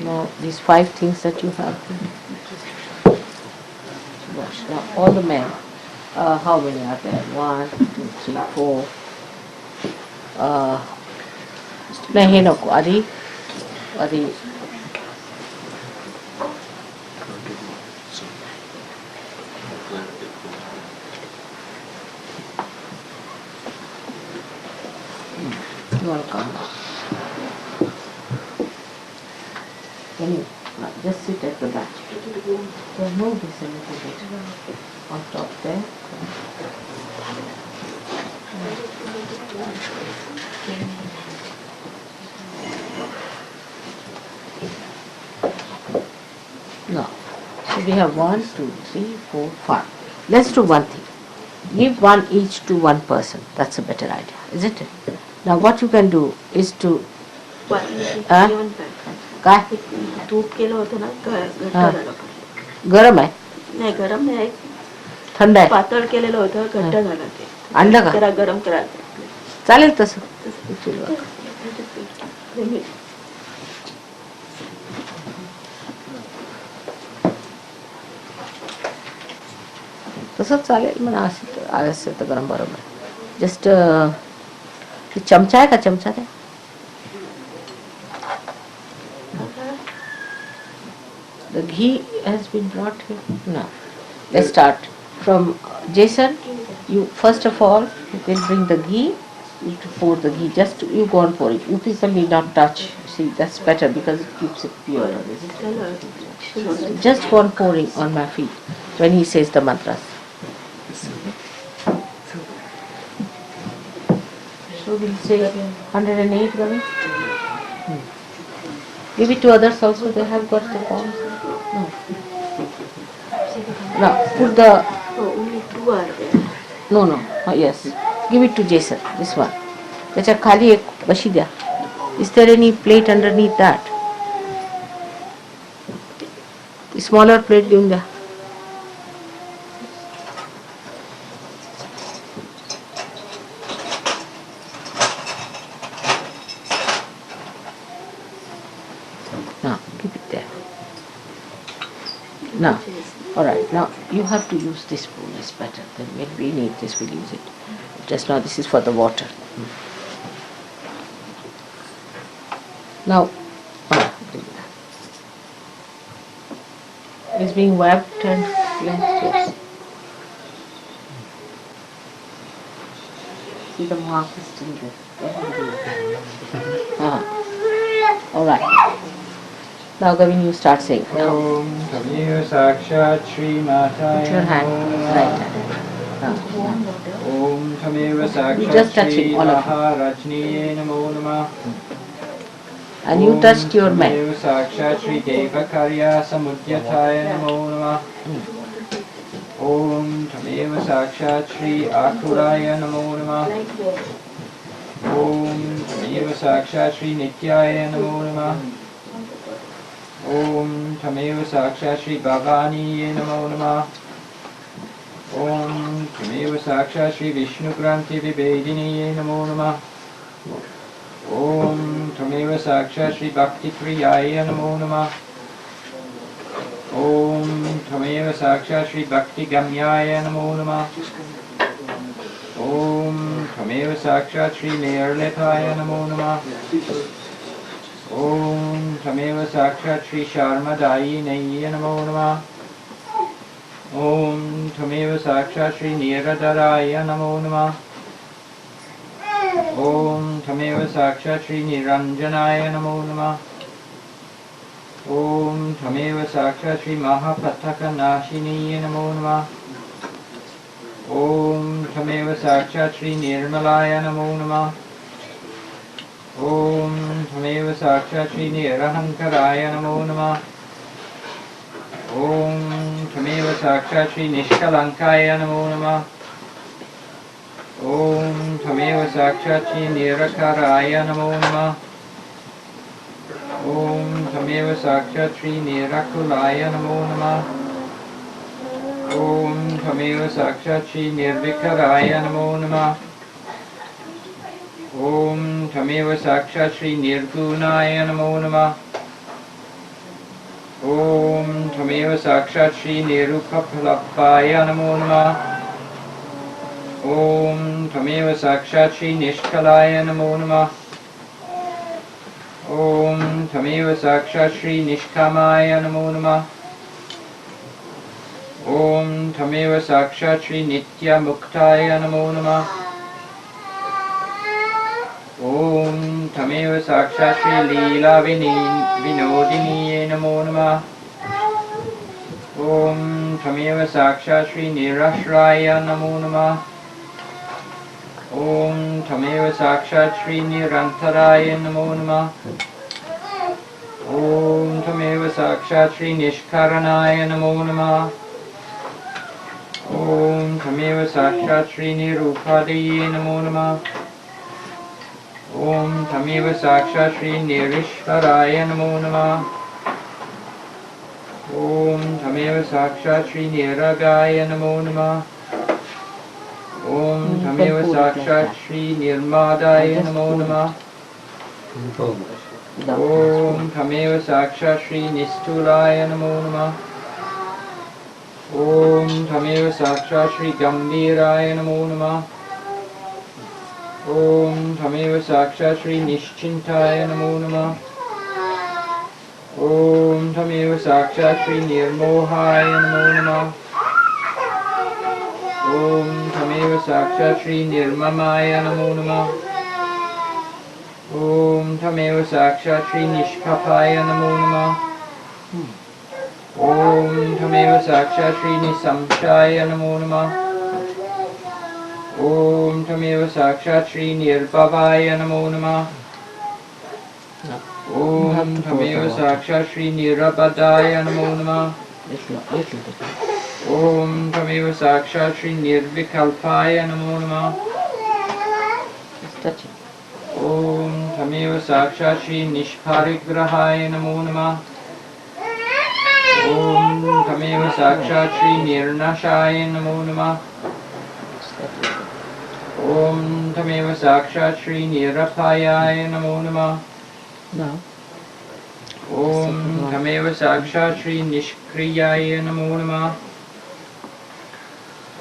[SPEAKER 1] Now these 5 things that you have to wash. Now all the men, how many are there? 1, 2, 3, 4. Nahenoko, Adi. You all come. Can you just sit at the back? So move this a little bit on top there. Now, so we have 1, 2, 3, 4, 5. Let's do one thing. Give one each to one person. That's a better idea, isn't it? Now what you can do is to काय
[SPEAKER 11] तूप केलं होतं ना घट्ट झालं
[SPEAKER 1] गरम आहे
[SPEAKER 11] नाही गरम नाही
[SPEAKER 1] थंड आहे
[SPEAKER 11] पातळ केलेलं होतं घट्ट झालं ते
[SPEAKER 1] आणलं का
[SPEAKER 11] जरा गरम करायचं
[SPEAKER 1] चालेल तसं तसंच चालेल म्हणा असेल तर गरम बरोबर जस्ट चमचा आहे का चमचा ते The ghee has been brought here. No. Let's start from Jason. You first of all you will bring the ghee. You to pour the ghee. Just you go on pouring. You people need not touch. See, that's better because it keeps it pure. Just go on pouring on my feet when he says the mantras. So we'll say 108, Gavi. Give it to others also. They have got the forms. No. Now put the.
[SPEAKER 11] only 2 are there.
[SPEAKER 1] No. Yes. Give it to Jason. This one. त्याच्या खाली एक बशी द्या. Is there any plate underneath that? Smaller plate देऊन द्या. Now keep it there. Now, all right. Now you have to use this spoon. It's better. Then when we need this, we'll use it. Just now, this is for the water. Now, it's being wiped and cleansed. Yes. See the mark is still there. All right. Now, Gavin, you start saying.
[SPEAKER 3] Om Tamiya Sakshat Shri Mataji.
[SPEAKER 1] Put your hand, right hand.
[SPEAKER 3] Om Tamiya
[SPEAKER 1] You just
[SPEAKER 3] Sakshat
[SPEAKER 1] touch
[SPEAKER 3] Shri
[SPEAKER 1] it, all of you.
[SPEAKER 3] Maharajniye Namo Namah.
[SPEAKER 1] And you touched your
[SPEAKER 3] Om
[SPEAKER 1] man.
[SPEAKER 3] Tamiya Sakshat Shri Devakarya Samudyataya Namo Namah. Om Tamiya Sakshat Shri Akuraya Namo Namah. Om Tamiya Sakshat Shri Nityaya Namo Namah. Om Tamiya Sakshat Shri Bhavaniye Namo Namah. Om Tamiya Sakshat Shri Vishnu Granthi Vibediniye Namo Namah. Om Tameva Sakshat Shri Bhakti Priyaya Namo Namah. Om Tameva Sakshat Shri Bhakti Gamyaya Namo Namah. Om Tameva Sakshat Shri Nirlipaya Namo Namah. Om Tameva Sakshat Shri Sharmadayi Naya Namo Namah. Om Tameva Sakshat Shri Niradaraya Namo Namah. Om Tameva Sakshat Shri Niranjanaya Namo Namah. Om Tameva Sakshat Shri Mahapataka Nashini Namo Namah. Om Tameva Sakshat Shri Nirmalaya Namo Namah. Om Tameva Sakshat Shri Nirahankaraya Namo Namah. Om Tameva Sakshat Shri Nishkalankaya Namo Namah. Om Tameva Sakshat Shri Nirakaraya Namo Namah. Om Tameva Sakshat Shri Nirakulaya Namo Namah. Om Tameva Sakshat Shri Nirvikaraya Namo Namah. Om Tameva Sakshat Shri Nirgunaya Namo Namah. Om Tameva Sakshat Shri Nirupapalapaya Namo Namah. Om Tameva Sakshat Shri Nishkalaya Namo Namah. Om Tameva Sakshat Shri Nishkamaya Namo Namah. Om Tameva Sakshat Shri Nitya Muktaya Namo Namah. Om Tameva Sakshat Shri Leela Vinodini Namo Namah. Om Tameva Sakshat Shri Nirashraya Namo Namah. Om Tameva Sakshat Shri Nirantaraya Namo Namah. Om Tameva Sakshat Shri Nishkaranaya Namo Namah. Om Tameva Sakshat Shri Nirupadaye Namo Namah. Om Tameva Sakshat Shri Nirishvaraya Namo Namah. Om Tameva Sakshat Shri Niragaya Namo Namah. Om Tameva Sakshat Shri Nirmadaya Namo Namah. Om Tameva Sakshat Shri Nistulaya Namo Namah. Om Tameva Sakshat Shri Gambhiraya Namo Namah. Om Tameva Sakshat Shri Nishchintaya Namo Namah. Om Tameva Sakshat Shri Nirmohaya Namo Namah. Om Tameva Sakshat Shri Nirmamaya Namo Namah. Om Tameva Sakshat Shri Nishkapaya Namo Namah. Om Tameva Sakshat Shri Nisamshaya Namo Namah. Om Tameva Sakshat Shri Nirbhavaya Namo Namah. Om Tameva Sakshat Shri Nirabadaya Namo Namah. Om Tameva Sakshat Shri Nirvikalpaya Namo Namah. Om Tameva Sakshat Shri Nishparigrahaya Namo Namah. Om Tameva Sakshat Shri Nirnashaya Namo Namah. Om Tameva Sakshat Shri Nirapayaya Namo Namah. Om Tameva Sakshat Shri Nishkriyaya Namo Namah.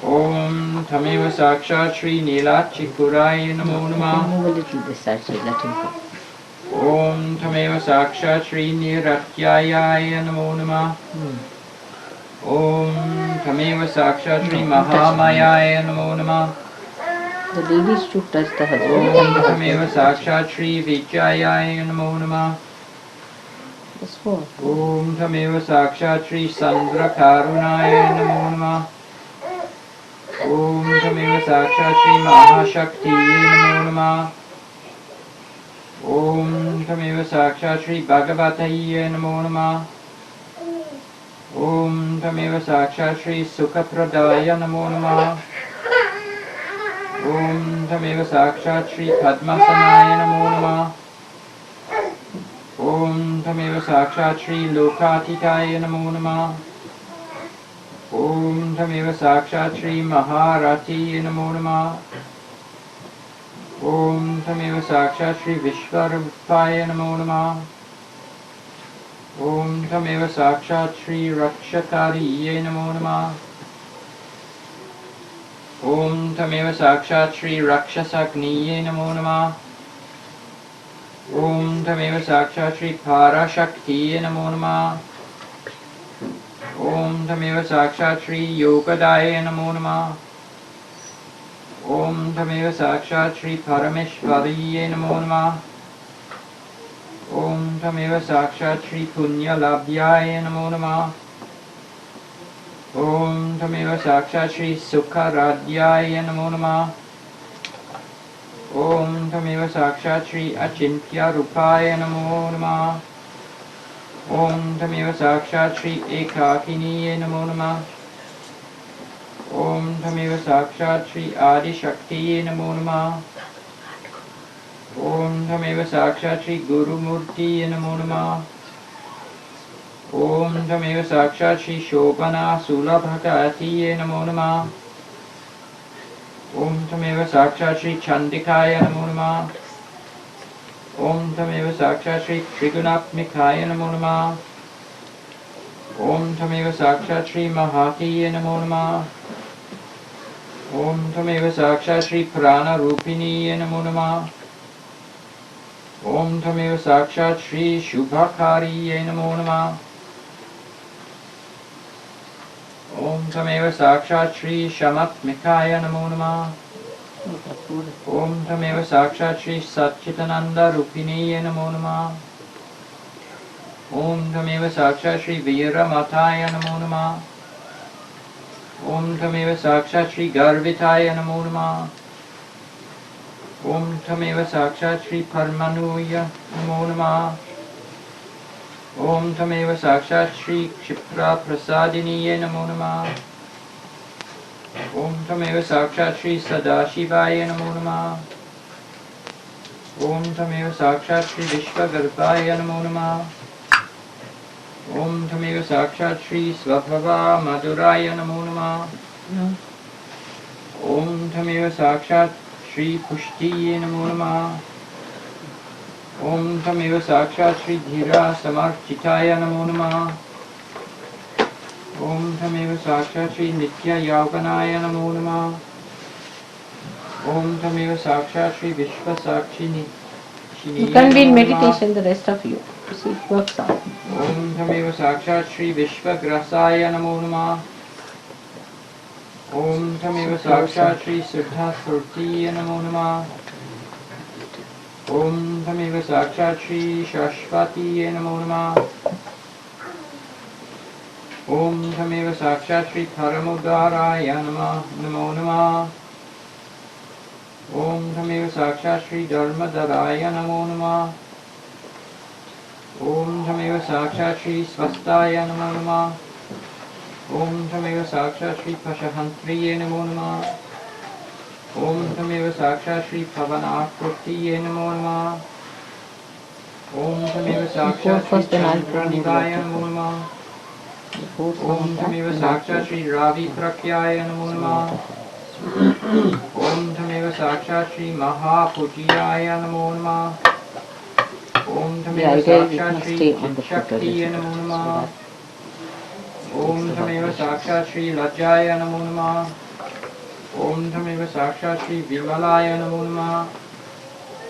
[SPEAKER 3] Om Tameva Sakshat Shri Nilachikuraya Namo Namah. Om Tameva Sakshat Shri Niratyayaya Namo Namah. Om Tameva Sakshat Shri Mahamayaya Namo Namah.
[SPEAKER 1] The ladies should touch the husband.
[SPEAKER 3] Om Tameva Sakshat Shri Vijayaya Namo Namah. Om Tameva Sakshat Shri Sandra Karunaya Namo Namah. Om Tameva Sakshat Shri Mahashakti Namo Namah. Om Tameva Sakshat Shri Bhagavataye Namo Namah. Om Tameva Sakshat Shri Sukapradaya Namo Namah. Om Tameva Sakshat Shri Padmasanaya Namo Namah. Om Tameva Sakshat Shri Lokatitaya Namo Namah. Om Tameva Sakshat Shri Maharati Namo Namah. Om Tameva Sakshat Shri Vishwarupaya Namo Namah. Om Tameva Sakshat Shri Rakshakariye Namo Namah. Om Tameva Sakshat Shri Rakshasagniye Namo Namah. Om Tameva Sakshat Shri Parashaktiye Namo Namah. Om Tameva Sakshat Shri Yogadaya Namo Namah. Om Tameva Sakshat Shri Parameshwariye Namo Namah. Om Tameva Sakshat Shri Punyalabhyaya Namo Namah. Om Tameva Sakshat Shri Sukharadhyaya Namo Namah. Om Tameva Sakshat Shri Achintya Rupaya Namo Namah. Om Tameva Sakshat Shri Ekakiniye Namo Namah. Om Tameva Sakshat Shri Adi Shaktiye Namo Namah. Om Tameva Sakshat Shri Guru Murtiye Namo Namah. Om Tameva Sakshat Shri Shobhana Sulabhakatiye Namo Namah. Om Tameva Sakshat Shri Chandikaya Namo Namah. Om Tameva Sakshat Shri Trigunatmikaya Namo Namah. Om Tameva Sakshat Shri Mahatiye Namo Namah. Om Tameva Sakshat Shri Prana Rupiniye Namo Namah. Om Tameva Sakshat Shri Shubhakariye Namo Namah. Om Tameva Sakshat Shri Shamatmikaya Namo Namah. Om Tameva Sakshat Shri Satchitananda Rupiniye Namo Namah. Om Tameva Sakshat Shri Veera Mataya Namo Namah. Om Tameva Sakshat Shri Garvitaya Namo Namah. Om Tameva Sakshat Shri Parmanuya Namo Namah. Om Tameva Sakshat Shri Kshipra Prasadiniye Namo Namah. Om Tameva Sakshat Shri Sadashivaya Namo Namah. Om Tameva Sakshat Shri Vishwagarbhaya Namo Namah. Om Tameva Sakshat Shri Svabhava Madhuraya Namo Namah. Om Tameva Sakshat Shri Pushtiye Namo Namah. Om Tameva Sakshat Shri Dhira Samarchitaya Namo Namah. Om Tameva Sakshat Shri Nitya Yaganaya Namo Namah. Om Tameva Sakshat Shri Vishwa Sakshini.
[SPEAKER 1] You can be in meditation, the rest of you. You see, it works out.
[SPEAKER 3] Om Tameva Sakshat Shri Vishwagrasaya Namo Namah. Om Tameva Sakshat Shri Siddha Surtiya Namo Namah. Om Tameva Sakshat Shri Shashvatiya Namo Namah. Om Tameva Sakshat Shri Paramudaraya Namo Namah. Om Tameva Sakshat Shri Dharmadaraya Namo Namah. Om Tameva Sakshat Shri Swastaya Namo Namah. Om Tameva Sakshat Shri Pashahantriye Namo Namah. Om Tameva Sakshat Shri Pavanakrutiye Namo Namah. Om Tameva Sakshat Shri Chandranivaya Namo Namah. Om Tameva Sakshat Shri Ravi Prakyaya Namo Namah. Om Tameva Sakshat Shri Mahapujiyaya Namo Namah. Om Tameva Sakshat Shri Chitshaktiye Namo Namah. Om Tameva Sakshat Shri Lajjaya Namo Namah. Om Tameva Sakshat Shri Vimalaya Namo Namah.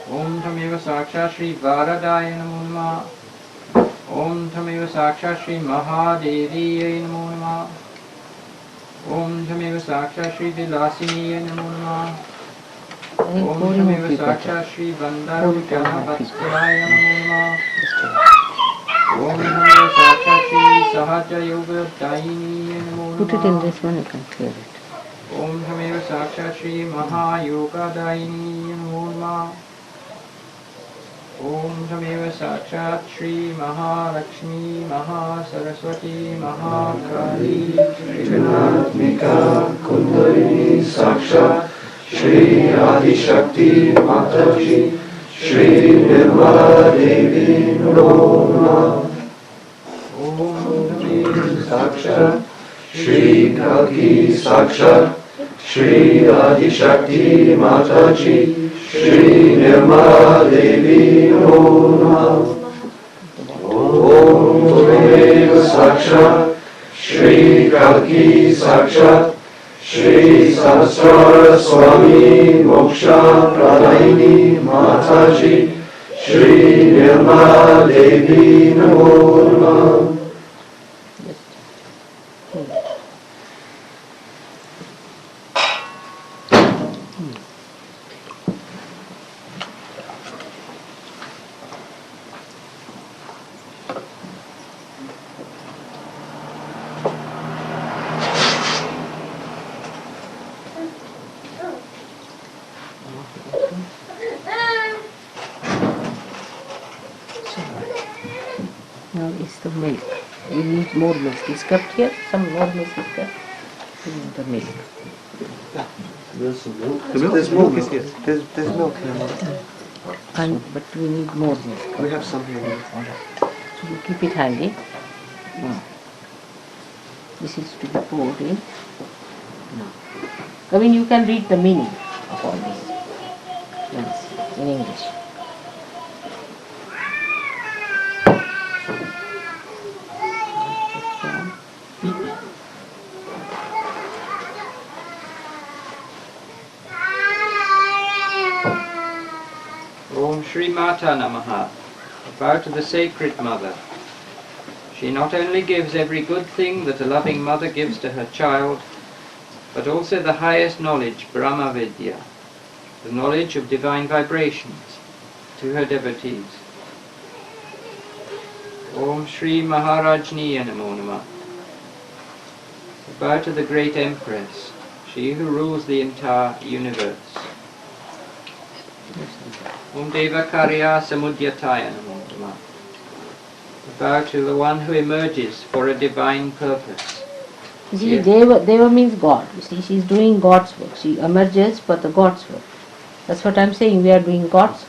[SPEAKER 3] Om Tameva Sakshat Shri Varadaya Namo Namah. Om Tameva Sakshat Shri Mahadeviye Namo Namah. Om Tameva Sakshat Shri Vilasiniye Namo Namah. Om Tameva Sakshat Shri Vandaru Janavatsalaya Namo Namah. Om Tameva Sakshat Shri Sahaja Yoga Dayiniye Namo Namah.
[SPEAKER 1] Put it in this one, you can clear it.
[SPEAKER 3] Om Tameva Sakshat Shri Mahayoga Dayiniye Namo Namah. Om Tameva Sakshat Shri Mahalakshmi Mahasaraswati Mahakali
[SPEAKER 12] Trigunatmika Kundalini Sakshat Shri Adi Shakti Mataji Shri Nirmala Devi Namo. Om Tameva Sakshat Shri Kalki Sakshat Shri Adishakti Mataji, Shri Nirmala Devi Namo Om Tvameva Sakshat, Shri Kalki Sakshat, Shri Sahasrara Swami Moksha Pradayini Mataji, Shri Nirmala Devi Namo Namah.
[SPEAKER 1] Now is the milk. We need more milk. Is kept here? Some more milk is kept. We need the milk.
[SPEAKER 10] There's some milk.
[SPEAKER 2] There's milk is here. There's milk here.
[SPEAKER 1] But we need more milk.
[SPEAKER 2] We have some here.
[SPEAKER 1] All right. So you keep it handy. Now, this is to be poured in. Now, I mean, you can read the meaning of all this. Yes, in English.
[SPEAKER 3] Om Shri Mata Namaha. Bow to the Sacred Mother. She not only gives every good thing that a loving mother gives to her child, but also the highest knowledge, Brahma Vidya, the knowledge of divine vibrations, to her devotees. Om Shri Maharajniya Namo Namah. Bow to the Great Empress, she who rules the entire universe. Om Deva Karya Samudyataya Namo Namah. Bow to the one who emerges for a divine purpose.
[SPEAKER 1] You see, Deva means God. You see, she is doing God's work. She emerges for the God's work. That's what I'm saying. We are doing God's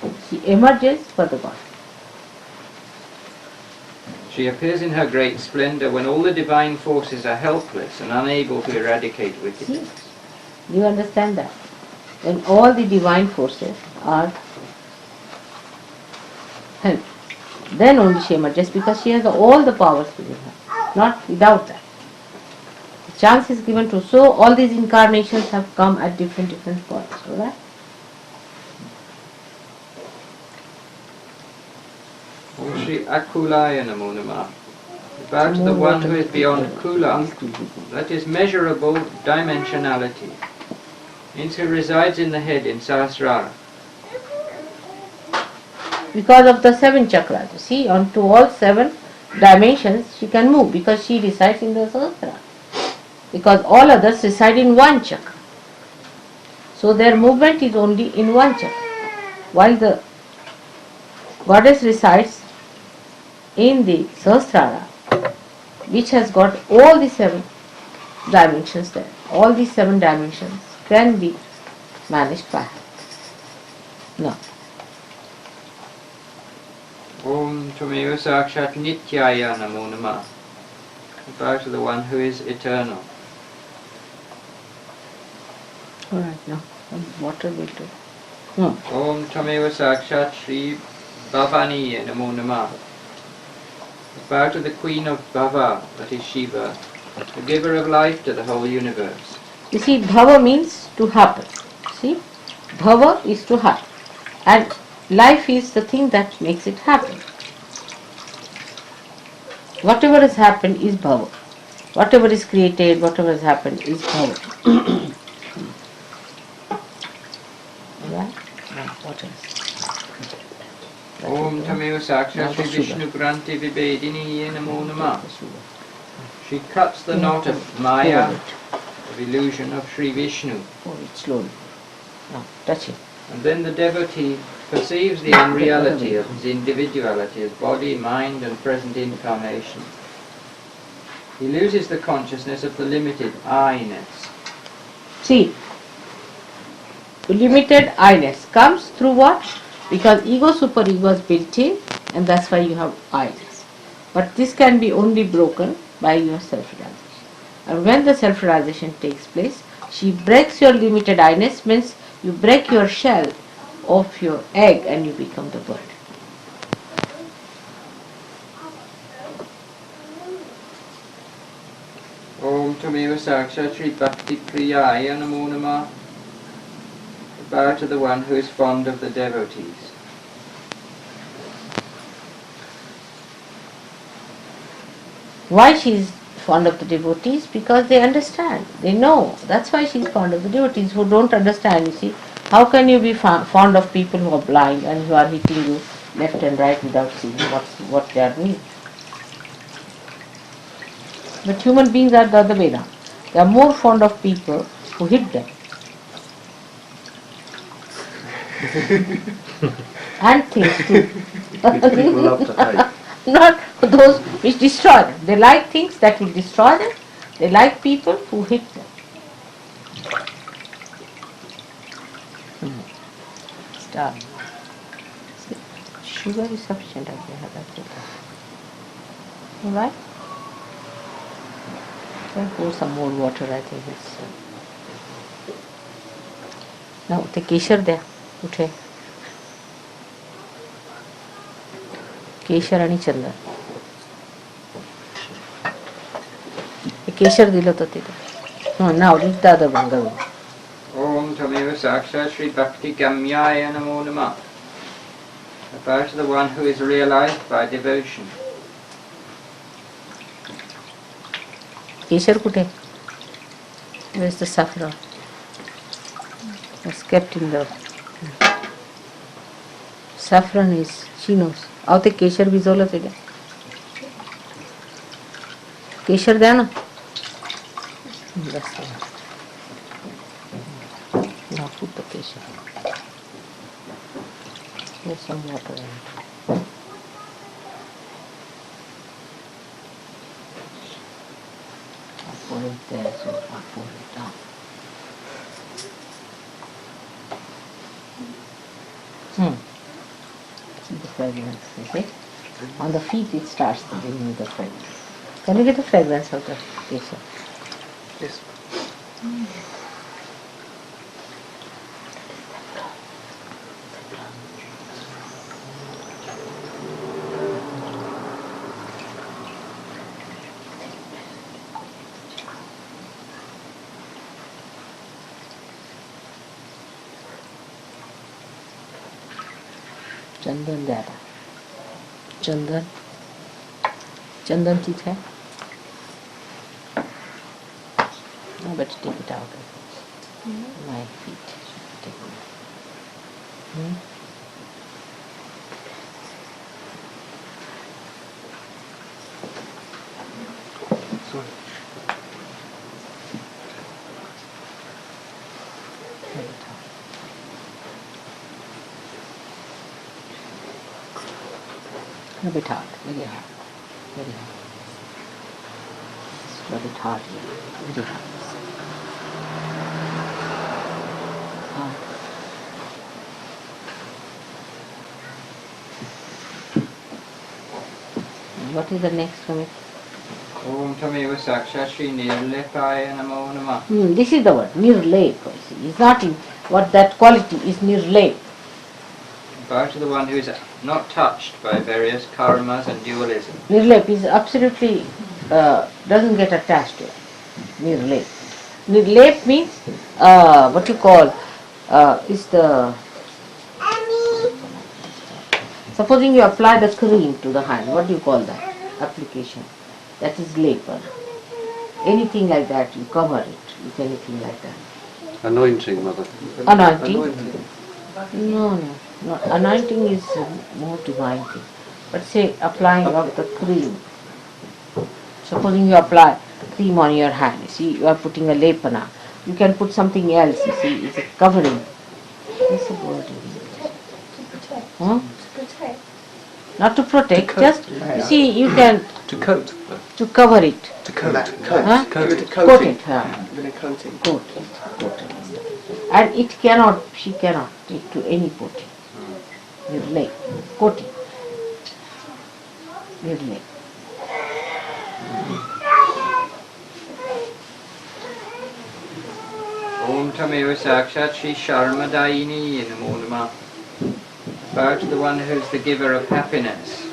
[SPEAKER 1] work. She emerges for the God.
[SPEAKER 3] She appears in her great splendor when all the divine forces are helpless and unable to eradicate wickedness.
[SPEAKER 1] Do you understand that? When all the divine forces are helpless, then only she emerges, because she has all the powers within her, not without that. The chance is given to, so all these incarnations have come at different points, alright?
[SPEAKER 3] Om Shri Akulaya Namo Namah. Bow to the one who is beyond Kula, that is measurable dimensionality, means who resides in the head in Sahasrara.
[SPEAKER 1] Because of the 7 chakras, you see, onto all 7 dimensions she can move, because she resides in the Sahasrara. Because all others reside in 1 chakra. So their movement is only in 1 chakra. While the goddess resides in the Sahasrara, which has got all the 7 dimensions there. All these 7 dimensions can be managed by her. Now,
[SPEAKER 3] Om Tvameva Sakshat Nityaya Namo Namah. Bow to the one who is eternal.
[SPEAKER 1] alright, now, some water will do.
[SPEAKER 3] Om Tvameva Sakshat Shri Bhavani Namo Namah. Bow to the Queen of Bhava, that is Shiva, the giver of life to the whole universe.
[SPEAKER 1] You see, bhava means to happen. See, bhava is to happen, and life is the thing that makes it happen. Whatever has happened is bhava. Whatever is created, whatever has happened is bhava. Right? Now, what else?
[SPEAKER 3] Om Tvameva Sakshat Shri Vishnu Granti Vibedini Namo Namah. She cuts the knot of Maya, of illusion of Shri Vishnu.
[SPEAKER 1] Pour it slowly. Now, touch it.
[SPEAKER 3] And then the devotee perceives the unreality of his individuality as body, mind and present incarnation. He loses the consciousness of the limited I-ness.
[SPEAKER 1] See, limited I-ness comes through what? Because ego, superego is built in, and that's why you have I-ness. But this can be only broken by your self-realization. And when the self-realization takes place, She breaks your limited I-ness, means you break your shell of your egg and you become the bird.
[SPEAKER 3] Om Tameva Saksha Shri Bhakti Priyaya Namo Namah. Bow to the one who is fond of the devotees.
[SPEAKER 1] Why she is fond of the devotees? Because they understand, they know. That's why she is fond of the devotees. Who don't understand, you see, how can you be fond of people who are blind and who are hitting you left and right without seeing what they are doing? But human beings are the other way around. They are more fond of people who hit them. And things too.
[SPEAKER 6] People love to hate.
[SPEAKER 1] Not those which destroy them. They like things that will destroy them. They like people who hit them. Start. Sugar is sufficient, I think. Alright? Can pour some more water, I think it's. Now, the keshar there. Okay. केशर आणि चंदन केशर दिलं तर तिथं नाव दादा Bengal
[SPEAKER 3] Om Tameva Saksha Shri Bhakti Gamyaya Namo Namah. Bow to the one who is realized by devotion.
[SPEAKER 1] केशर कुठे? Where is the saffron? It's kept in the saffron is she knows. अहो ते केशर भिजवलं ते द्या केशर द्या ना put the Keshar there's some water in it. I'll pour it there, so I'll pour it down. The fragrance, you see? On the feet it starts to bring you the fragrance. Can you get the fragrance of the kesha?
[SPEAKER 2] Yes.
[SPEAKER 1] चंदन ज्यादा चंदन चंदन ठीक है now better take it out of my feet take it.
[SPEAKER 2] Sorry.
[SPEAKER 1] A bit hard, very hard, very hard. It's a bit hard here, very hard. Hard. And what is the next from it?
[SPEAKER 3] Om Tameva Saksha Shri Nirlepaya Namo Namah.
[SPEAKER 1] This is the word, nirlep. It's not in what that quality is nirlep.
[SPEAKER 3] Bow to the one who is not touched by various karmas and dualism.
[SPEAKER 1] Nirlep is absolutely, doesn't get attached to it. Nirlep. Nirlep means, what you call, is the, supposing you apply the cream to the hand, what do you call that? Application. That is leper. Anything like that, you cover it with anything like that.
[SPEAKER 6] Anointing, Mother.
[SPEAKER 1] Anointing? No. Anointing is a more divine thing. But say applying of the cream. Supposing you apply cream on your hand, you see, you are putting a lepana. You can put something else, you see, it's a covering. What's the word? Huh?
[SPEAKER 4] To protect.
[SPEAKER 1] Not to protect, just, you see, you can...
[SPEAKER 10] To coat.
[SPEAKER 1] To cover it.
[SPEAKER 10] To coat.
[SPEAKER 1] Huh?
[SPEAKER 10] Coat it.
[SPEAKER 1] Coat it.
[SPEAKER 10] With a coating.
[SPEAKER 1] Coat it. And it cannot, she cannot take to any coating. Nirlep. Coating. Nirlep.
[SPEAKER 3] Tameva Sakshat Shri Sharmadayini Namo Namah. Bow to the one who is the giver of happiness,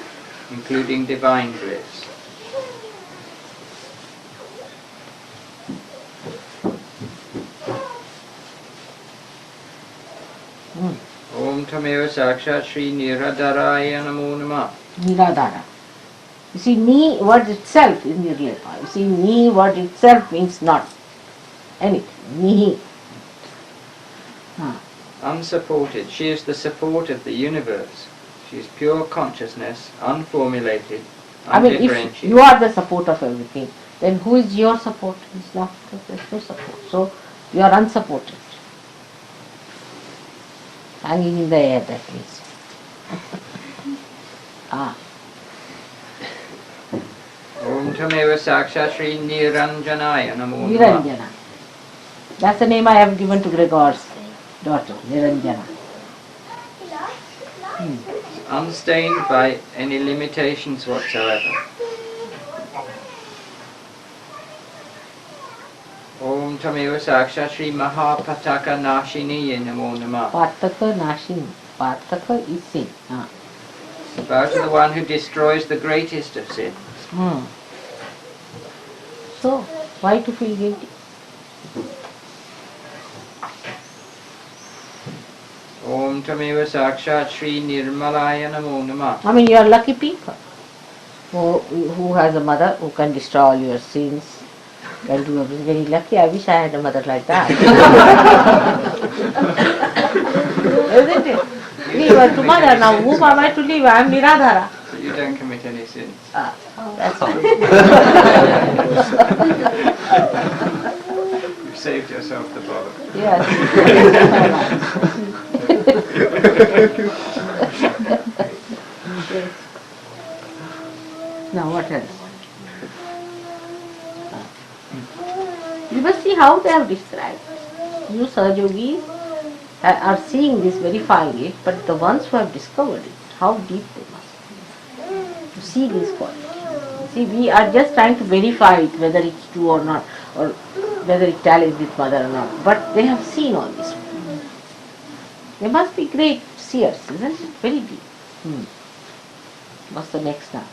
[SPEAKER 3] including divine bliss. Om Tameva Sakshat Shri Niradaraya Namo Namah.
[SPEAKER 1] Niradhara. You see, ni word itself is nirlepa. You see, ni word itself means not anything. Nihi.
[SPEAKER 3] Unsupported. She is the support of the universe. She is pure consciousness, unformulated,
[SPEAKER 1] I mean, if
[SPEAKER 3] undifferentiated.
[SPEAKER 1] you are the support of everything, then who is your support? It's not, there's no support. So, you are unsupported. Hanging in the air, that means.
[SPEAKER 3] Om Tameva Sakshat Shri Niranjanaya Namo Namah.
[SPEAKER 1] Niranjana. That's the name I have given to Gregor's daughter, Niranjana.
[SPEAKER 3] Unstained by any limitations whatsoever. Om Tameva Sakshat Shri Mahapataka Nashini Namo Namah.
[SPEAKER 1] Pataka Nashini. Pataka is sin.
[SPEAKER 3] Bow to the one who destroys the greatest of sins.
[SPEAKER 1] So, why to feel guilty?
[SPEAKER 3] Om Tameva Sakshat Shri Nirmalaya Namo Namah.
[SPEAKER 1] I mean, you are lucky people who has a mother who can destroy all your sins, can do everything. Very lucky. I wish I had a mother like that. Isn't it? Leave her to mother. Now, whom am I to leave? I am Niradhara.
[SPEAKER 3] So you don't commit any sins.
[SPEAKER 1] That's all.
[SPEAKER 3] You've saved yourself the bother.
[SPEAKER 1] Yes. Yes. Now what else? You must see how they have described. You Sahajogis are seeing this, verifying it, but the ones who have discovered it, how deep they must be to see this quality. See, we are just trying to verify it, whether it's true or not, or whether it tallies with mother or not. But they have seen all this. They must be great seers, isn't it? Very deep. What's the next now?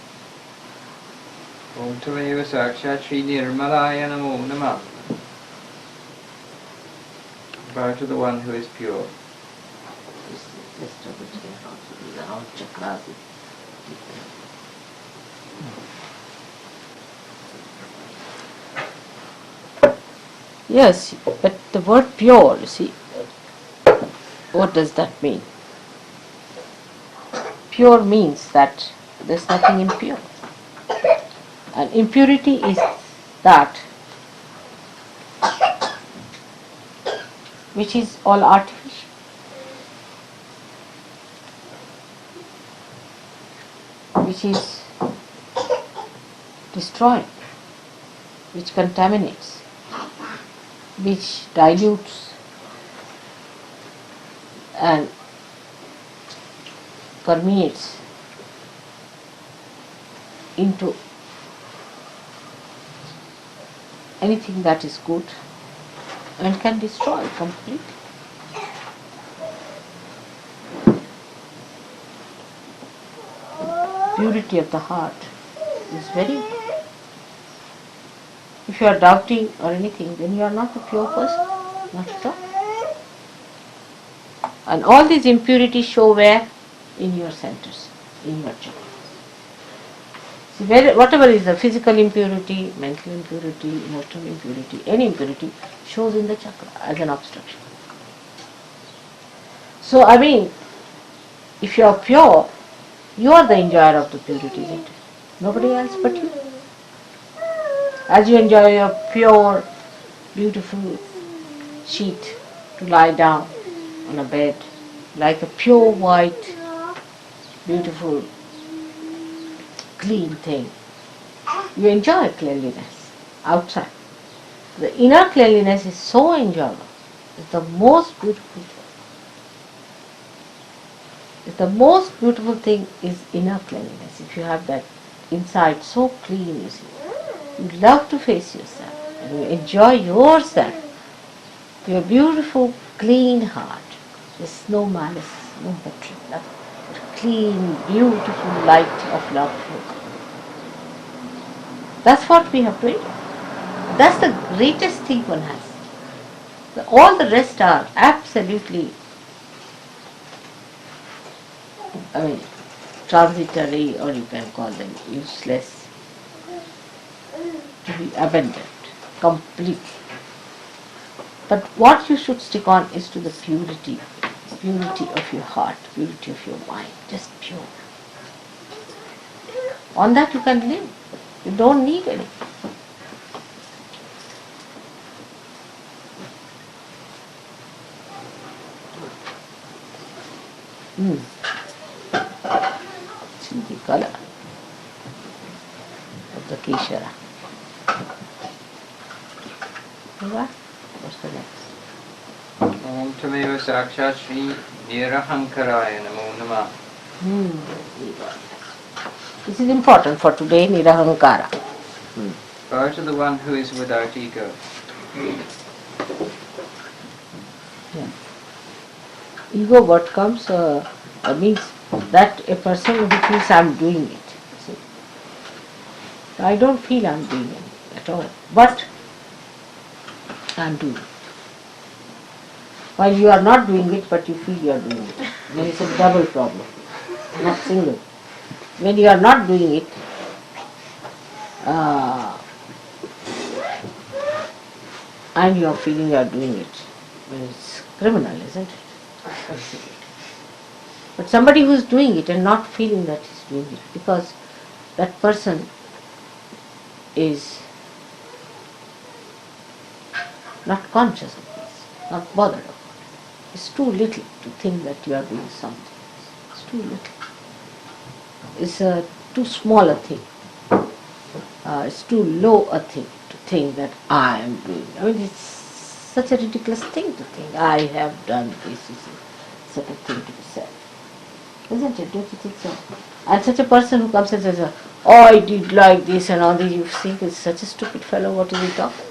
[SPEAKER 3] Om Tameva Sakshat Shri Nirmalaya Namo Namah. Bow to the one who is pure.
[SPEAKER 1] Yes, but the word pure, you see, what does that mean? Pure means that there's nothing impure. And impurity is that which is all artificial. Which is destroying, which contaminates, which dilutes and permeates into anything that is good and can destroy completely. Purity of the heart is very important. If you are doubting or anything, then you are not a pure person, not at all. And all these impurities show where? In your centers, in your chakras. See, whatever is the physical impurity, mental impurity, emotional impurity, any impurity shows in the chakra as an obstruction. So, I mean, if you are pure, you are the enjoyer of the purity, isn't it? Nobody else but you. As you enjoy your pure, beautiful sheet to lie down on a bed, like a pure white, beautiful, clean thing. You enjoy cleanliness outside. The inner cleanliness is so enjoyable. It's the most beautiful thing. The most beautiful thing is inner cleanliness. If you have that inside so clean, you see, you love to face yourself and you enjoy yourself. Your beautiful, clean heart. There's no malice, no hatred, nothing. Clean, beautiful light of love. That's what we have prayed. That's the greatest thing one has. All the rest are absolutely, transitory, or you can call them useless, to be abandoned completely. But what you should stick on is to the purity of your heart, purity of your mind, just pure. On that you can live. You don't need anything. See the color of the Keshara. Alright, what's the next?
[SPEAKER 3] Om Tameva Sakshat Shri Nirahankaraya Namo Namah.
[SPEAKER 1] This is important for today, Nirahankara.
[SPEAKER 3] Bow to the one who is without ego.
[SPEAKER 1] Yeah. Ego, what comes, means that a person who feels I am doing it. See? I don't feel I am doing it at all, but I am doing it. While you are not doing it, but you feel you are doing it. Then it's a double problem, not single. When you are not doing it, and you are feeling you are doing it, then it's criminal, isn't it? But somebody who is doing it and not feeling that he is doing it, because that person is not conscious of this, not bothered about it. It's too little to think that you are doing something. It's too little. It's too small a thing. It's too low a thing to think that I am doing. I mean, it's such a ridiculous thing to think. I have done this. Is such a thing to be said. Isn't it? Don't you think so? And such a person who comes and says, oh, I did like this and all this, you think it's such a stupid fellow, what is he talking?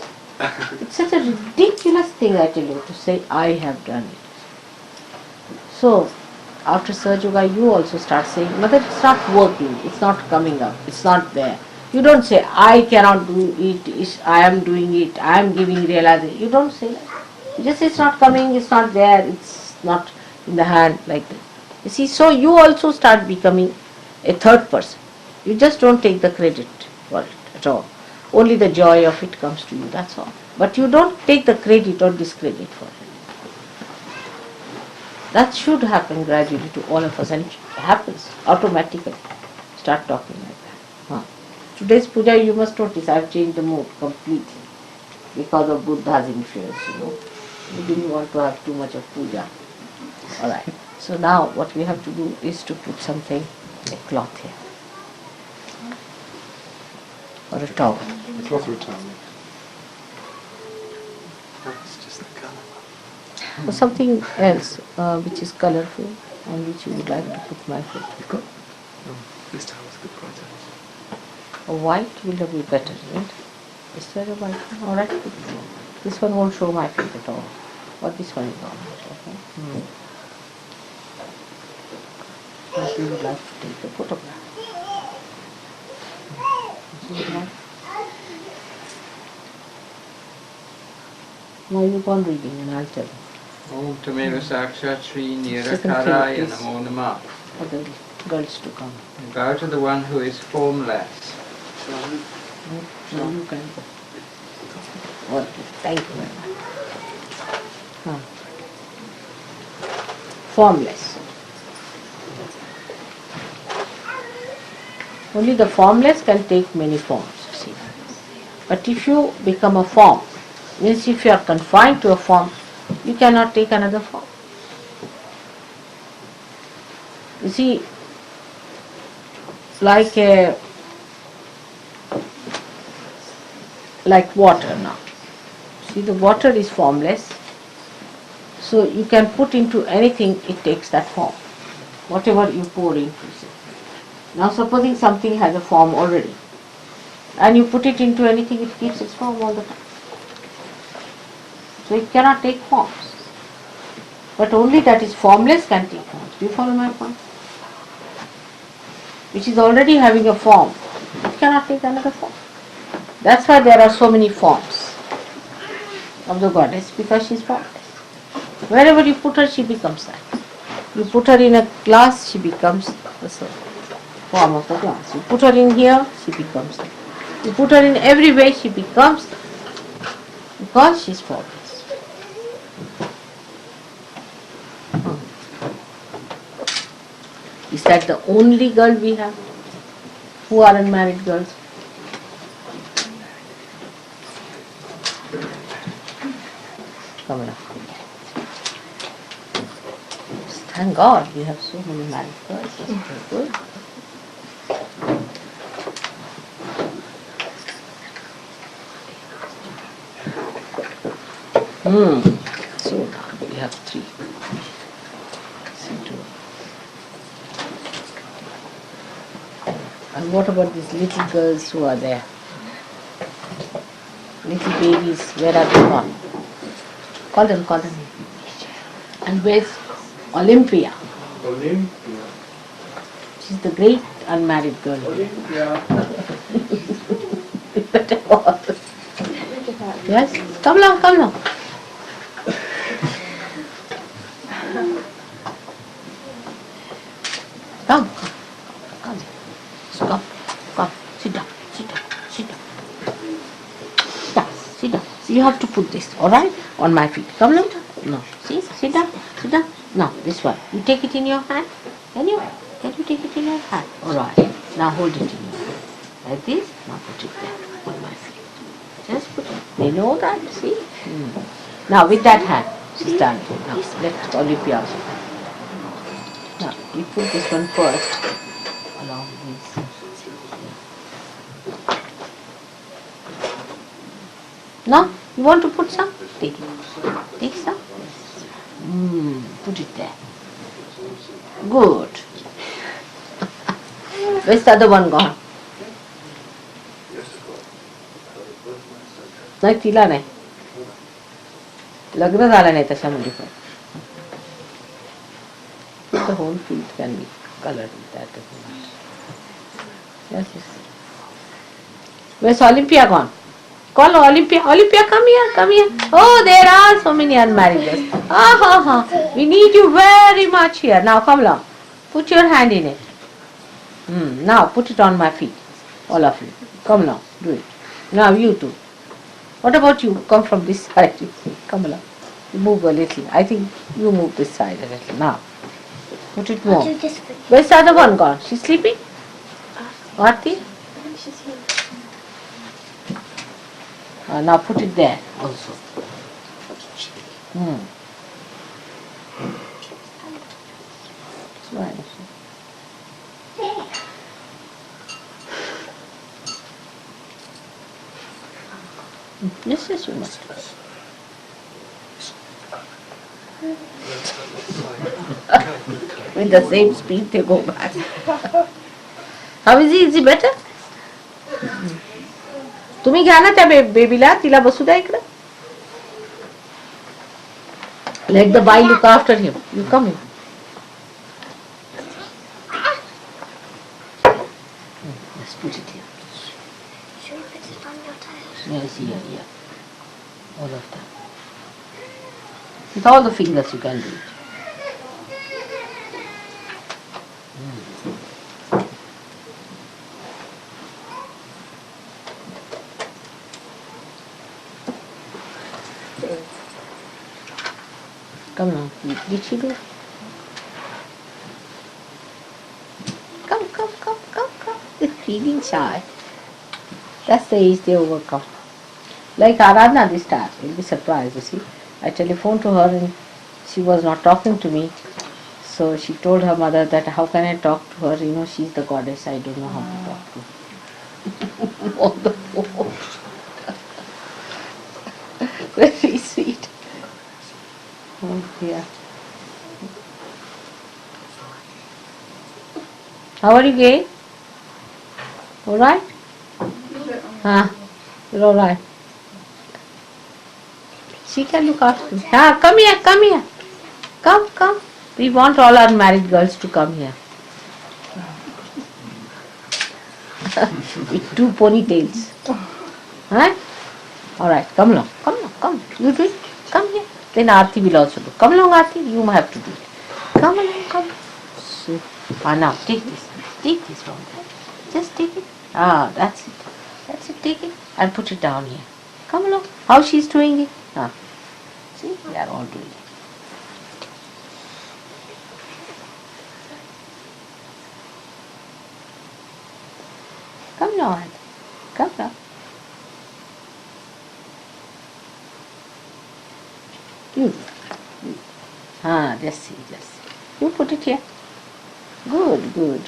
[SPEAKER 1] It's such a ridiculous thing, I tell you, to say, I have done it. So, after Sahaja Yoga, you also start saying, Mother, it's not working, it's not coming up, it's not there. You don't say, I cannot do it, I am doing it, I am giving realization. You don't say that. You just say it's not coming, it's not there, it's not in the hand, like that. You see, so you also start becoming a third person. You just don't take the credit for it at all. Only the joy of it comes to you, that's all. But you don't take the credit or discredit for it. That should happen gradually to all of us, and it happens automatically. Start talking like that. Today's puja, you must notice, I have changed the mood completely because of Buddha's influence, We didn't want to have too much of puja. Alright. So now what we have to do is to put something, a cloth here. Or a towel.
[SPEAKER 8] A cloth or a towel?
[SPEAKER 10] That's just the colour.
[SPEAKER 1] Or something else which is colourful and which you would like to put my foot.
[SPEAKER 10] You've got... this towel's good bright.
[SPEAKER 1] A white will be better, isn't it? Is there a white one? Alright. This one won't show my feet at all. But this one is all right, okay? But we would like to take a photograph. Now you go on reading and I'll tell you.
[SPEAKER 3] Om Tameva Sakshat Shri
[SPEAKER 1] Second thing
[SPEAKER 3] Nirakaraya
[SPEAKER 1] is
[SPEAKER 3] Namo Namah.
[SPEAKER 1] for the girls to come.
[SPEAKER 3] Bow to the one who is formless.
[SPEAKER 1] Now you can go. Okay, thank you very much. Formless. Only the formless can take many forms, see. But if you become a form, means if you are confined to a form, you cannot take another form. You see, like water now. See, the water is formless, so you can put into anything, it takes that form. Whatever you pour into it. Now supposing something has a form already, and you put it into anything, it keeps its form all the time. So it cannot take forms. But only that is formless can take forms. Do you follow my point? Which is already having a form. It cannot take another form. That's why there are so many forms of the goddess, because she is formless. Wherever you put her, she becomes that. You put her in a glass, she becomes the form of the glass. You put her in here, she becomes that. You put her in every way, she becomes that. Because she is formless. Is that the only girl we have? Who are unmarried girls? Come on. Thank God we have so many married girls. That's very good. So now we have 3. And what about these little girls who are there? Little babies, where are they gone? Call them. And where's Olympia? She's the great unmarried girl. Yes? Come along. Come. Sit down. You have to put this, alright, on my feet. Come now. No. See? Sit down. Now, this one. You take it in your hand. Can you take it in your hand? Alright. Now hold it in your hand. Like this. Now put it there on my feet. Just put it. They know that, see? Now with that hand, she's done. Now let Olympia also. Now you put this one first. Along these. Now, you want to put some? Take it. Take some. Put it there. Good. Where's the other one gone? नाही तिला नाही. लग्न झालं नाही तशा मुली पण. The whole field can be colored with that. Yes. Where's Olympia gone? Call Olympia. Olympia, come here. Oh, there are so many unmarried girls. We need you very much here. Now come along. Put your hand in it. Now put it on my feet. All of you. Come along. Do it. Now you too. What about you? Come from this side. Come along. You move a little. I think you move this side a little. Now. Put it more. Where's the other one gone? She's sleeping? Aarti?
[SPEAKER 4] She's here.
[SPEAKER 1] Now put it there also. Right. Yes, you must. With the same speed they go back. How is he? Is he better? तुम्ही घ्या ना त्या बेबीला, तिला बसू द्या इकडे. Let the boy look after him. You come here. Let's put it here.
[SPEAKER 4] Should we put it on your toes?
[SPEAKER 1] Yes, here. All of them. With all the fingers you can do it. Come now, did she do? Come. They're feeling shy. That's the age they overcome. Like Aradhana this time, you'll be surprised, you see. I telephoned to her and she was not talking to me. So she told her mother that how can I talk to her, she's the goddess, I don't know how to talk to her. On the phone. Very sweet. Oh dear. How are you, Gay? All right? You're all right. She can look after me. Come here, come here. Come. We want all our married girls to come here. With 2 ponytails. Huh? Alright, come along. You do it. Come here. Then Aarti will also do. Come along, Aarti. You have to do it. Come along, come. So, now take this. Take this from there. Just take it. That's it. Take it and put it down here. Come along. How she's doing it? See, they are all doing it. Come now, Aarti. Come now. You. Just see. You put it here. Good.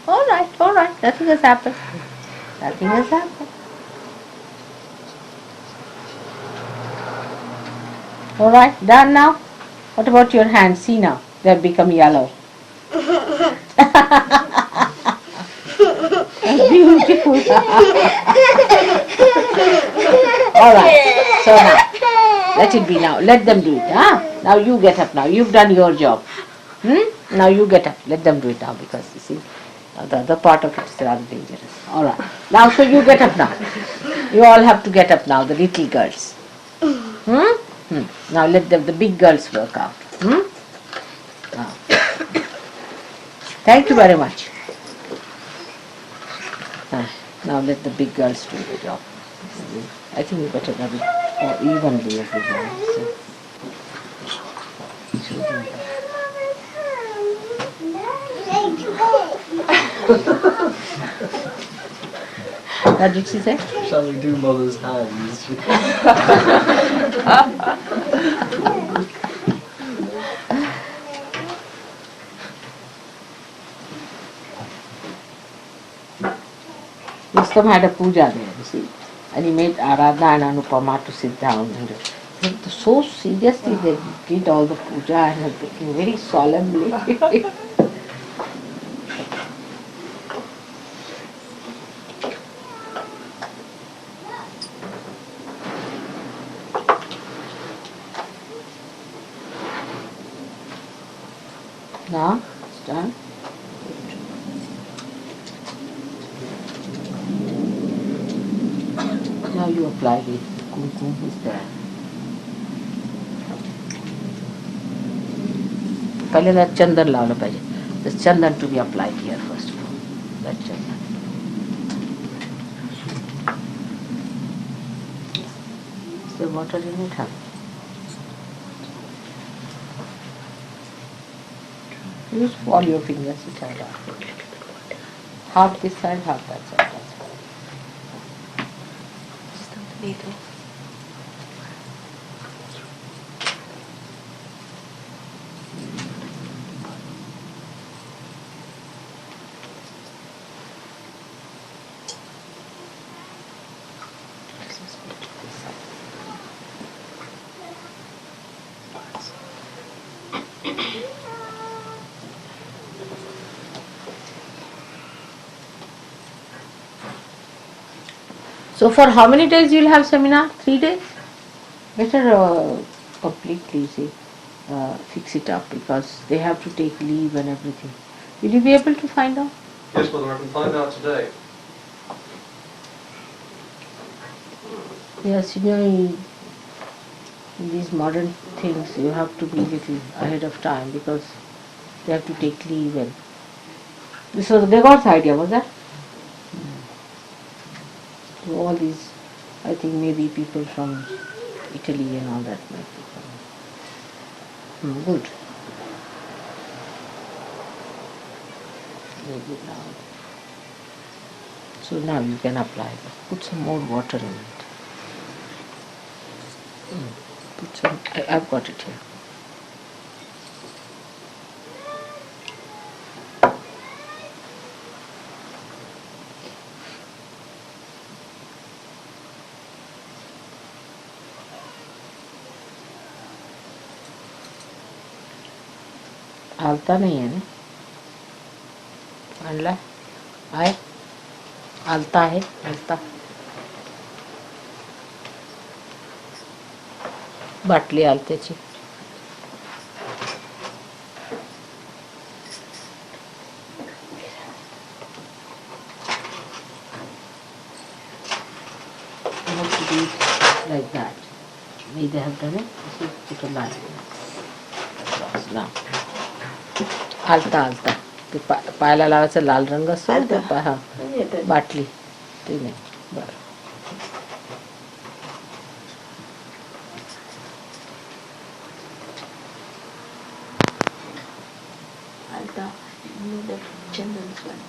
[SPEAKER 1] All right. Nothing has happened. All right, done now. What about your hands? See now, they have become yellow. Beautiful. All right. So now, let it be now. Let them do it. Now you get up now. You've done your job. Now you get up. Let them do it now because you see, the other part of it is rather dangerous. All right. Now, so you get up now. You all have to get up now, the little girls. Now let the big girls work out. Thank you very much. Now let the big girls do the job. I think we better rub it evenly everywhere. What did she say?
[SPEAKER 10] Shall we do mother's hands?
[SPEAKER 1] Rustam had a puja there, you see, and he made Aradha and Anupama to sit down. And so seriously they did all the puja and everything, very solemnly. Now, it's done. Now you apply the kumkum is there. पहले that chandan लावला पाहिजे. The chandan to be applied here first of all. That chandan. Is there water in it? Use all your fingers to tie it up. Half this side, half that side.
[SPEAKER 7] Just underneath it.
[SPEAKER 1] So for how many days you will have seminar? 3 days? Better completely fix it up because they have to take leave and everything. Will you be able to find out?
[SPEAKER 10] Yes, Mother, I can find out today.
[SPEAKER 1] Yes, in these modern things you have to be little ahead of time because they have to take leave and this was Gregor's idea, was that? So all these, I think maybe people from Italy and all that might be coming. Good. Very good now. So now you can apply it. Put some more water in it. Put some, I've got it here. हालता नहीं है ना आणला आहे आलता है आलता बाटली आलत्याची like that. Maybe they have done it. So put a line. Now. आलता आलता ते पायाला लावायचा लाल रंग असतो ना ते हा बाटली ते नाही बरं
[SPEAKER 11] आलता चंदन's one.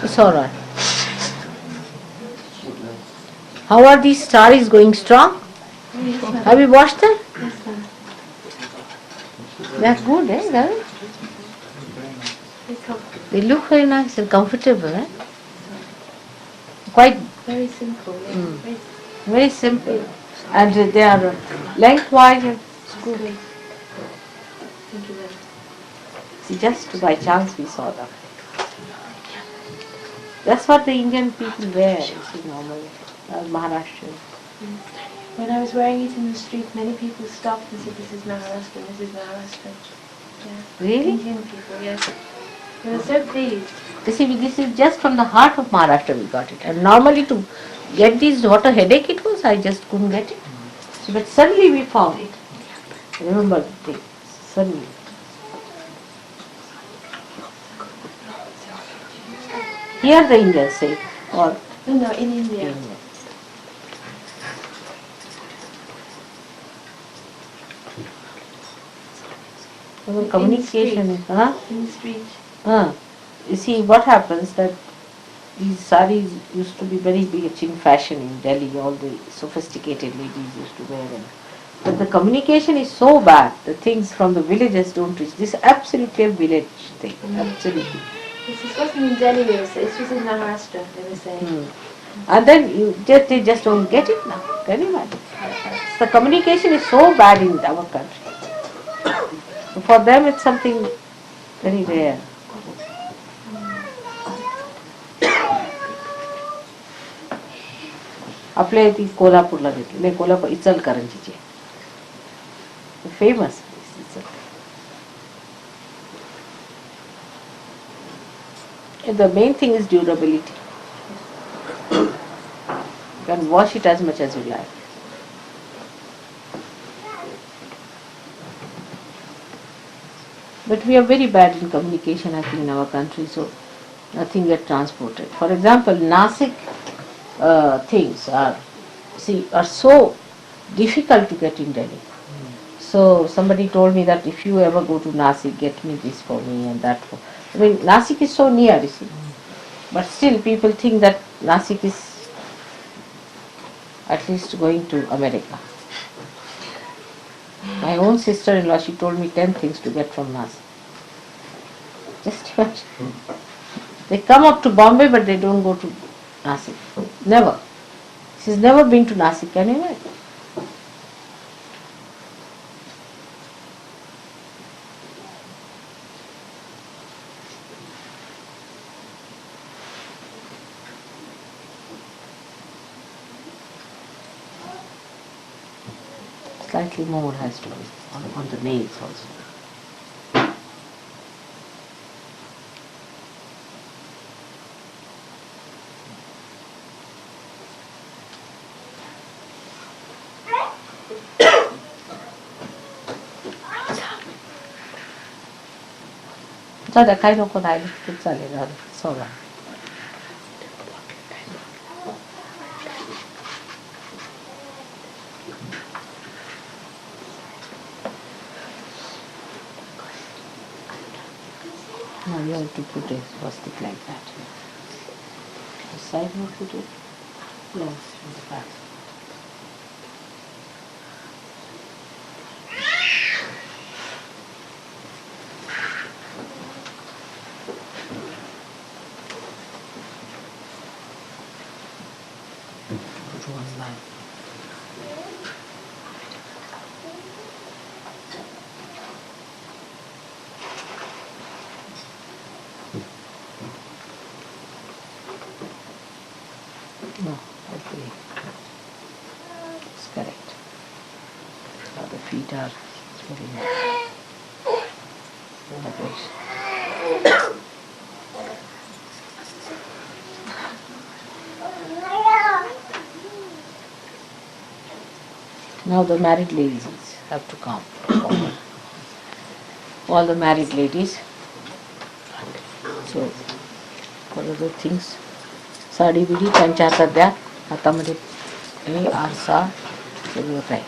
[SPEAKER 1] It's all right. How are these stories going strong? Have you watched them? They're good, eh? They look very nice and comfortable, eh? Quite
[SPEAKER 7] Very simple. Yeah.
[SPEAKER 1] very simple. And they are lengthwise and good.
[SPEAKER 7] Thank you very much.
[SPEAKER 1] See, just by chance we saw them. That's what the Indian people wear, you see, normally. Maharashtrian.
[SPEAKER 7] When I was wearing it in the street, many people stopped and said, "This is Maharashtra, this is Maharashtra." Yeah.
[SPEAKER 1] Really?
[SPEAKER 7] Indian people, yes. They were so pleased.
[SPEAKER 1] You see, this is just from the heart of Maharashtra we got it. And normally to get these, what a headache it was, I just couldn't get it. But suddenly we found it. Remember the thing, suddenly. Here the Indians say, or
[SPEAKER 7] No, in India.
[SPEAKER 1] Communication,
[SPEAKER 7] In the street.
[SPEAKER 1] You see what happens that these saris used to be very big in fashion in Delhi, all the sophisticated ladies used to wear them. But the communication is so bad, the things from the villages don't reach. This is absolutely a village thing, absolutely.
[SPEAKER 7] This wasn't in Delhi, this was in Maharashtra, they were saying.
[SPEAKER 1] And then they just don't get it now. Can you imagine? The communication is so bad in our country. So for them it's something very rare. आपल्या ती कोल्हापूरला घेतली नाही कोल्हापूर इचलकरंजीची famous the main thing is durability. You can wash it as much as you like. But we are very bad in communication, I think, in our country, so nothing gets transported. For example, Nasik things are so difficult to get in Delhi. So somebody told me that if you ever go to Nasik, get me this for me and that for. I mean, Nasik is so near, you see. But still, people think that Nasik is at least going to America. My own sister-in-law, she told me 10 things to get from Nasik. Just imagine. They come up to Bombay, but they don't go to Nasik. Never. She's never been to Nasik, can you imagine? Slightly more has to be on the nails also. Sada काही नको राहिले खूप चालेल soda. Now you have to put a swastika like that. The side you put it close in the back. Put one line. feet are very rubbish. Now the married ladies have to come forward. All the married ladies. So, what are the things? साडी बिडी त्यांच्या हातात द्या, हातामध्ये हे आरसा सगळं काय.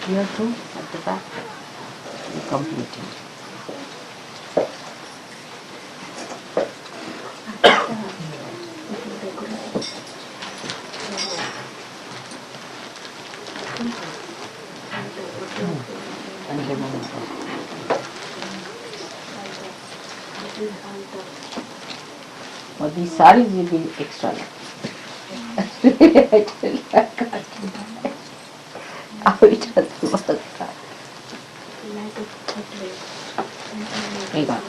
[SPEAKER 1] Here too, at the back, you complete it. And lemon water. But these saris will be extra long. I tell you, I can't. How it has worked. Hang on.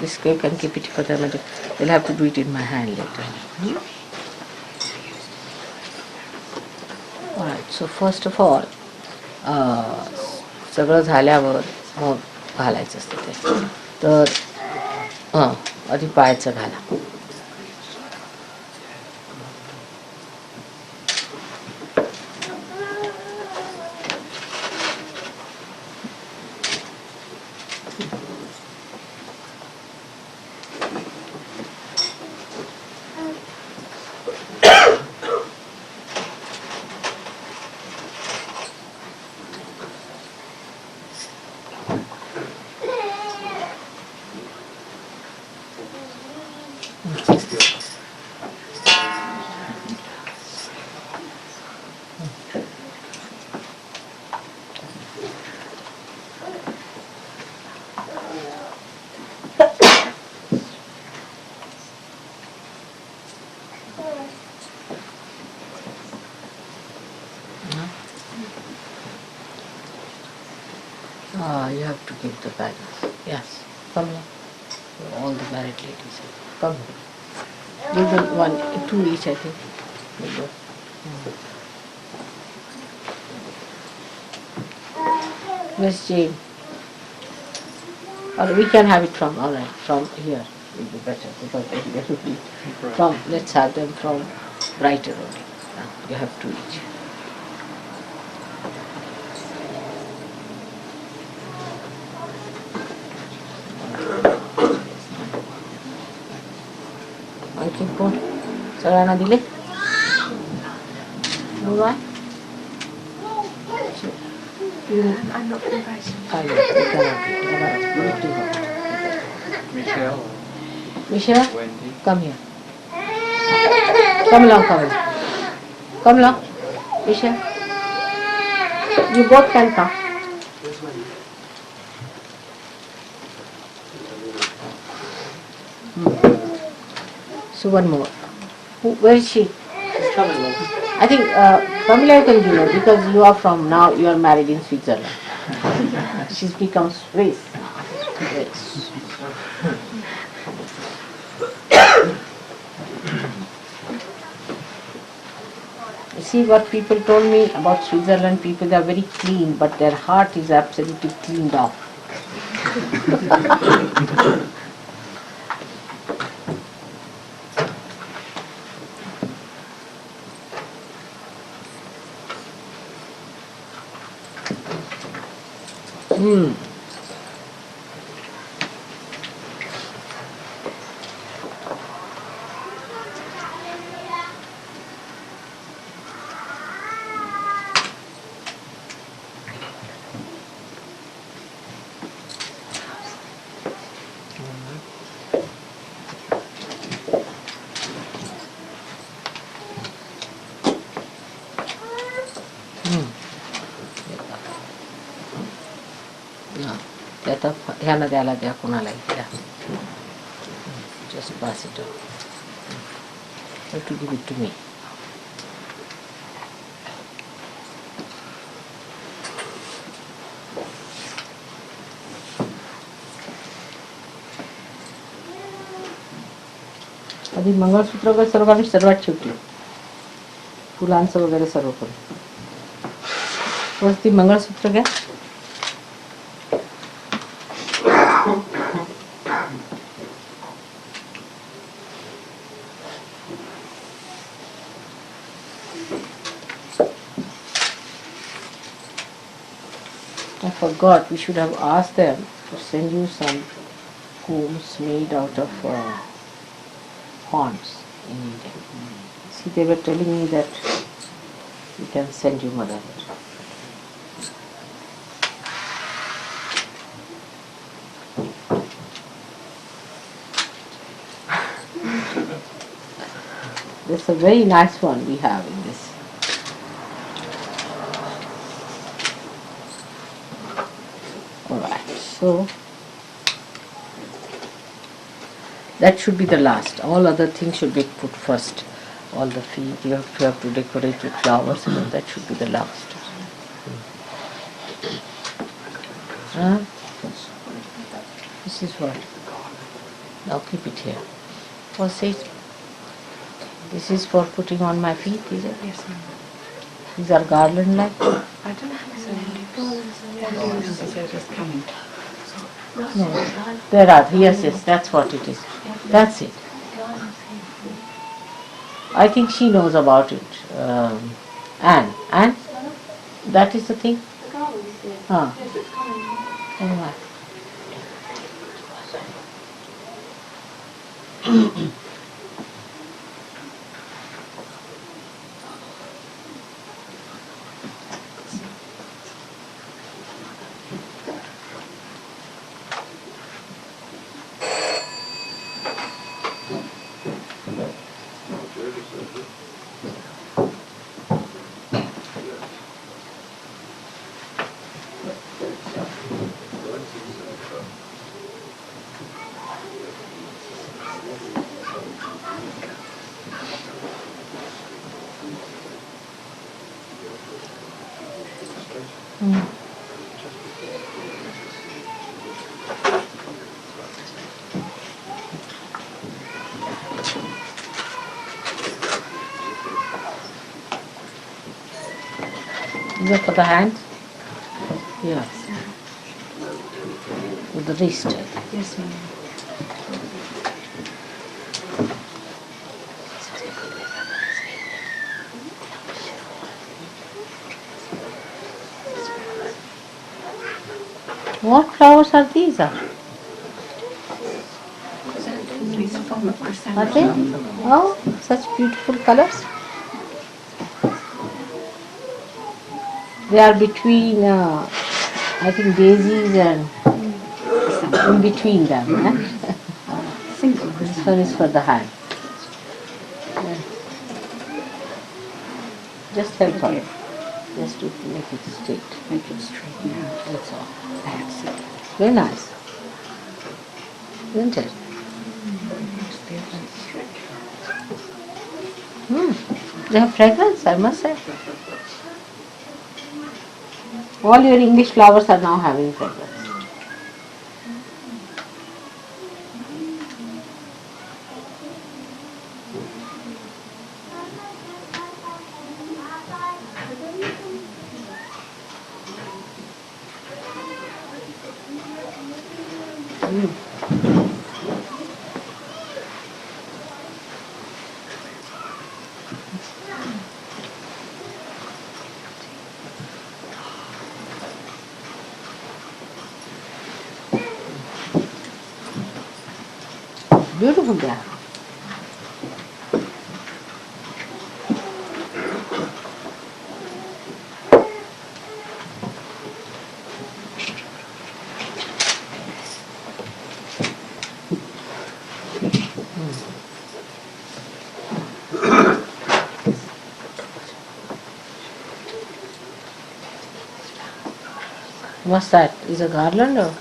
[SPEAKER 1] This cake can keep it for them. They'll have to do it in my hand later. Alright, so first of all, सगळं झाल्यावर मग घालायचं असतं ते. तर आधी पायाचं घाला. You have to give the balance. Yes, come here. All the married ladies. Come here. Give them one, two each, I think. Where's Jane? Or we can have it from, alright, from here will be better because it will be from, let's have them from Brighton only. You have two each. आणखी कोण सगळ्यांना दिले मुलगा
[SPEAKER 7] I'm not invited.
[SPEAKER 3] Michelle.
[SPEAKER 1] Michelle,
[SPEAKER 3] Wendy.
[SPEAKER 1] come here. Come along, come along. Come along. Michelle. You both can come. So one more. Where is she?
[SPEAKER 10] She's coming along.
[SPEAKER 1] I think Pamela you can give her because you are from now you are married in Switzerland. She's become Swiss. Yes. You see what people told me about Switzerland people, they are very clean but their heart is absolutely cleaned off. त्यात ह्याला द्यायला द्या कोणालाही द्या. Just pass it on. You have to give it to me. आधी मंगळसूत्र वगैरे सर्व घालून सर्वात शेवटी फुलांचं वगैरे सर्व करून. ती मंगळसूत्र घ्या. I forgot, we should have asked them to send you some combs made out of horns in India. See, they were telling me that we can send you mother. This is a very nice one we have in this. Alright, so that should be the last. All other things should be put first. All the feet you have to decorate with flowers, and that should be the last. Huh? This is what? Now keep it here. What's it? This is for putting on my feet, is it?
[SPEAKER 7] Yes, ma'am.
[SPEAKER 1] These are garland like?
[SPEAKER 7] I don't know how
[SPEAKER 4] They're just coming.
[SPEAKER 1] No, there are. Yes, that's what it is. That's it. I think she knows about it. Anne, that is the thing?
[SPEAKER 7] The garland is here.
[SPEAKER 1] Huh.
[SPEAKER 7] Yes, it's coming.
[SPEAKER 1] Anyway. Is that for the hand? Yeah. With the wrist.
[SPEAKER 7] Yes, ma'am.
[SPEAKER 1] What flowers are these? Are they? Oh, such beautiful colors. They are between, I think, daisies and in between them. This one is for the hand. Yeah. Just help her. Just to make it straight.
[SPEAKER 4] Make it straight now.
[SPEAKER 1] That's all.
[SPEAKER 4] That's it.
[SPEAKER 1] Very nice. Isn't it? They have fragrance, I must say. All your English flowers are now having fragrance. Beautiful they are. What's that? Is a garland or?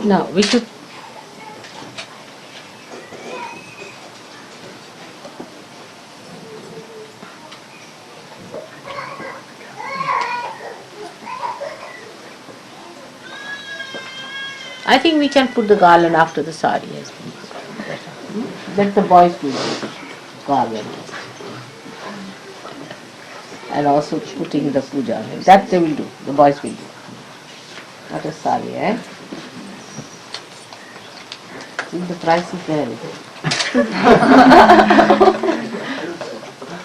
[SPEAKER 1] No, we should. I think we can put the garland after the sari has been put. Let the boys do the garland. And also putting the puja. That they will do, the boys will do. Not a sari, eh? See, the price is there.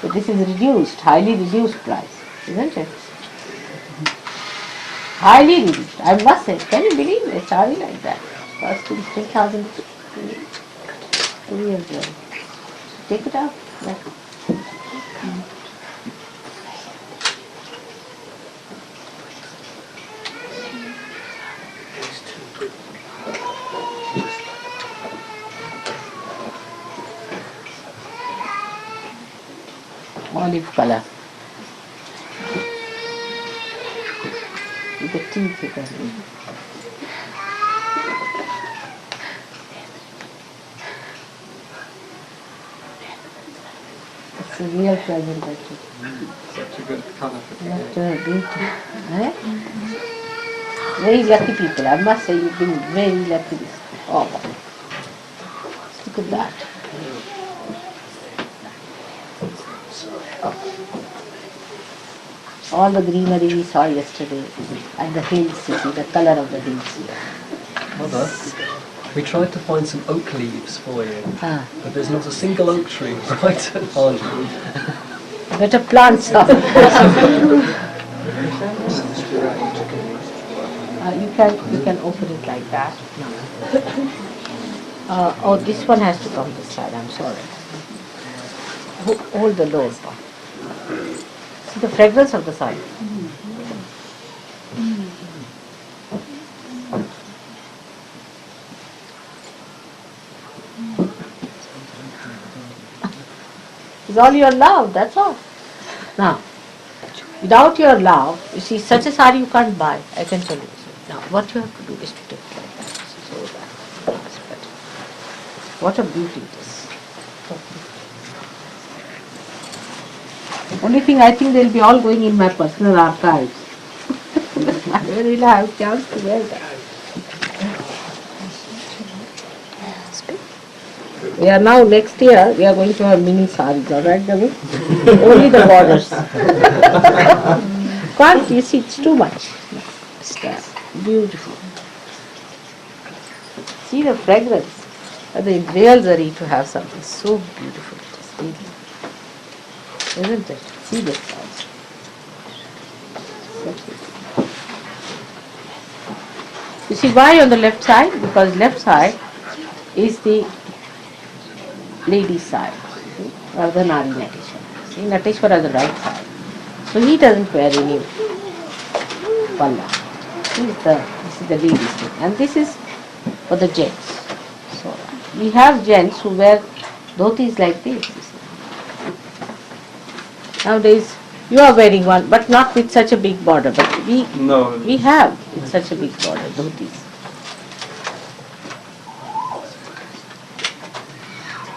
[SPEAKER 1] But this is reduced, highly reduced price, isn't it? Highly reduced, I must say. Can you believe a sari like that? Costing 3,000 rupees. Very well. Take it out. Yeah. Olive color. With the teeth you can see. It's a real present actually.
[SPEAKER 10] Such a good colour.
[SPEAKER 1] What a beauty. Eh? Very lucky people. I must say you've been very lucky. Oh, look at that. All the greenery we saw yesterday and the hills, you see, the colour of the hills here.
[SPEAKER 10] Mother, we tried to find some oak leaves for you, but there's not a single oak tree right at Argent.
[SPEAKER 1] Better plant some. You can open it like that. No. Oh, this one has to come this side. I'm sorry. Hold the lower part. See the fragrance of the sari. It's all your love, that's all. Now, without your love, you see, such a sari you can't buy, I can tell you. Now, what you have to do is to take it like that. So that's better. What a beauty it is. Only thing, I think they'll be all going in my personal archives. I will have a chance to wear that. We are now, next year, we are going to have mini saris, alright, Devi? Only the borders. Can't, you see, it's too much. It's beautiful. See the fragrance. The real zari to have something so beautiful. It is really. Isn't it? See this also. So beautiful. You see why on the left side? Because left side is the ladies' side, or the Nari Nateshwara. See, Nateshwara is the right side. So he doesn't wear any palla. This is the ladies' thing. And this is for the gents. So we have gents who wear dhotis like this. Nowadays, you are wearing one, but not with such a big border. But we have with such a big border, dhotis.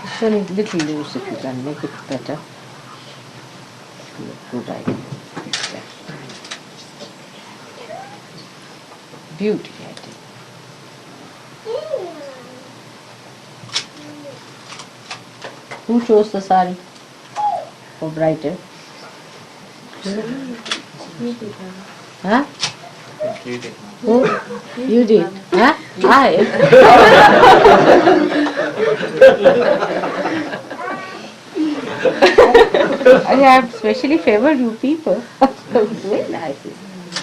[SPEAKER 1] This one is little loose if you can make it better. Good idea. Beauty, I think. Who chose the sari for Brighton? Huh?
[SPEAKER 3] You did.
[SPEAKER 1] Who? You did? Huh? I. I have specially favored you people. Very nice.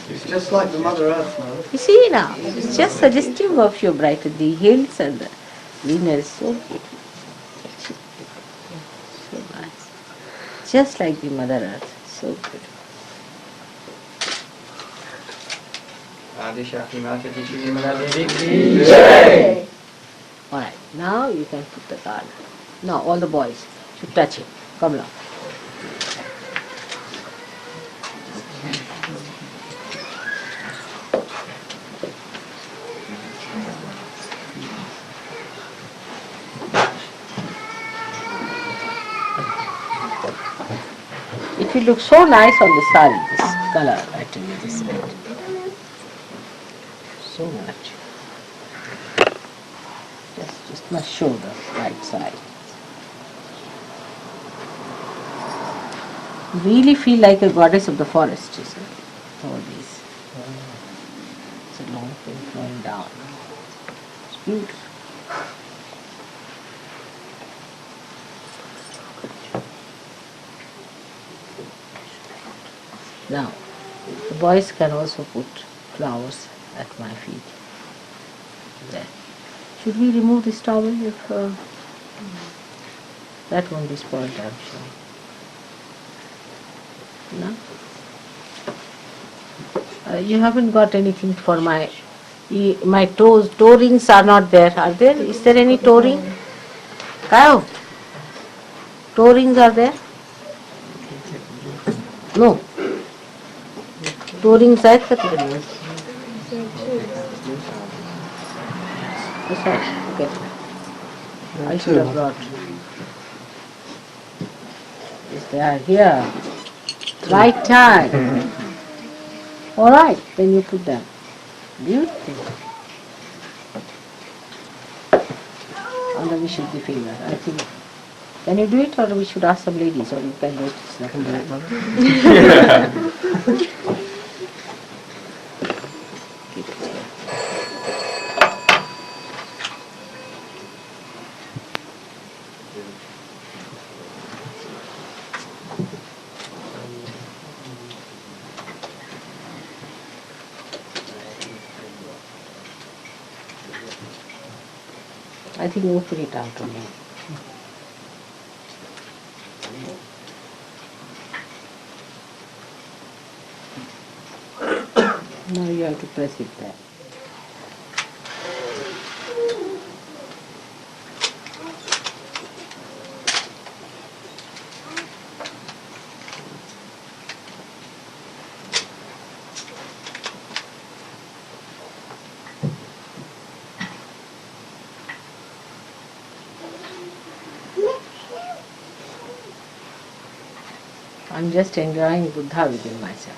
[SPEAKER 2] It's just like the Mother Earth now.
[SPEAKER 1] You see now, it's just suggestive of your Brighton, the hills and the greenery is so beautiful. So nice. Just like the Mother Earth, so beautiful.
[SPEAKER 3] Adi Shakti Mataji Shri Nirmala Devi.
[SPEAKER 1] Jai! Alright, now you can put the garland. Now all the boys should touch it. Come along. It will look so nice on the sari, this color, actually, this red. So much. Must show the right side. Really feel like a goddess of the forest, you see. All these. It's a long thing flowing down. It's beautiful. Now, the boys can also put flowers at my feet. There. Should we remove this towel if that won't be spoiled, I'm sure. No? You haven't got anything for my toes. Toe rings are not there. Are there? Is there any toe ring? Kyle? Toe rings are there? No. Toe rings are there? That's right. Okay. I should have brought. Yes, they are here. Right time. All right, then you put them. Beautiful. On the Vishuddhi finger, I think. Can you do it, or we should ask some ladies, or you can do it yourself? Keep it here. I think you put it out on me. Now you have to press it there. I'm just enjoying Buddha within myself.